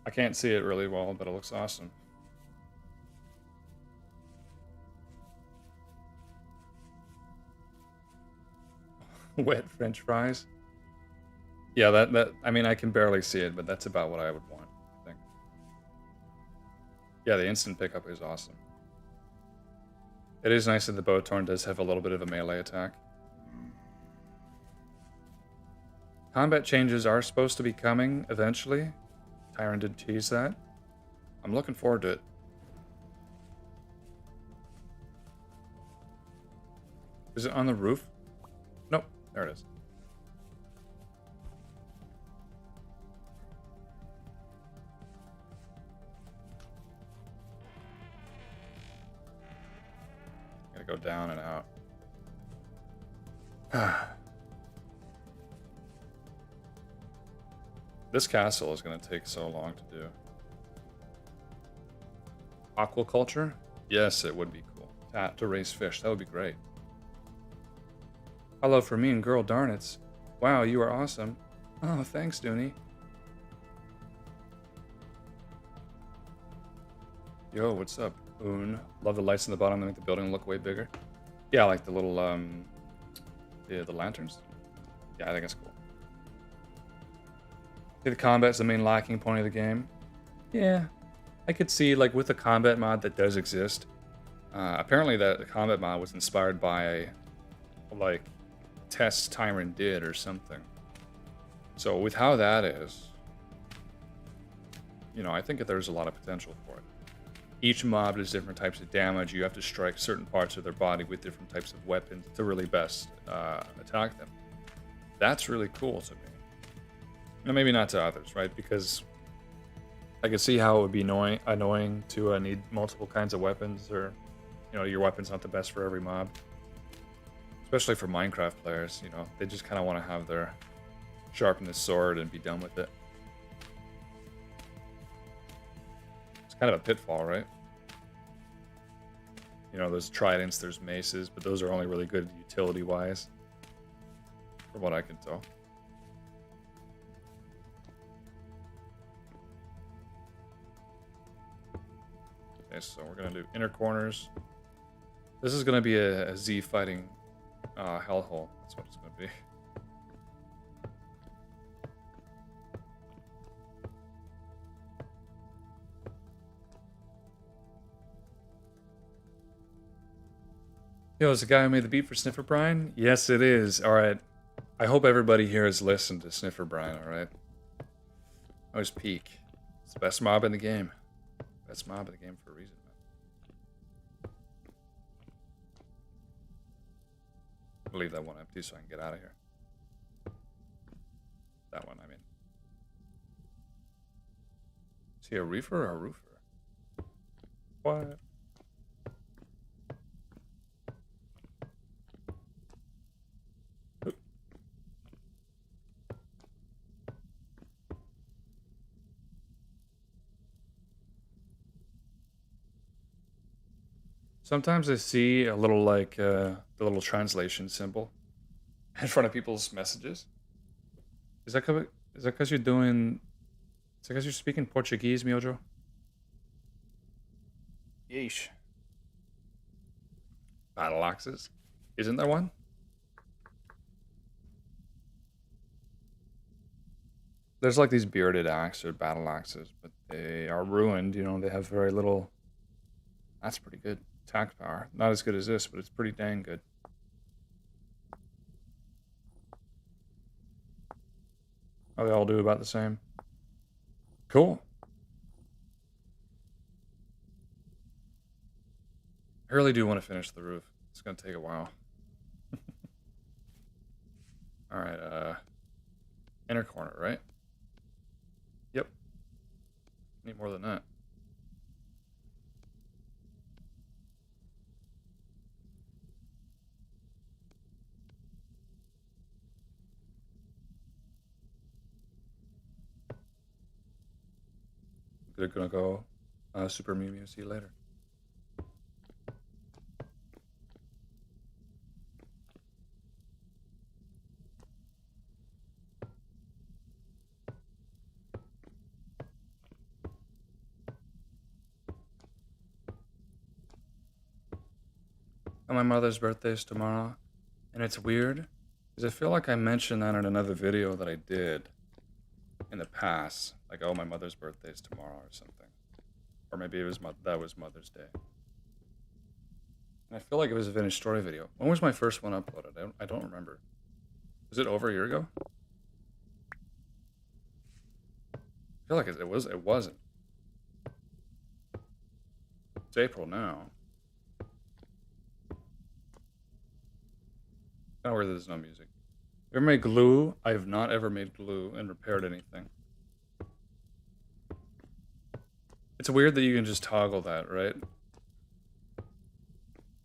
I can't see it really well, but it looks awesome. Wet French fries. Yeah, that I mean, I can barely see it, but that's about what I would want, I think. Yeah, the instant pickup is awesome. It is nice that the Bowtorn does have a little bit of a melee attack. Combat changes are supposed to be coming eventually. Tyron did tease that. I'm looking forward to it. Is it on the roof? Nope, there it is. Gotta go down and out. This castle is going to take so long to do. Aquaculture? Yes, it would be cool. To raise fish, that would be great. Hello for me and girl darnits. Wow, you are awesome. Oh, thanks, Dooney. Yo, what's up, Oon? Love the lights in the bottom that make the building look way bigger. Yeah, like the little, the lanterns. Yeah, I think it's cool. The combat's the main lacking point of the game. Yeah, I could see, like, with the combat mod that does exist. Apparently the combat mod was inspired by, like, tests Tyron did or something. So with how that is, you know, I think that there's a lot of potential for it. Each mob does different types of damage. You have to strike certain parts of their body with different types of weapons to really best attack them. That's really cool to me. Now, maybe not to others, right? Because I can see how it would be annoying to need multiple kinds of weapons, or, you know, your weapon's not the best for every mob. Especially for Minecraft players, you know, they just kind of want to have their sharpen the sword and be done with it. It's kind of a pitfall, right? You know, there's tridents, there's maces, but those are only really good utility-wise, from what I can tell. Okay, so we're gonna do inner corners. This is gonna be a Z fighting hellhole. That's what it's gonna be. Yo, is the guy who made the beat for Sniffer Brian? Yes, it is. All right. I hope everybody here has listened to Sniffer Brian, all right? Always peak. It's the best mob in the game. Best mob in the game for a reason, man. I'll leave that one empty so I can get out of here. That one, I mean. Is he a reefer or a roofer? What? Sometimes I see a little like the little translation symbol in front of people's messages. Is that because you're doing? Is that because you're speaking Portuguese, Miojo? Yeesh. Battle axes. Isn't there one? There's like these bearded axe or battle axes, but they are ruined. You know, they have very little. That's pretty good. Attack power. Not as good as this, but it's pretty dang good. Oh, they all do about the same. Cool. I really do want to finish the roof. It's gonna take a while. Alright, inner corner, right? Yep. Need more than that. They're gonna go Super Mew Mew. See you later. And my mother's birthday is tomorrow, and it's weird because I feel like I mentioned that in another video that I did in the past, like, oh, my mother's birthday is tomorrow or something, or maybe it was that was Mother's Day. And I feel like it was a vintage story video. When was my first one uploaded? I don't remember. Was it over a year ago? I feel like it was. It wasn't. It's April now. Kind of weird that there's no music. You ever made glue? I have not ever made glue and repaired anything. It's weird that you can just toggle that, right?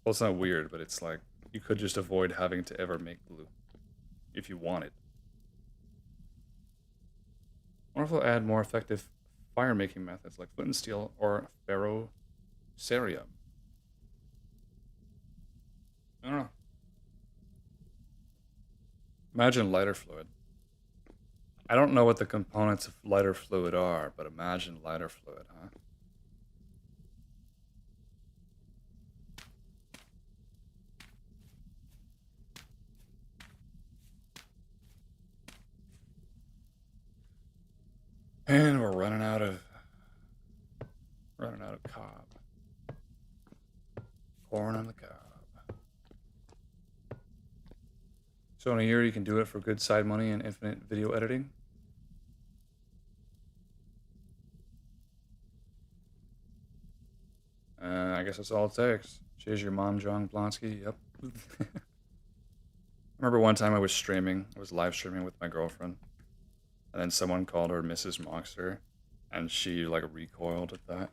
Well, it's not weird, but it's like you could just avoid having to ever make glue if you wanted. I wonder if they'll add more effective fire making methods like flint and steel or ferrocerium. I don't know. Imagine lighter fluid. I don't know what the components of lighter fluid are, but imagine lighter fluid, huh? And we're running out of cob. Corn on the cob. So in a year you can do it for good side money and infinite video editing? I guess that's all it takes. Cheers, your mom, John Blonsky. Yep. I remember one time I was live streaming with my girlfriend, and then someone called her Mrs. Moxer, and she like recoiled at that,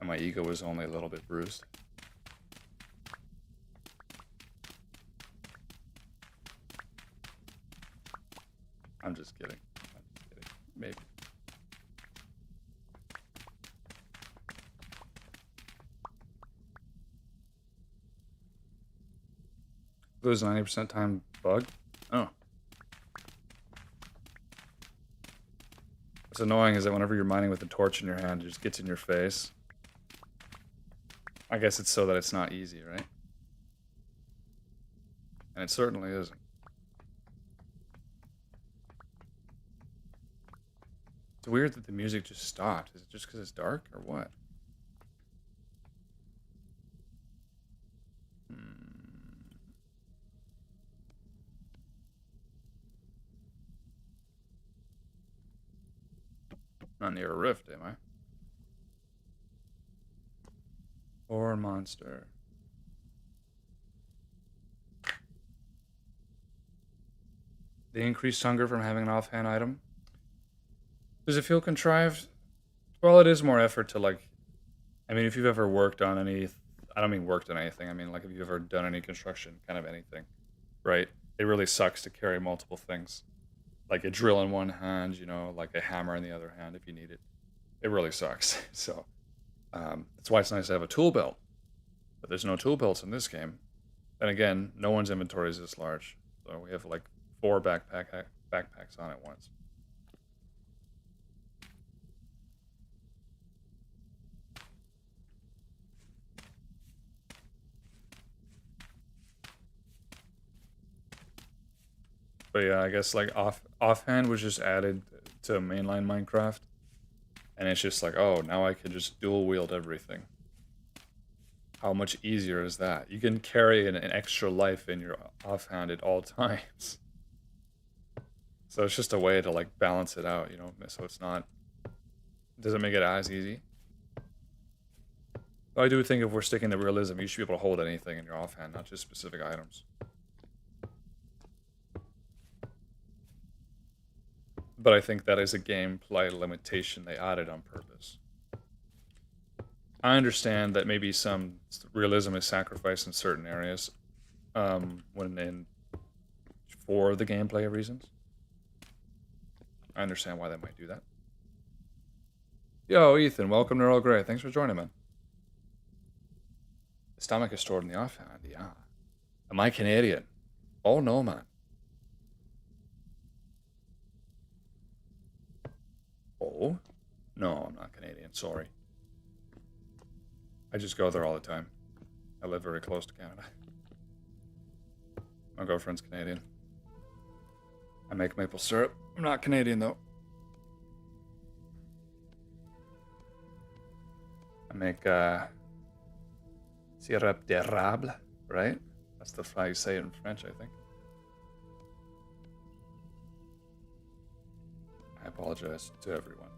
and my ego was only a little bit bruised. I'm just kidding. Maybe. Lose 90% time bug? Oh. What's annoying is that whenever you're mining with a torch in your hand, it just gets in your face. I guess it's so that it's not easy, right? And it certainly isn't. It's weird that the music just stopped. Is it just because it's dark or what? Not near a rift, am I? Or monster. The increased hunger from having an offhand item. Does it feel contrived? Well, it is more effort to like. I mean, if you've ever worked on any, I don't mean worked on anything. I mean like if you've ever done any construction, kind of anything, right? It really sucks to carry multiple things, like a drill in one hand, you know, like a hammer in the other hand if you need it. It really sucks. So that's why it's nice to have a tool belt. But there's no tool belts in this game. And again, no one's inventory is this large, so we have like 4 backpacks on at once. But yeah, I guess like offhand was just added to mainline Minecraft, and it's just like, oh, now I can just dual wield everything. How much easier is that? You can carry an extra life in your offhand at all times. So it's just a way to like balance it out, you know, so it's not, doesn't make it as easy. But I do think if we're sticking to realism, you should be able to hold anything in your offhand, not just specific items. But I think that is a gameplay limitation they added on purpose. I understand that maybe some realism is sacrificed in certain areas for the gameplay reasons. I understand why they might do that. Yo, Ethan, welcome to Earl Grey. Thanks for joining, man. The stomach is stored in the offhand, yeah. Am I Canadian? Oh, no, man. Oh? No, I'm not Canadian, sorry. I just go there all the time. I live very close to Canada. My girlfriend's Canadian. I make maple syrup. I'm not Canadian, though. I make syrup d'érable, right? That's how you say it in French, I think. I apologize to everyone.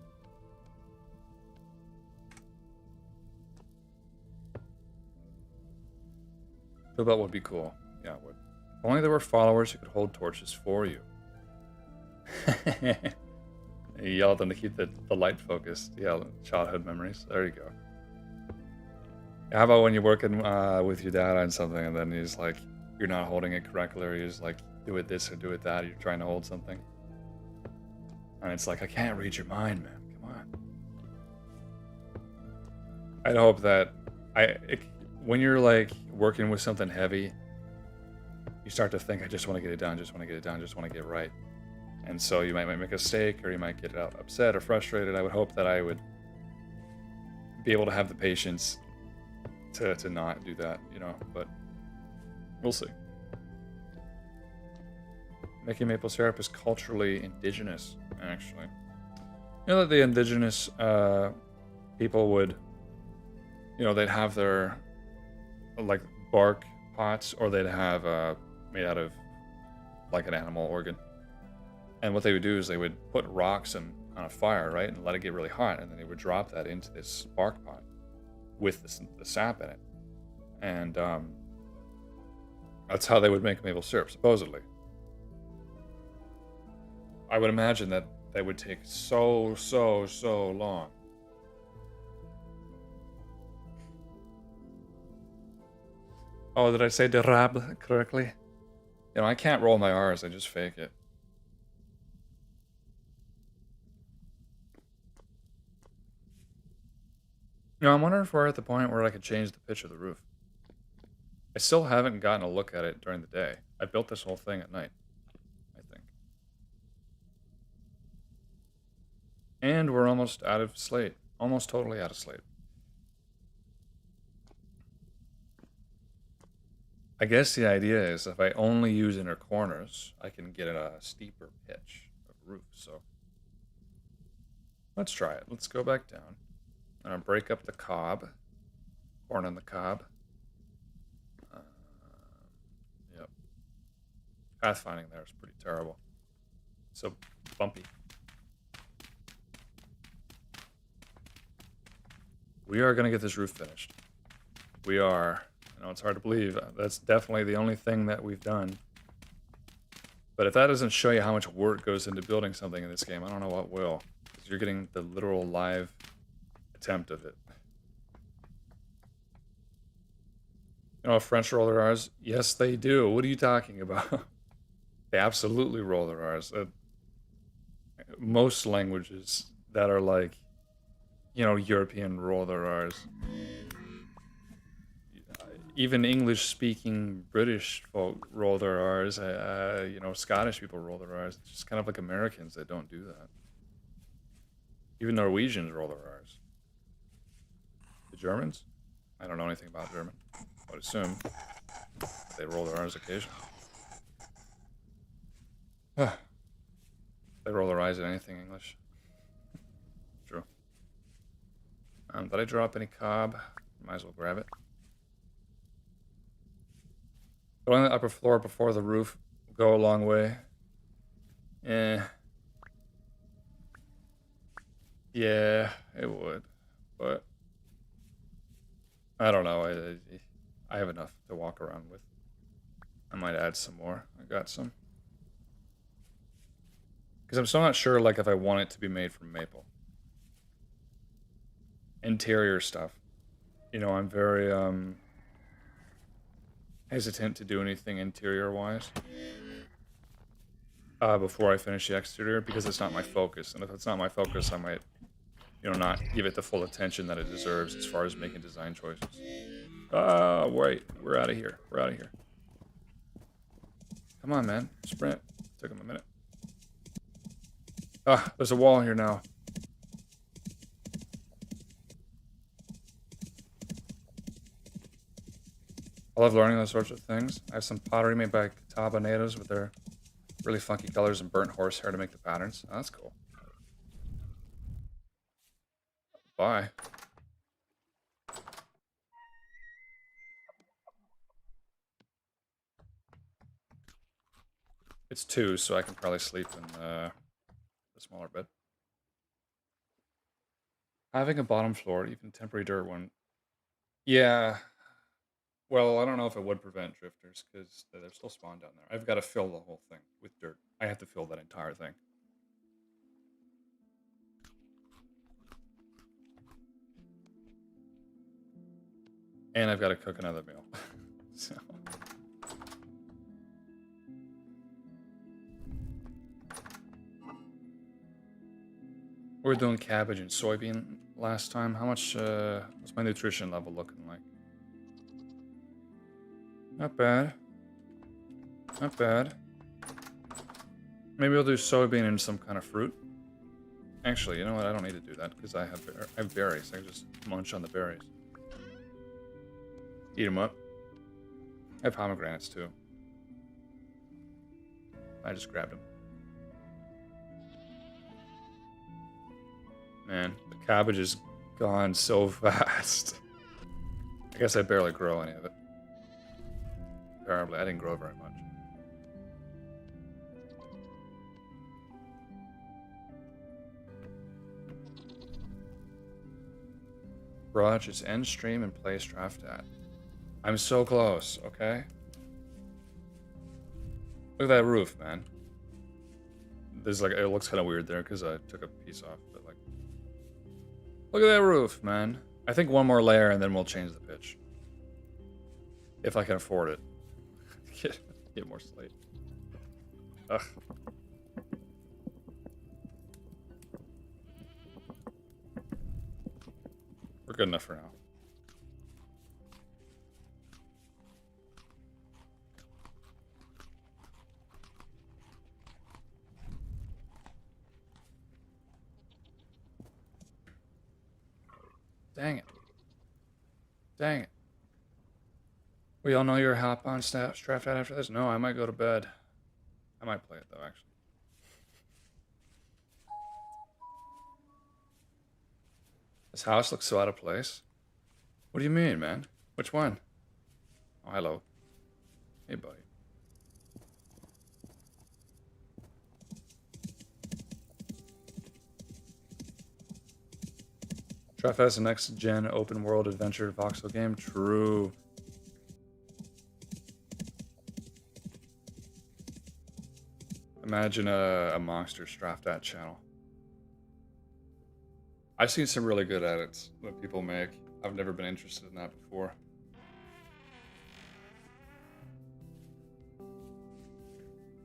That would be cool. Yeah, it would. If only there were followers who could hold torches for you. You yell at them to keep the light focused. Yeah, childhood memories. There you go. How about when you're working with your dad on something and then he's like, you're not holding it correctly, or he's like, do it this or do it that, or you're trying to hold something. And it's like, I can't read your mind, man. Come on. I'd hope that when you're like working with something heavy, you start to think, I just want to get it done, just want to get it done, just want to get it right. And so you might make a mistake, or you might get upset or frustrated. I would hope that I would be able to have the patience to not do that, you know, but we'll see. Making maple syrup is culturally indigenous, actually. You know that the indigenous people would, you know, they'd have their like bark pots, or they'd have made out of like an animal organ. And what they would do is they would put rocks on a fire, right, and let it get really hot, and then they would drop that into this bark pot with the sap in it. And that's how they would make maple syrup, supposedly. I would imagine that they would take so long. Oh, did I say d'érable correctly? You know, I can't roll my R's, I just fake it. You know, I'm wondering if we're at the point where I could change the pitch of the roof. I still haven't gotten a look at it during the day. I built this whole thing at night, I think. And we're almost out of slate. Almost totally out of slate. I guess the idea is if I only use inner corners, I can get a steeper pitch of roof. So let's try it. Let's go back down. I'm gonna break up the cob, corn on the cob. Uh, yep. Pathfinding there is pretty terrible. So bumpy. We are gonna get this roof finished. We are. I know it's hard to believe. That's definitely the only thing that we've done. But if that doesn't show you how much work goes into building something in this game, I don't know what will. Because you're getting the literal live attempt of it. You know, French roll their R's? Yes, they do. What are you talking about? They absolutely roll their R's. Most languages that are like, you know, European roll their R's. Even English-speaking British folk roll their R's. You know, Scottish people roll their R's. It's just kind of like Americans that don't do that. Even Norwegians roll their R's. The Germans? I don't know anything about German. I would assume they roll their R's occasionally. They roll their eyes at anything English. True. Did I drop any cob? Might as well grab it. Going on the upper floor before the roof will go a long way. Yeah, it would. But I don't know. I have enough to walk around with. I might add some more. I got some. Because I'm still not sure, like, if I want it to be made from maple. Interior stuff. You know, I'm very, hesitant to do anything interior-wise before I finish the exterior, because it's not my focus. And if it's not my focus, I might, you know, not give it the full attention that it deserves as far as making design choices. Wait. We're out of here. We're out of here. Come on, man. Sprint. Took him a minute. There's a wall here now. I love learning those sorts of things. I have some pottery made by Catawba natives with their really funky colors and burnt horsehair to make the patterns. Oh, that's cool. Bye. It's 2, so I can probably sleep in the smaller bed. Having a bottom floor, even temporary dirt one. Yeah. Well, I don't know if it would prevent drifters, because they're still spawned down there. I've got to fill the whole thing with dirt. I have to fill that entire thing. And I've got to cook another meal. So. We were doing cabbage and soybean last time. How much, what's my nutrition level looking like? Not bad. Not bad. Maybe we'll do soybean and some kind of fruit. Actually, you know what? I don't need to do that because I have berries. I can just munch on the berries. Eat them up. I have pomegranates too. I just grabbed them. Man, the cabbage is gone so fast. I guess I barely grow any of it. Apparently, I didn't grow very much. Garage is end stream and place draft at. I'm so close, okay? Look at that roof, man. There's like, it looks kind of weird there because I took a piece off, but like, look at that roof, man. I think one more layer and then we'll change the pitch. If I can afford it. Get more slate. Ugh. We're good enough for now. Dang it. Dang it. We all know you're a hop on strapped out after this. No, I might go to bed. I might play it though, actually. This house looks so out of place. What do you mean, man? Which one? Oh, hello. Hey, buddy. Trap has a next-gen open-world adventure voxel game. True. Imagine a monster strapped at channel. I've seen some really good edits that people make. I've never been interested in that before.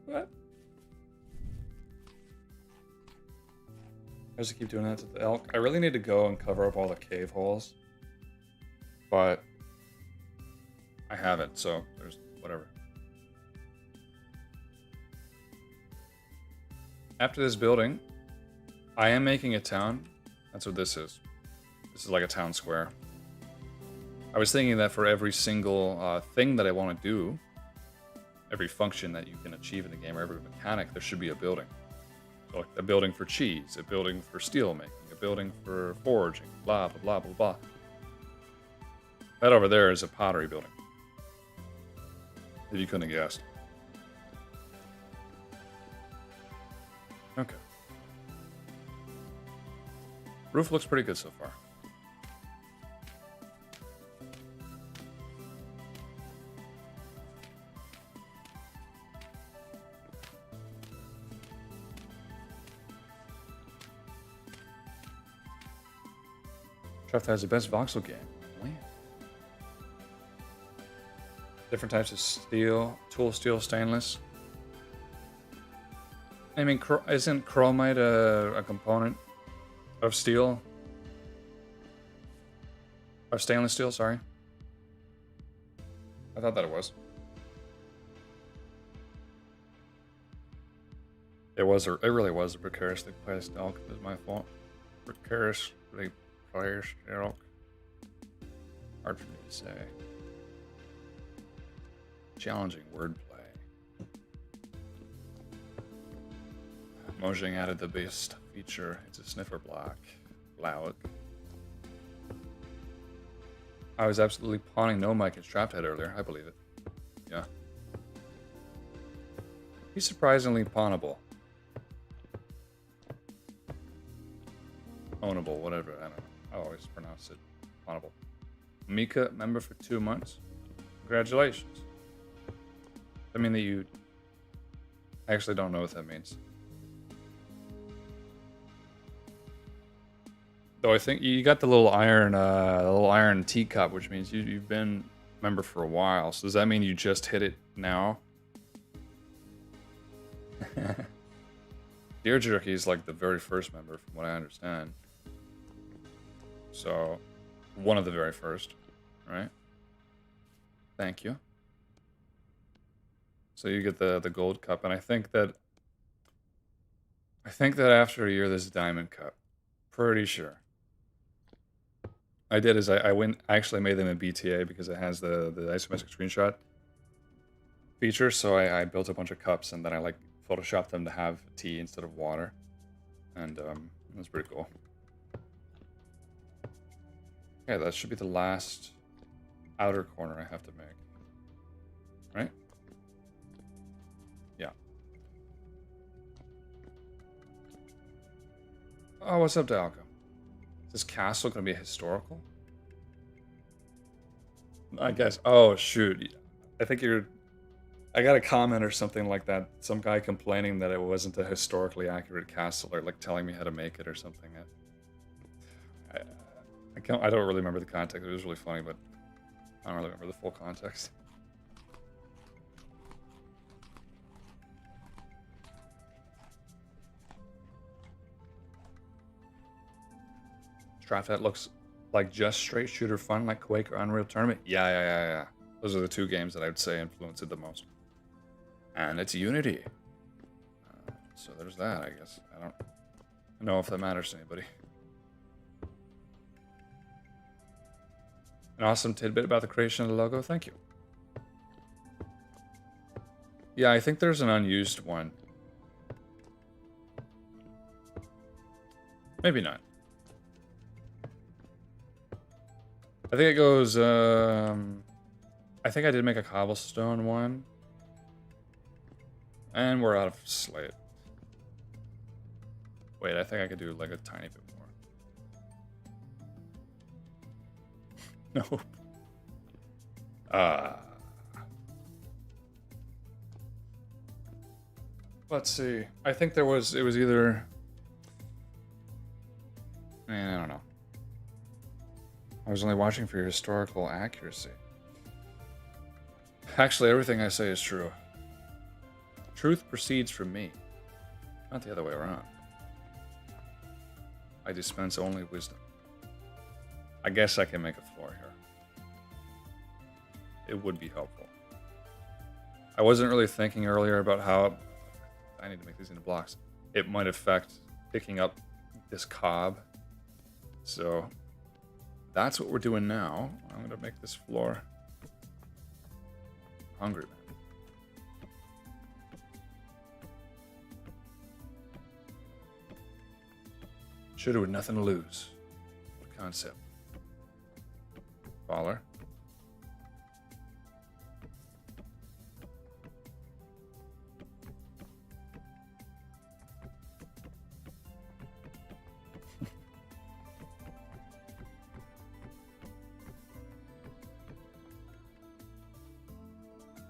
What? I just keep doing that to the elk. I really need to go and cover up all the cave holes. But I haven't, so there's whatever. After this building, I am making a town. That's what this is. This is like a town square. I was thinking that for every single thing that I want to do, every function that you can achieve in the game, or every mechanic, there should be a building. So like a building for cheese, a building for steel making, a building for foraging, blah, blah, blah, blah, blah. That over there is a pottery building. If you couldn't have guessed. Okay. Roof looks pretty good so far. Trap has the best voxel game. When? Different types of steel, tool steel, stainless. I mean, isn't chromite a component of steel? Of stainless steel, sorry. I thought that it was. It really was a precariously placed elk. It was my fault. Precariously placed elk. Hard for me to say. Challenging wordplay. Mojang added the best feature. It's a sniffer block. Blauek. I was absolutely pawning no mic and strapped head earlier. I believe it. Yeah. He's surprisingly pawnable. Ownable, whatever. I don't know. I always pronounce it pawnable. Mika, member for 2 months. Congratulations. I mean that you... I actually don't know what that means. Though I think you got the little iron teacup, which means you've been a member for a while. So does that mean you just hit it now? Deer Jerky is like the very first member, from what I understand. So, one of the very first, right? Thank you. So you get the gold cup, and I think that after a year there's a diamond cup. Pretty sure. I did is I actually made them in BTA because it has the isometric screenshot feature. So I built a bunch of cups and then I like photoshopped them to have tea instead of water, and it was pretty cool. Okay, that should be the last outer corner I have to make. Right? Yeah. Oh, what's up, Dalco? Is this castle going to be historical? I guess. Oh, shoot. I think I got a comment or something like that. Some guy complaining that it wasn't a historically accurate castle, or like telling me how to make it or something. I don't really remember the context. It was really funny, but I don't really remember the full context. Stratfat looks like just straight shooter fun, like Quake or Unreal Tournament. Yeah. Those are the two games that I would say influenced it the most. And it's Unity. So there's that, I guess. I don't know if that matters to anybody. An awesome tidbit about the creation of the logo. Thank you. Yeah, I think there's an unused one. Maybe not. I think it goes, I think I did make a cobblestone one. And we're out of slate. Wait, I think I could do like a tiny bit more. No. Let's see. I think it was either... Man, I don't know. I was only watching for your historical accuracy. Actually, everything I say is true. Truth proceeds from me, not the other way around. I dispense only wisdom. I guess I can make a floor here. It would be helpful. I wasn't really thinking earlier about how... I need to make these into blocks. It might affect picking up this cob. So that's what we're doing now. I'm going to make this floor. Hungry, man. Shooter with nothing to lose. What concept? Baller.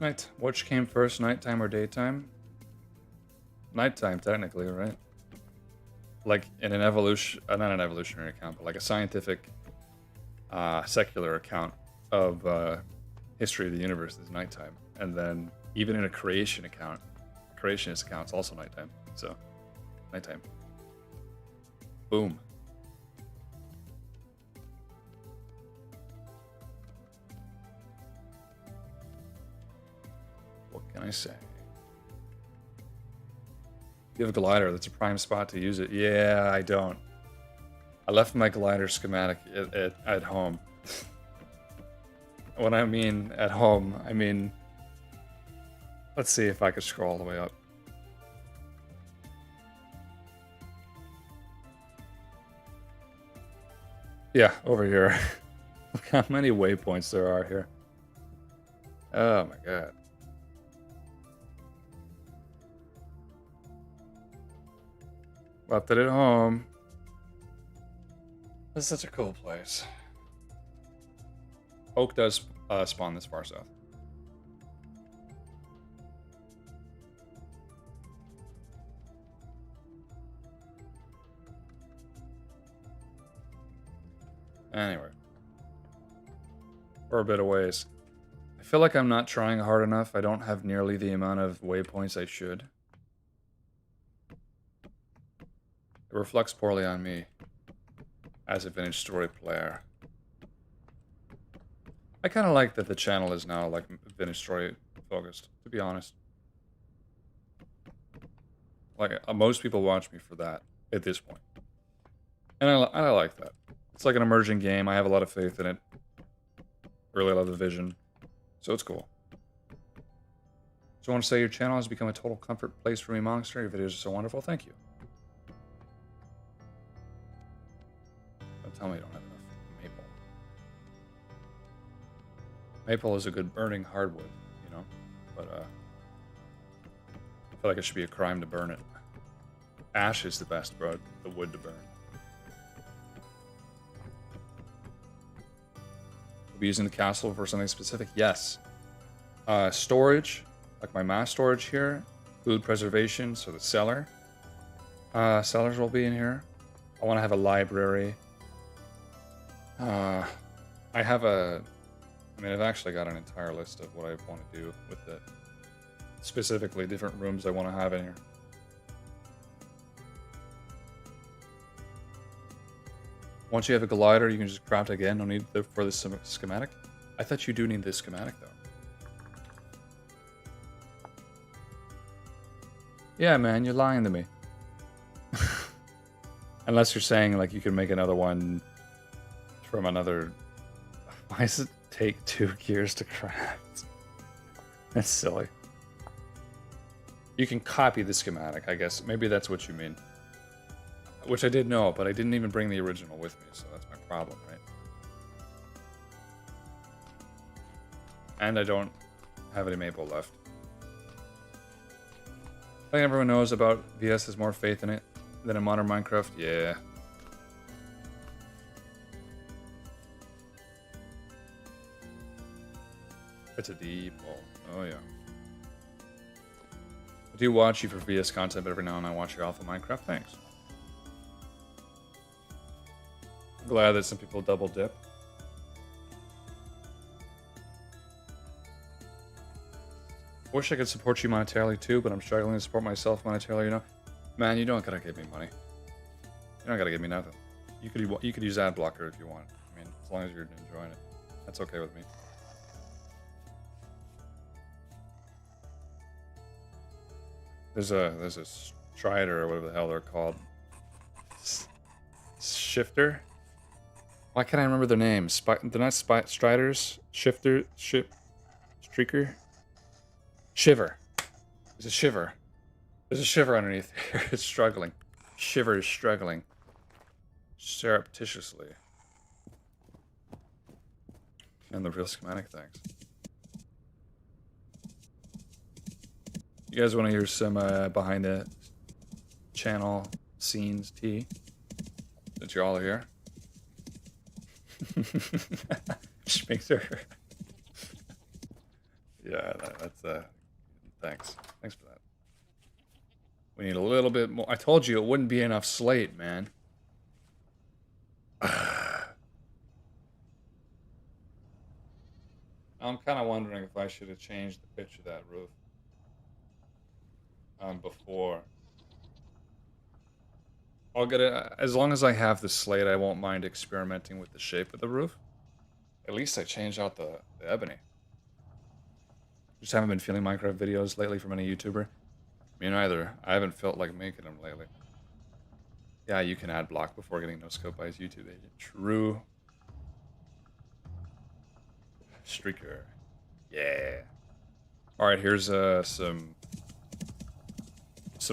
Night. Which came first, nighttime or daytime? Nighttime, technically, right? Like in an evolution, not an evolutionary account, but like a scientific, secular account of history of the universe is nighttime, and then even in a creation account, creationist account, it's also nighttime. So, nighttime. Boom. What can I say? You have a glider. That's a prime spot to use it. Yeah, I don't. I left my glider schematic at home. When I mean at home, I mean... Let's see if I could scroll all the way up. Yeah, over here. Look how many waypoints there are here. Oh my god. Left it at home. This is such a cool place. Oak does spawn this far south. Anyway. We're a bit of ways. I feel like I'm not trying hard enough. I don't have nearly the amount of waypoints I should. It reflects poorly on me as a vintage story player. I kind of like that the channel is now like vintage story focused, to be honest. Like most people watch me for that at this point. And I like that. It's like an emerging game. I have a lot of faith in it. Really love the vision. So it's cool. So I want to say your channel has become a total comfort place for me, Monster. Your videos are so wonderful. Thank you. Tell me you don't have enough maple. Maple is a good burning hardwood, you know? But, I feel like it should be a crime to burn it. Ash is the best, bro. The wood to burn. We'll be using the castle for something specific? Yes. Storage, like my mass storage here. Food preservation, so the cellar. Cellars will be in here. I want to have a library. I've actually got an entire list of what I want to do with it. Specifically, different rooms I want to have in here. Once you have a glider, you can just craft it again. No need for the schematic. I thought you do need this schematic, though. Yeah, man, you're lying to me. Unless you're saying, like, you can make another one from another... Why does it take 2 gears to craft? That's silly. You can copy the schematic, I guess. Maybe that's what you mean. Which I did know, but I didn't even bring the original with me, so that's my problem, right? And I don't have any maple left. I think everyone knows about VS has more faith in it than in modern Minecraft. Yeah. It's a deep hole. Oh, yeah. I do watch you for VS content, but every now and then I watch your Alpha Minecraft. Thanks. I'm glad that some people double dip. Wish I could support you monetarily too, but I'm struggling to support myself monetarily, you know? Man, you don't gotta give me money. You don't gotta give me nothing. You could use ad blocker if you want. I mean, as long as you're enjoying it. That's okay with me. There's a Strider or whatever the hell they're called. Shifter? Why can't I remember their names? They're not Striders? Shifter? Streaker? Shiver. There's a shiver. There's a shiver underneath here. It's struggling. Shiver is struggling. Surreptitiously. And the real schematic, thanks. You guys want to hear some behind the channel scenes tea? Since you're all here. Schminkster. Yeah, that's thanks. Thanks for that. We need a little bit more. I told you it wouldn't be enough slate, man. I'm kind of wondering if I should have changed the pitch of that roof before. I'll get it. As long as I have the slate, I won't mind experimenting with the shape of the roof. At least I changed out the ebony. Just haven't been feeling Minecraft videos lately from any YouTuber. Me neither. I haven't felt like making them lately. Yeah, you can add block before getting no scope by his YouTube agent. True. Streaker. Yeah. Alright, here's some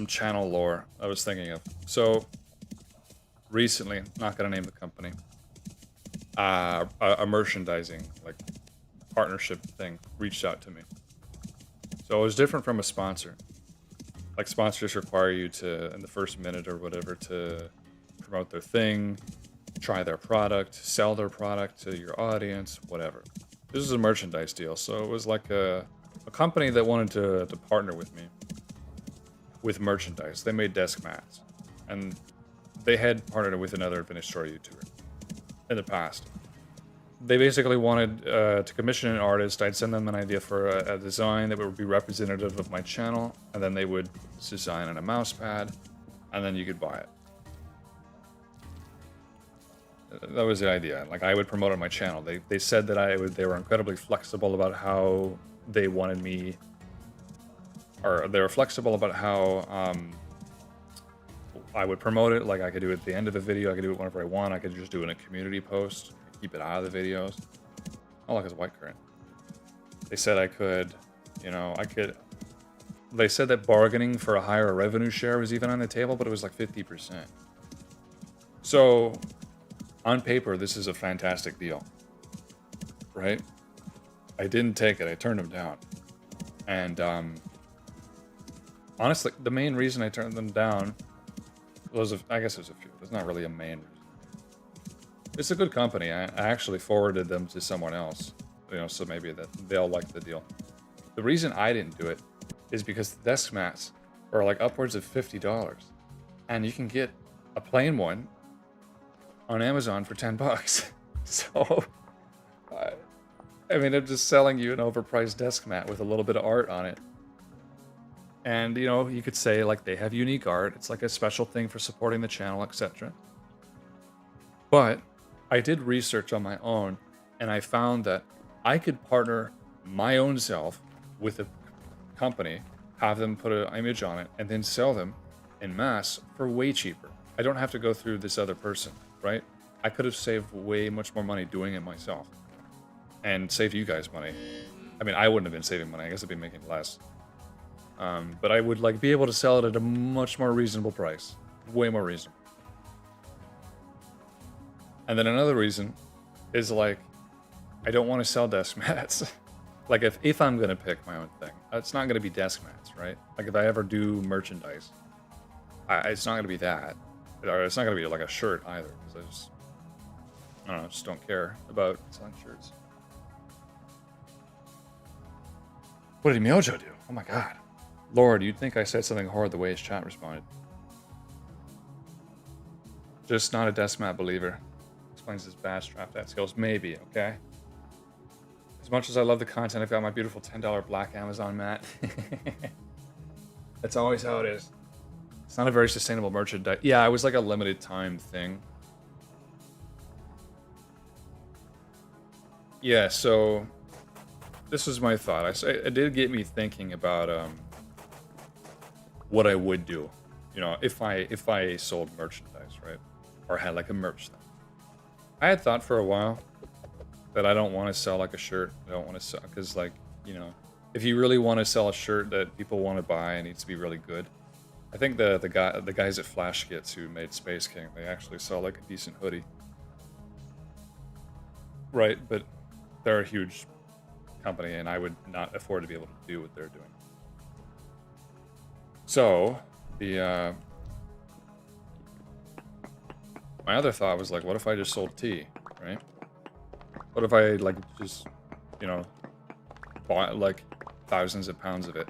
channel lore I was thinking of. So, recently, not gonna name the company, a merchandising, like, partnership thing reached out to me. So it was different from a sponsor. Like, sponsors require you to, in the first minute or whatever, to promote their thing, try their product, sell their product to your audience, whatever. This is a merchandise deal, so it was like a company that wanted to partner with me with merchandise. They made desk mats, and they had partnered with another administrator YouTuber in the past. They basically wanted to commission an artist. I'd send them an idea for a design that would be representative of my channel, and then they would design on a mouse pad, and then you could buy it. That was the idea. Like, I would promote on my channel. They said that they were incredibly flexible about how they wanted me, or they were flexible about how I would promote it. Like, I could do it at the end of the video. I could do it whenever I want. I could just do it in a community post. Keep it out of the videos. Oh, look, it's white current. They said I could, you know, they said that bargaining for a higher revenue share was even on the table, but it was like 50%. So, on paper, this is a fantastic deal, right? I didn't take it. I turned them down. And honestly, the main reason I turned them down was, I guess there's a few. It's not really a main reason. It's a good company. I actually forwarded them to someone else, you know, so maybe that they'll like the deal. The reason I didn't do it is because the desk mats are like upwards of $50, and you can get a plain one on Amazon for $10. So, I mean, they're just selling you an overpriced desk mat with a little bit of art on it. And, you know, you could say, like, they have unique art. It's like a special thing for supporting the channel, etc. But I did research on my own, and I found that I could partner my own self with a company, have them put an image on it, and then sell them en masse for way cheaper. I don't have to go through this other person, right? I could have saved way much more money doing it myself and saved you guys money. I mean, I wouldn't have been saving money. I guess I'd be making less. But I would like be able to sell it at a much more reasonable price, way more reasonable. And then another reason is like I don't want to sell desk mats. Like if I'm gonna pick my own thing, it's not gonna be desk mats, right? Like if I ever do merchandise, it's not gonna be that, or it's not gonna be like a shirt either, because I don't know, just don't care about selling shirts. What did Myojo do? Oh my god. Lord, you'd think I said something horrid the way his chat responded. Just not a desk mat believer. Explains his bad strap that skills. Maybe, okay? As much as I love the content, I've got my beautiful $10 black Amazon mat. That's always how it is. It's not a very sustainable merchandise. Yeah, it was like a limited time thing. Yeah, so this was my thought. It did get me thinking about what I would do, you know, if I sold merchandise, right, or had like a merch thing. I had thought for a while that I don't want to sell like a shirt. I don't want to sell because, like, you know, if you really want to sell a shirt that people want to buy, it needs to be really good. I think the guys at Flash Skits who made Space King, they actually sell like a decent hoodie, right? But they're a huge company, and I would not afford to be able to do what they're doing. So the my other thought was like, what if I just sold tea, right? What if I like just, you know, bought like thousands of pounds of it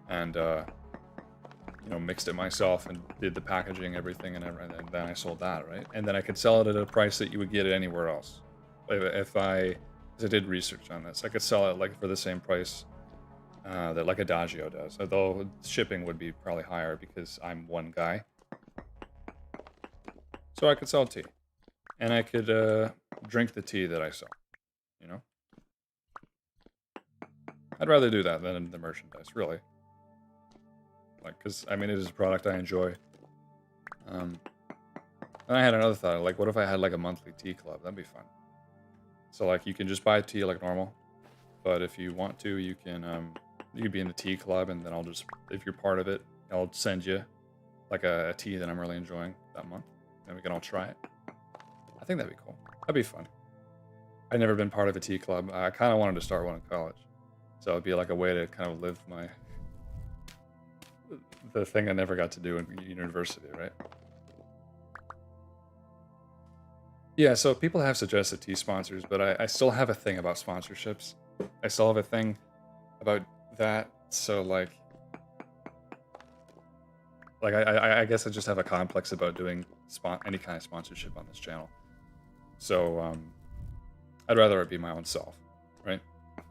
and you know, mixed it myself and did the packaging, everything, and then I sold that, right? And then I could sell it at a price that you would get it anywhere else. If I did research on this, I could sell it like for the same price that like Adagio does, although shipping would be probably higher because I'm one guy. So I could sell tea, and I could drink the tea that I sell, you know? I'd rather do that than the merchandise, really. Like, because, I mean, it is a product I enjoy. And I had another thought, like, what if I had, like, a monthly tea club? That'd be fun. So, like, you can just buy tea like normal, but if you want to, you can be in the tea club, and then I'll just, if you're part of it, I'll send you, like, a tea that I'm really enjoying that month, and we can all try it. I think that'd be cool. That'd be fun. I've never been part of a tea club. I kind of wanted to start one in college. So it'd be like a way to kind of live the thing I never got to do in university, right? Yeah, so people have suggested tea sponsors, but I still have a thing about sponsorships. I still have a thing about that. So like I guess I just have a complex about doing any kind of sponsorship on this channel. So I'd rather it be my own self, right?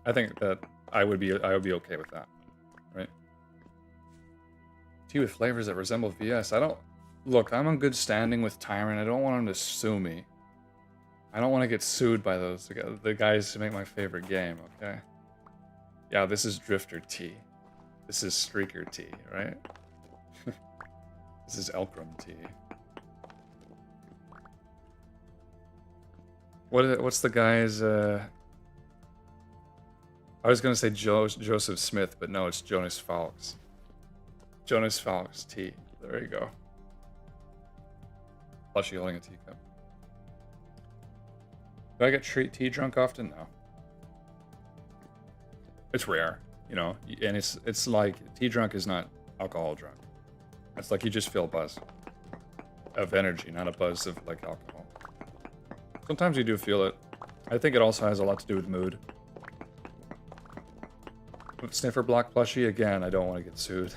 I think that I would be okay with that, right? Tea with flavors that resemble VS. Look, I'm on good standing with Tyrant. I don't want him to sue me. I don't want to get sued by the guys who make my favorite game, okay? Yeah, this is Drifter Tea. This is Streaker Tea, right? This is Elkrum Tea. What's the guy's, I was going to say Joseph Smith, but no, it's Jonas Falks. Jonas Falks Tea. There you go. Plushie holding a teacup. Do I get tea drunk often? No. It's rare, you know, and it's like tea drunk is not alcohol drunk. It's like you just feel a buzz of energy, not a buzz of like alcohol. Sometimes you do feel it. I think it also has a lot to do with mood. With Sniffer Block plushie, again, I don't want to get sued.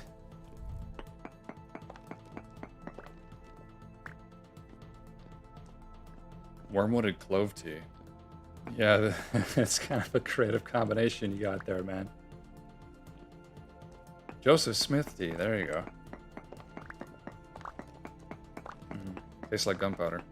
Wormwooded clove tea. Yeah, it's kind of a creative combination you got there, man. Joseph Smith tea, there you go. Tastes like gunpowder.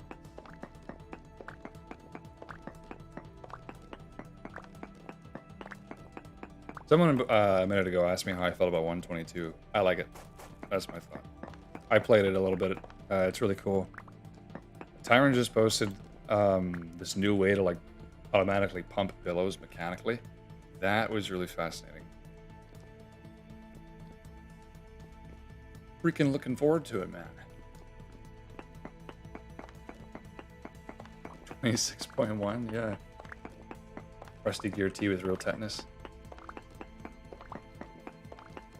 Someone a minute ago asked me how I felt about 122. I like it. That's my thought. I played it a little bit. It's really cool. Tyron just posted this new way to like automatically pump pillows mechanically. That was really fascinating. Freaking looking forward to it, man. 26.1, yeah. Rusty gear tea with real tetanus.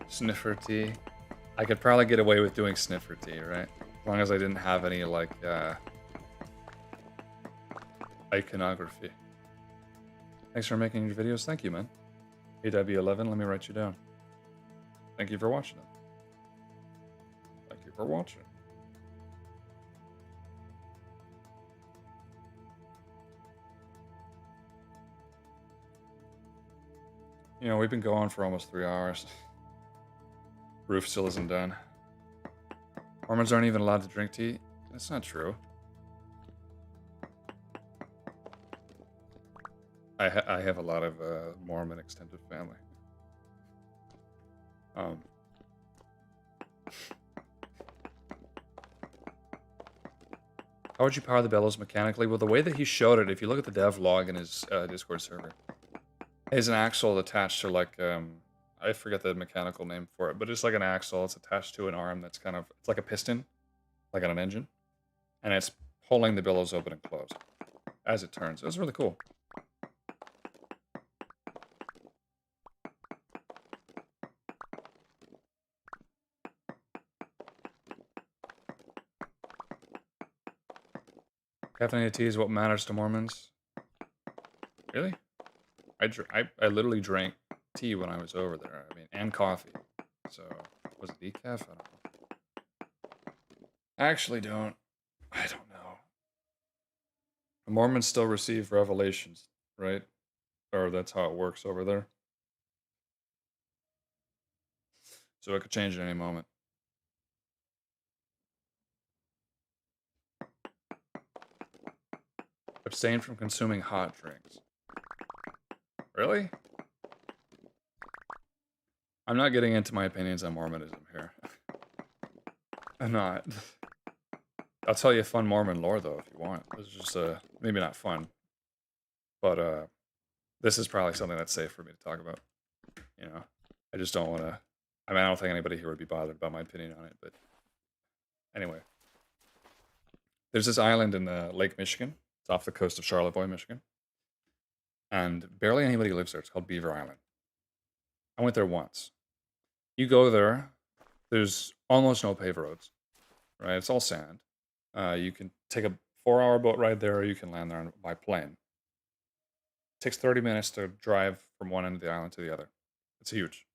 Sniffer tea. I could probably get away with doing sniffer tea, right? As long as I didn't have any, like, iconography. Thanks for making your videos. Thank you, man. AW11, let me write you down. Thank you for watching them. Thank you for watching. You know, we've been going for almost 3 hours. Roof still isn't done. Mormons aren't even allowed to drink tea? That's not true. I have a lot of Mormon extended family. How would you power the bellows mechanically? Well, the way that he showed it, if you look at the dev log in his Discord server, there's an axle attached to, like, I forget the mechanical name for it, but it's like an axle. It's attached to an arm that's kind of, it's like a piston, like on an engine, and it's pulling the bellows open and closed as it turns. It was really cool. Caffeinated tea is what matters to Mormons. Really? I literally drank tea when I was over there. I mean, and coffee. So, was it decaf? I don't know. I actually don't. I don't know. The Mormons still receive revelations, right? Or that's how it works over there. So it could change at any moment. Abstain from consuming hot drinks. Really? I'm not getting into my opinions on Mormonism here. I'm not. I'll tell you fun Mormon lore, though, if you want. It's just, maybe not fun. But, this is probably something that's safe for me to talk about. You know? I just don't want to... I mean, I don't think anybody here would be bothered about my opinion on it, but... Anyway. There's this island in Lake Michigan. It's off the coast of Charlevoix, Michigan. And barely anybody lives there. It's called Beaver Island. I went there once. You go there, there's almost no paved roads, right? It's all sand. You can take a 4-hour boat ride there, or you can land there by plane. It takes 30 minutes to drive from one end of the island to the other. It's huge.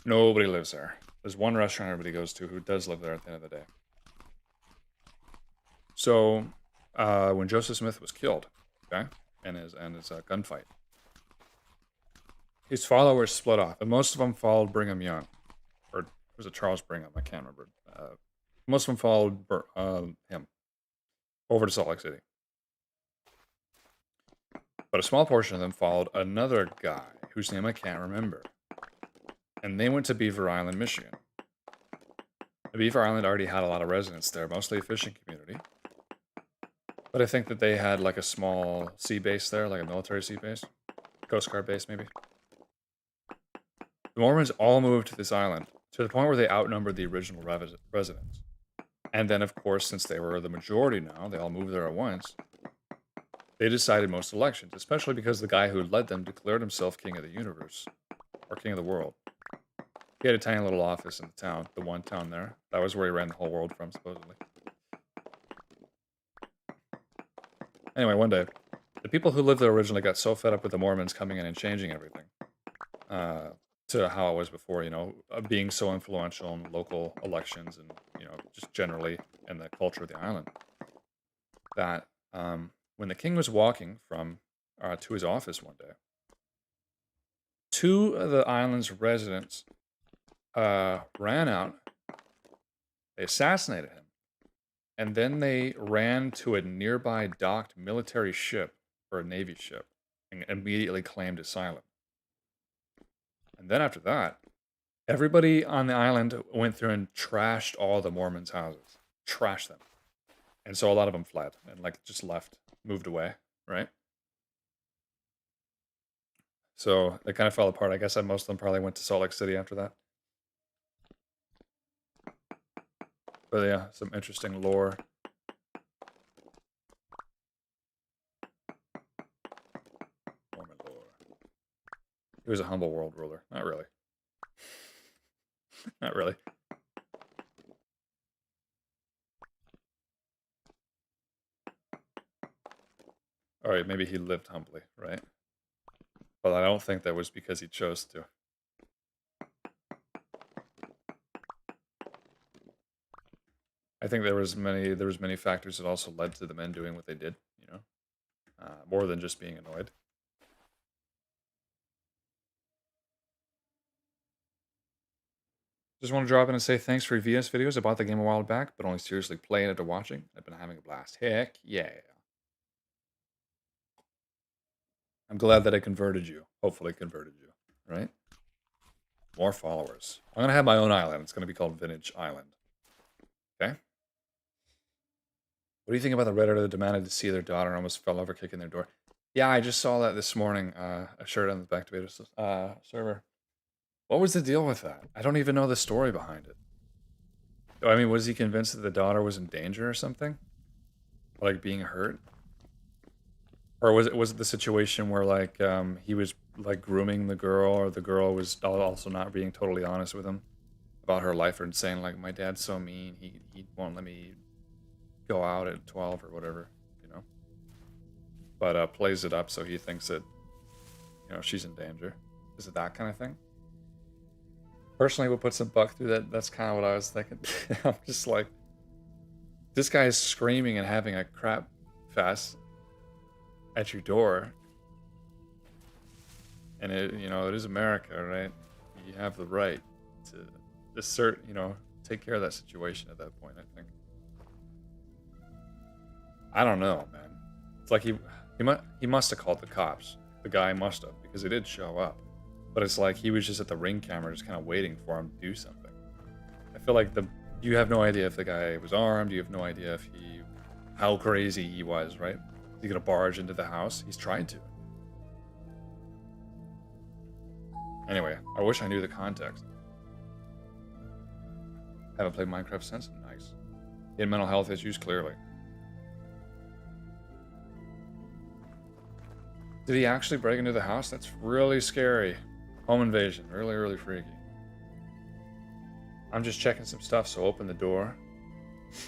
Nobody lives there. There's one restaurant everybody goes to who does live there at the end of the day. So, when Joseph Smith was killed, okay, in his gunfight, his followers split off, and most of them followed Brigham Young, or was it Charles Brigham? I can't remember. Most of them followed him over to Salt Lake City, but a small portion of them followed another guy whose name I can't remember, and they went to Beaver Island, Michigan. Beaver Island already had a lot of residents there, mostly a fishing community. But I think that they had like a small sea base there, like a military sea base. Coast Guard base, maybe. The Mormons all moved to this island, to the point where they outnumbered the original residents. And then, of course, since they were the majority now, they all moved there at once, they decided most elections, especially because the guy who led them declared himself king of the universe, or king of the world. He had a tiny little office in the town, the one town there. That was where he ran the whole world from, supposedly. Anyway, one day, the people who lived there originally got so fed up with the Mormons coming in and changing everything to how it was before, you know, being so influential in local elections and, you know, just generally in the culture of the island, that when the king was walking from to his office one day, 2 of the island's residents ran out, they assassinated him, and then they ran to a nearby docked military ship, or a Navy ship, and immediately claimed asylum. And then after that, everybody on the island went through and trashed all the Mormons' houses. Trashed them. And so a lot of them fled and like just left, moved away, right? So they kind of fell apart. I guess that most of them probably went to Salt Lake City after that. But yeah, some interesting lore. Mormon lore. He was a humble world ruler. Not really. Not really. Alright, maybe he lived humbly, right? But I don't think that was because he chose to. I think there was many factors that also led to the men doing what they did, you know? More than just being annoyed. Just want to drop in and say thanks for your VS videos. I bought the game a while back, but only seriously playing it or watching. I've been having a blast. Heck yeah. I'm glad that I converted you. Hopefully converted you, right? More followers. I'm going to have my own island. It's going to be called Vintage Island. Okay? What do you think about the Redditor that demanded to see their daughter and almost fell over kicking their door? Yeah, I just saw that this morning. I shared it on the Back to Beta server. What was the deal with that? I don't even know the story behind it. I mean, was he convinced that the daughter was in danger or something? Like being hurt? Or was it the situation where like he was like grooming the girl, or the girl was also not being totally honest with him about her life, and saying like, my dad's so mean, he won't let me go out at 12 or whatever, you know? But plays it up so he thinks that, you know, she's in danger. Is it that kind of thing? Personally, we'll put some buck through that. That's kind of what I was thinking. I'm just like, this guy is screaming and having a crap fest at your door, and it, you know, it is America, right? You have the right to assert, you know, take care of that situation at that point. I think. I don't know, man. It's like he must have called the cops. The guy must have, because he did show up. But it's like he was just at the ring camera, just kind of waiting for him to do something. I feel like you have no idea if the guy was armed. You have no idea if how crazy he was, right? Is he gonna barge into the house? He's trying to. Anyway, I wish I knew the context. Haven't played Minecraft since? Nice. He had mental health issues, clearly. Did he actually break into the house? That's really scary. Home invasion. Really, really freaky. I'm just checking some stuff, so open the door.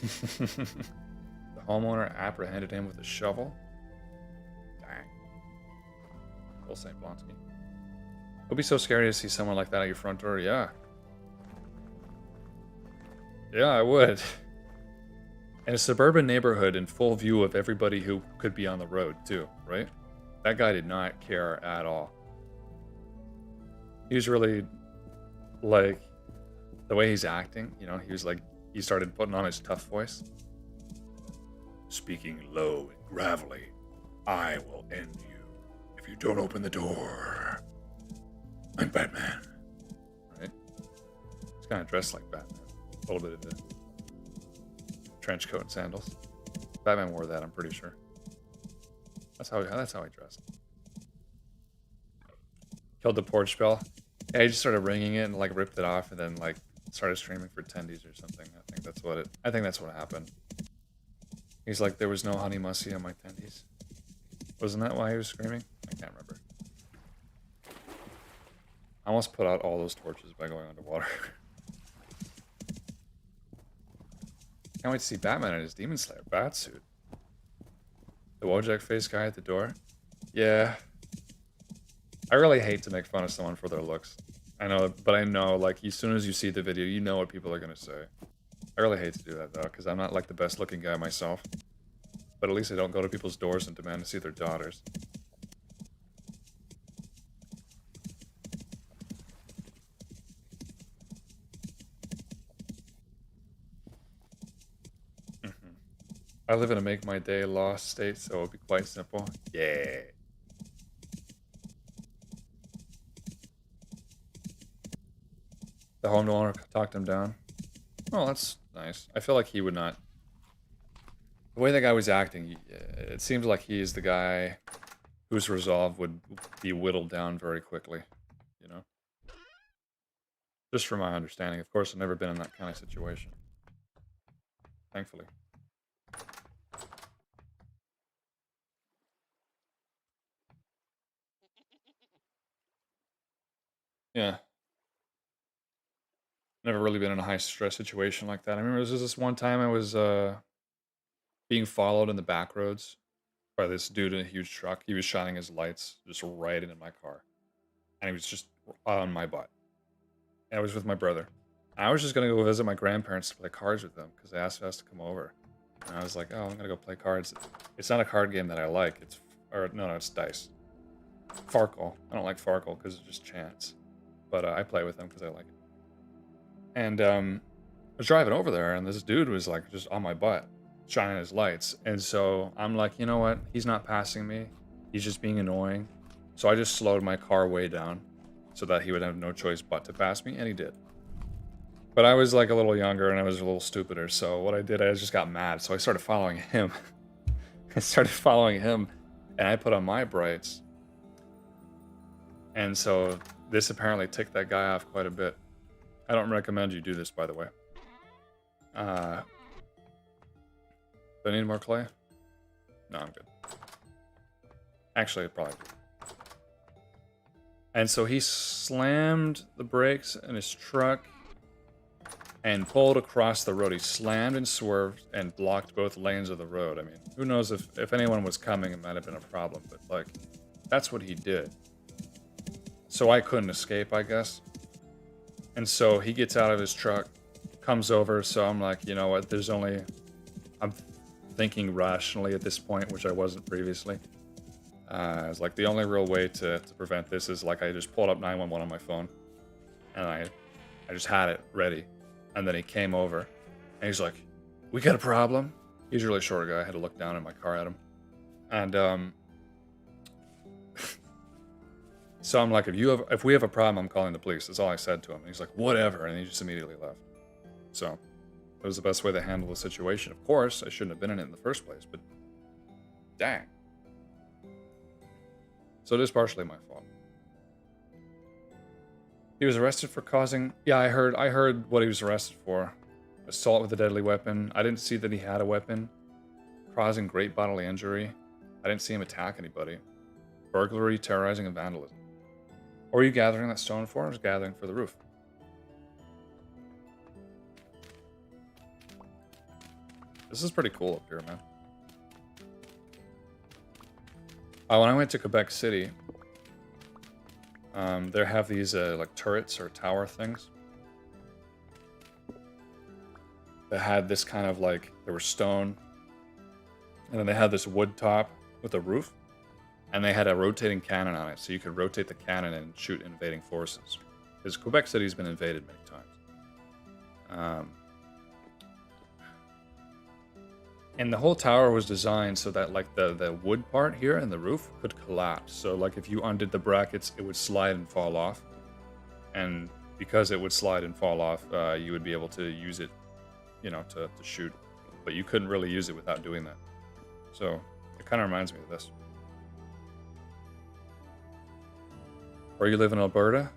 The homeowner apprehended him with a shovel. Dang. Full St. Blonsky. It would be so scary to see someone like that at your front door. Yeah. Yeah, I would. In a suburban neighborhood in full view of everybody who could be on the road, too, right? That guy did not care at all. He was really, like, the way he's acting, you know, he was like, he started putting on his tough voice. Speaking low and gravelly, I will end you if you don't open the door. I'm Batman. Right? He's kind of dressed like Batman. A little bit of a trench coat and sandals. Batman wore that, I'm pretty sure. That's how he dressed. Killed the porch bell. Yeah, he just started ringing it and like ripped it off, and then like started screaming for tendies or something. I think that's what happened. He's like, there was no honey musty on my tendies. Wasn't that why he was screaming? I can't remember. I almost put out all those torches by going underwater. Can't wait to see Batman in his Demon Slayer batsuit. The Wojak face guy at the door. Yeah. I really hate to make fun of someone for their looks. I know, but I know, like, as soon as you see the video, you know what people are going to say. I really hate to do that, though, because I'm not, like, the best looking guy myself. But at least I don't go to people's doors and demand to see their daughters. I live in a make my day lost state, so it'll be quite simple. Yeah. The homeowner talked him down. Oh, that's nice. I feel like he would not. The way that guy was acting, it seems like he is the guy whose resolve would be whittled down very quickly, you know? Just from my understanding. Of course, I've never been in that kind of situation. thankfully. Yeah. Never really been in a high stress situation like that. I remember there was this one time I was being followed in the back roads by this dude in a huge truck. He was shining his lights just right into my car. And he was just on my butt. And I was with my brother. I was just gonna go visit my grandparents to play cards with them because they asked us to come over. And I was like, oh, I'm gonna go play cards. It's not a card game that I like. No, it's dice. Farkle. I don't like Farkle because it's just chance. But I play with them because I like it. And I was driving over there, and this dude was like just on my butt, shining his lights. And so I'm like, you know what? He's not passing me. He's just being annoying. So I just slowed my car way down so that he would have no choice but to pass me, and he did. But I was like a little younger and I was a little stupider. So what I did, I just got mad. So I started following him. And I put on my brights. And so this apparently ticked that guy off quite a bit. I don't recommend you do this, by the way. Do I need more clay? No, I'm good. Actually, probably. And so he slammed the brakes in his truck and pulled across the road. He slammed and swerved and blocked both lanes of the road. I mean, who knows if anyone was coming, it might have been a problem. But, like, that's what he did. So I couldn't escape, I guess. And so he gets out of his truck, comes over. So I'm like, you know what? I'm thinking rationally at this point, which I wasn't previously. It's like the only real way to prevent this is like I just pulled up 911 on my phone. And I just had it ready. And then he came over, and he's like, we got a problem. He's a really short guy. I had to look down in my car at him. And so I'm like, if we have a problem, I'm calling the police. That's all I said to him. And he's like, whatever. And he just immediately left. So it was the best way to handle the situation. Of course, I shouldn't have been in it in the first place, but dang. So it is partially my fault. He was arrested for causing... Yeah, I heard what he was arrested for. Assault with a deadly weapon. I didn't see that he had a weapon. Causing great bodily injury. I didn't see him attack anybody. Burglary, terrorizing, and vandalism. What were you gathering that stone for? I was gathering for the roof. This is pretty cool up here, man. When I went to Quebec City... they have these like turrets or tower things that had this kind of like, there were stone, and then they had this wood top with a roof, and they had a rotating cannon on it, so you could rotate the cannon and shoot invading forces. Because Quebec City's been invaded many times. And the whole tower was designed so that like the wood part here and the roof could collapse. So like if you undid the brackets, it would slide and fall off. And because it would slide and fall off, you would be able to use it, you know, to shoot. But you couldn't really use it without doing that. So it kind of reminds me of this. Where you live in Alberta?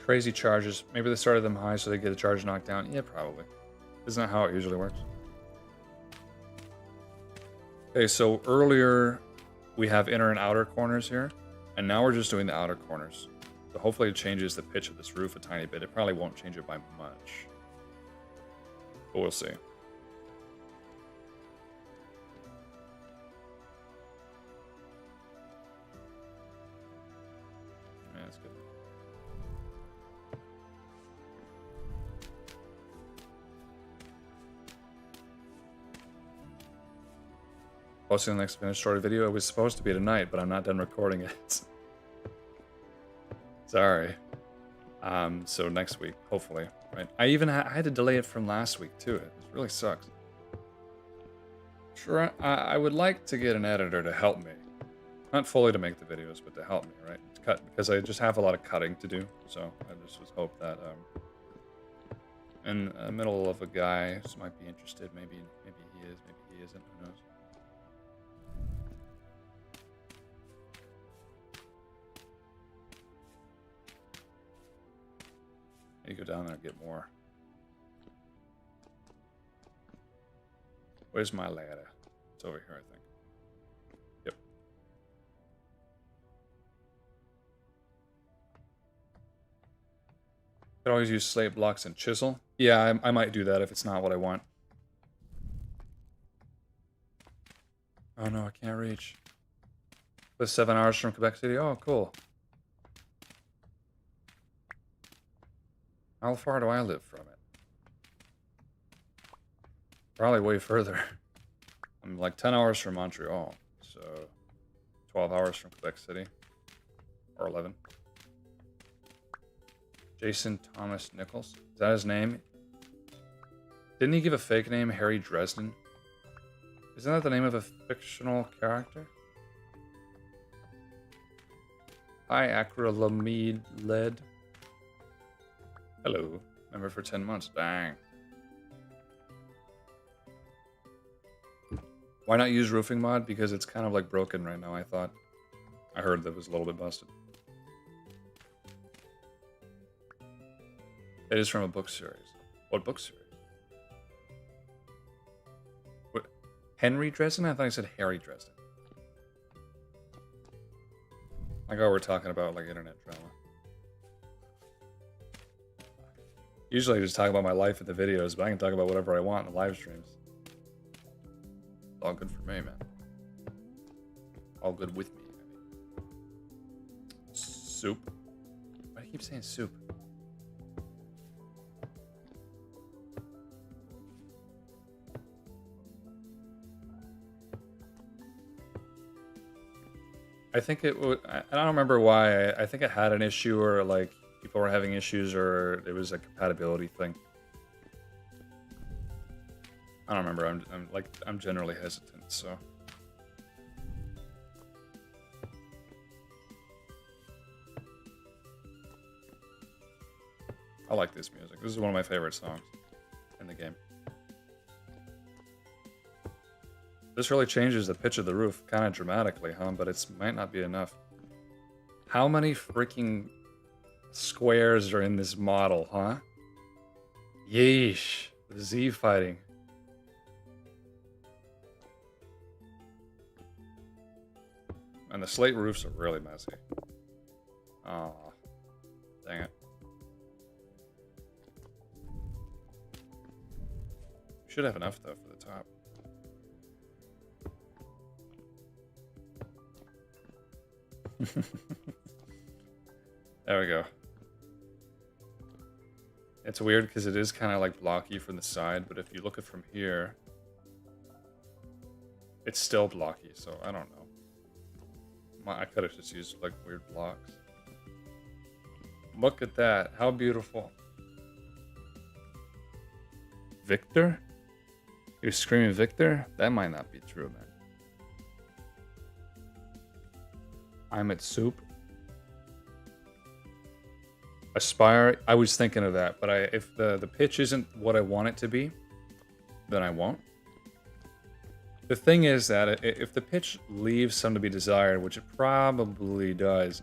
Crazy charges. Maybe they started them high so they get the charge knocked down. Yeah, probably. Isn't that how it usually works? Okay, so earlier we have inner and outer corners here, and now we're just doing the outer corners. So hopefully it changes the pitch of this roof a tiny bit. It probably won't change it by much, but we'll see. Yeah, that's good. Posting the next finished story video. It was supposed to be tonight, but I'm not done recording it. Sorry. So next week, hopefully. Right? I had to delay it from last week too. It really sucks. Sure, I would like to get an editor to help me, not fully to make the videos, but to help me, right? To cut, because I just have a lot of cutting to do. So I just hope that in the middle of a guy who might be interested. Maybe he is, maybe he isn't. Who knows? You go down there and get more. Where's my ladder? It's over here, I think. Yep. Could always use slate blocks and chisel. Yeah, I might do that if it's not what I want. Oh no, I can't reach. But 7 hours from Quebec City. Oh, cool. How far do I live from it? Probably way further. I'm like 10 hours from Montreal, so 12 hours from Quebec City. Or 11. Jason Thomas Nichols. Is that his name? Didn't he give a fake name, Harry Dresden? Isn't that the name of a fictional character? Hi, acrylamide lead. Hello. Member for 10 months. Dang. Why not use roofing mod? Because it's kind of like broken right now, I thought. I heard that it was a little bit busted. It is from a book series. What book series? What? Henry Dresden? I thought I said Harry Dresden. Like, oh, we're talking about like internet drama. Usually I just talk about my life in the videos, but I can talk about whatever I want in the live streams. All good for me, man. All good with me. Soup. Why do I keep saying soup? I think it would. I don't remember why. I think it had an issue, or like people were having issues, or it was a compatibility thing. I don't remember. I'm generally hesitant, so. I like this music. This is one of my favorite songs in the game. This really changes the pitch of the roof kind of dramatically, huh? But it might not be enough. How many freaking squares are in this model, huh? Yeesh. The Z fighting. And the slate roofs are really messy. Oh, dang it. Should have enough, though, for the top. There we go. It's weird because it is kind of like blocky from the side, but if you look at from here, it's still blocky, so I don't know. I could have just used like weird blocks. Look at that. How beautiful. Victor? He was screaming Victor? That might not be true, man. I'm at soup. Aspire. I was thinking of that, but if the pitch isn't what I want it to be, then I won't. The thing is that if the pitch leaves some to be desired, which it probably does,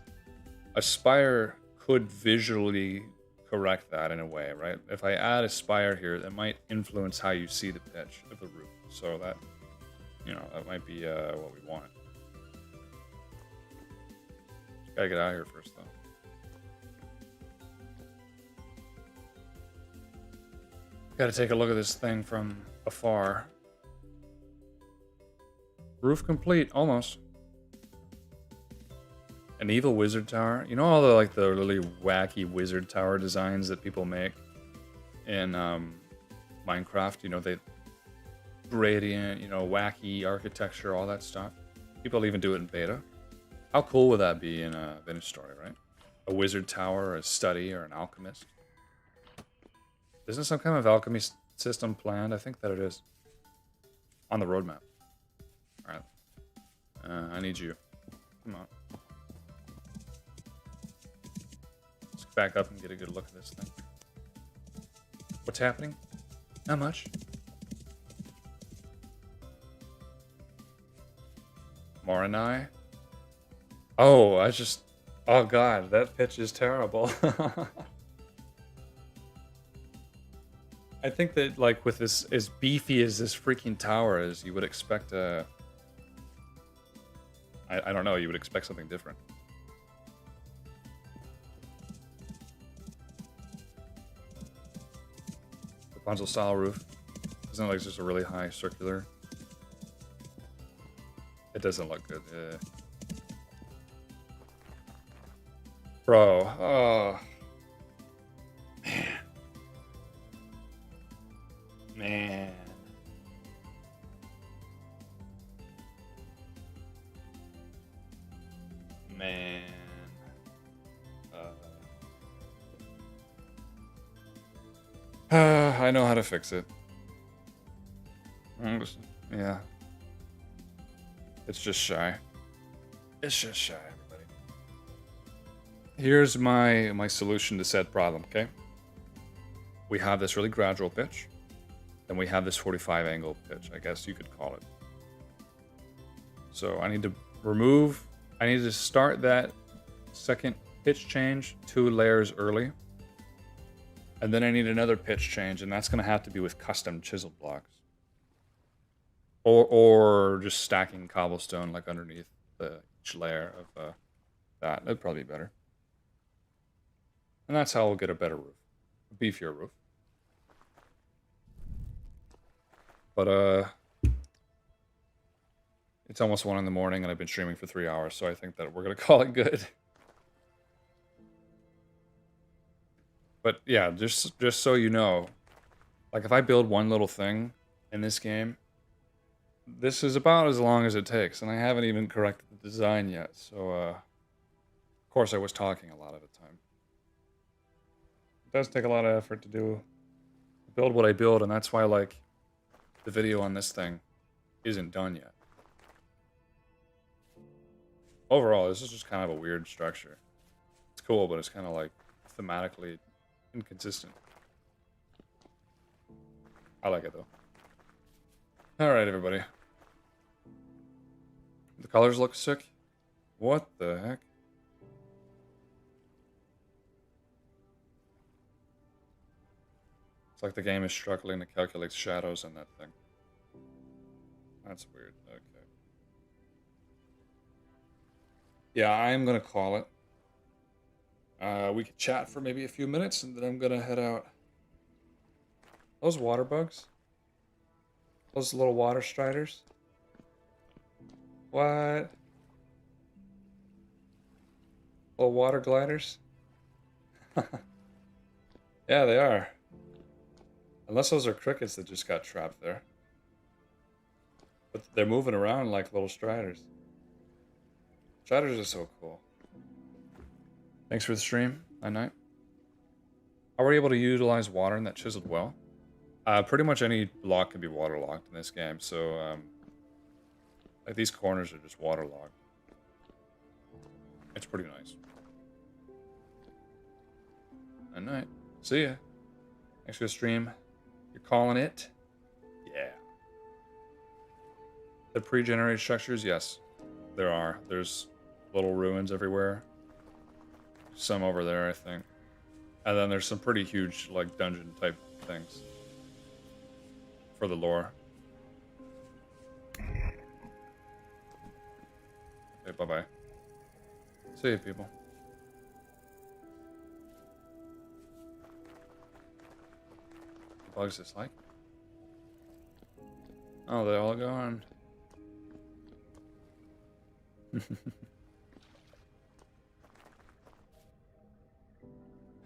Aspire could visually correct that in a way, right? If I add Aspire here, that might influence how you see the pitch of the roof. So that, you know, that might be what we want. Gotta get out of here first, though. Gotta take a look at this thing from afar. Roof complete, almost. An evil wizard tower. You know all the like the really wacky wizard tower designs that people make in Minecraft? You know, they gradient, you know, wacky architecture, all that stuff. People even do it in beta. How cool would that be in a vintage story, right? A wizard tower, or a study, or an alchemist. Isn't some kind of alchemy system planned? I think that it is. On the roadmap. Alright. I need you. Come on. Let's back up and get a good look at this thing. What's happening? Not much. Morinai? Oh, oh god, that pitch is terrible. I think that, like, with this, as beefy as this freaking tower is, you would expect a... I don't know, you would expect something different. Rapunzel style roof. Isn't it like just a really high circular? It doesn't look good. Bro, oh. Man. Man. I know how to fix it. Yeah. It's just shy. It's just shy, everybody. Here's my solution to said problem, okay? We have this really gradual pitch. Then we have this 45 angle pitch, I guess you could call it. So I need to start that second pitch change 2 layers early. And then I need another pitch change, and that's going to have to be with custom chisel blocks. Or just stacking cobblestone like underneath each layer of that. That'd probably be better. And that's how we'll get a better roof. A beefier roof. But it's almost 1 in the morning and I've been streaming for 3 hours, so I think that we're going to call it good. But yeah, just so you know, like if I build one little thing in this game, this is about as long as it takes, and I haven't even corrected the design yet, so of course I was talking a lot of the time. It does take a lot of effort to build what I build, and that's why, like, the video on this thing isn't done yet. Overall, this is just kind of a weird structure. It's cool, but it's kind of like thematically inconsistent. I like it though. Alright, everybody. The colors look sick. What the heck? It's like the game is struggling to calculate shadows in that thing. That's weird. Okay. Yeah, I'm gonna call it. We could chat for maybe a few minutes, and then I'm gonna head out. Those water bugs? Those little water striders? What? Little water gliders? Yeah, they are. Unless those are crickets that just got trapped there. But they're moving around like little striders. Striders are so cool. Thanks for the stream. Night. Are we able to utilize water in that chiseled well? Pretty much any block can be waterlogged in this game, so like these corners are just waterlogged. It's pretty nice. Night. See ya. Thanks for the stream. You're calling it? Yeah. The pre-generated structures? Yes. There are. There's little ruins everywhere. Some over there, I think. And then there's some pretty huge, like, dungeon type things. For the lore. Okay, bye-bye. See you, people. The bugs dislike? Oh, they're all gone.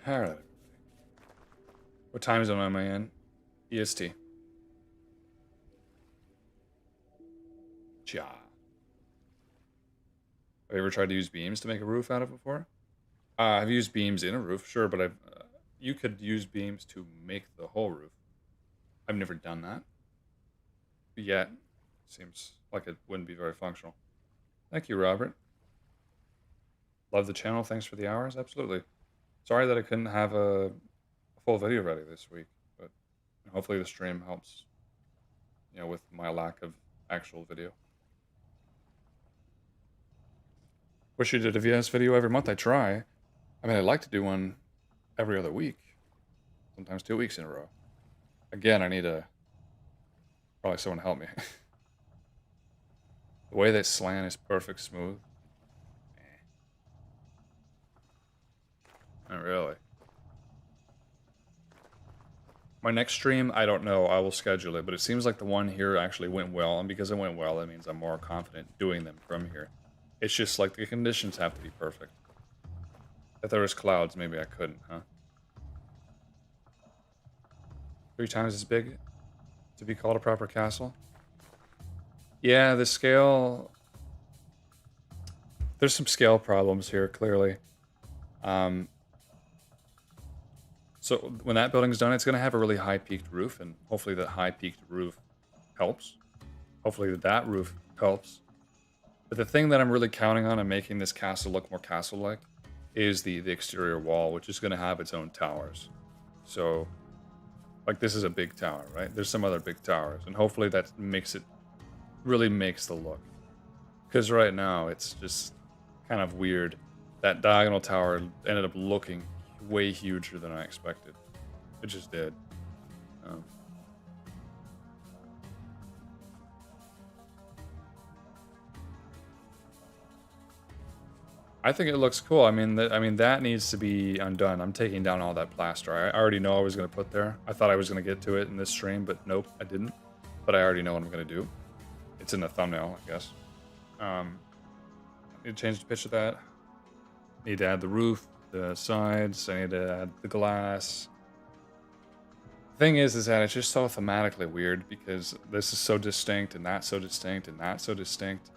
Alright. What time zone am I in? EST. Ja. Have you ever tried to use beams to make a roof out of before? I've used beams in a roof, sure, but you could use beams to make the whole roof. I've never done that. Yet. Seems like it wouldn't be very functional. Thank you, Robert. Love the channel. Thanks for the hours. Absolutely. Sorry that I couldn't have a full video ready this week, but hopefully the stream helps, you know, with my lack of actual video. Wish you did a VS video every month. I try. I mean, I'd like to do one every other week. Sometimes 2 weeks in a row. Again, I need probably someone to help me. The way that slant is perfect smooth. Not really. My next stream, I don't know. I will schedule it, but it seems like the one here actually went well, and because it went well, that means I'm more confident doing them from here. It's just like the conditions have to be perfect. If there was clouds, maybe I couldn't, huh? 3 times as big to be called a proper castle? Yeah, the scale... There's some scale problems here, clearly. So when that building's done, it's going to have a really high-peaked roof, and hopefully that high-peaked roof helps. Hopefully that roof helps. But the thing that I'm really counting on and making this castle look more castle-like is the exterior wall, which is going to have its own towers. So, like, this is a big tower, right? There's some other big towers, and hopefully that really makes the look. Because right now, it's just kind of weird. That diagonal tower ended up looking way huger than I expected. It just did. I think it looks cool. I mean, that needs to be undone. I'm taking down all that plaster. I already know I was going to put there. I thought I was going to get to it in this stream, but nope, I didn't. But I already know what I'm going to do. It's in the thumbnail, I guess. I need to change the pitch of that. Need to add the roof, the sides. I need to add the glass. The thing is that it's just so thematically weird because this is so distinct and that's so distinct and that's so distinct.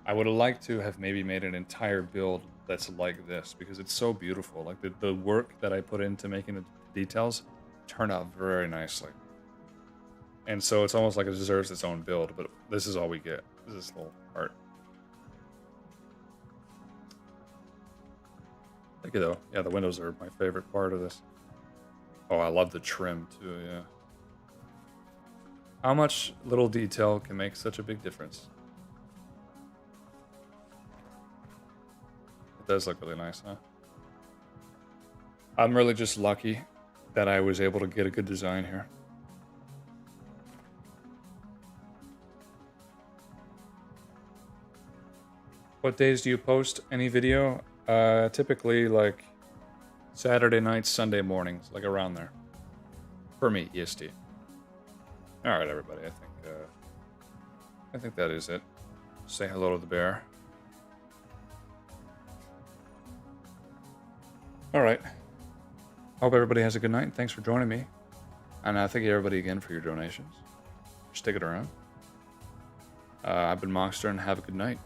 I would have liked to have maybe made an entire build that's like this because it's so beautiful. Like the work that I put into making the details turned out very nicely. And so it's almost like it deserves its own build, but this is all we get. This is this little part. Thank you though. Yeah, the windows are my favorite part of this. Oh, I love the trim too, yeah. How much little detail can make such a big difference? It does look really nice, huh? I'm really just lucky that I was able to get a good design here. What days do you post any video? Typically like Saturday nights, Sunday mornings, like around there. For me, EST. All right, everybody. I think that is it. Say hello to the bear. All right. Hope everybody has a good night. Thanks for joining me. And thank you everybody again for your donations. Stick it around. I've been Mockster, and have a good night.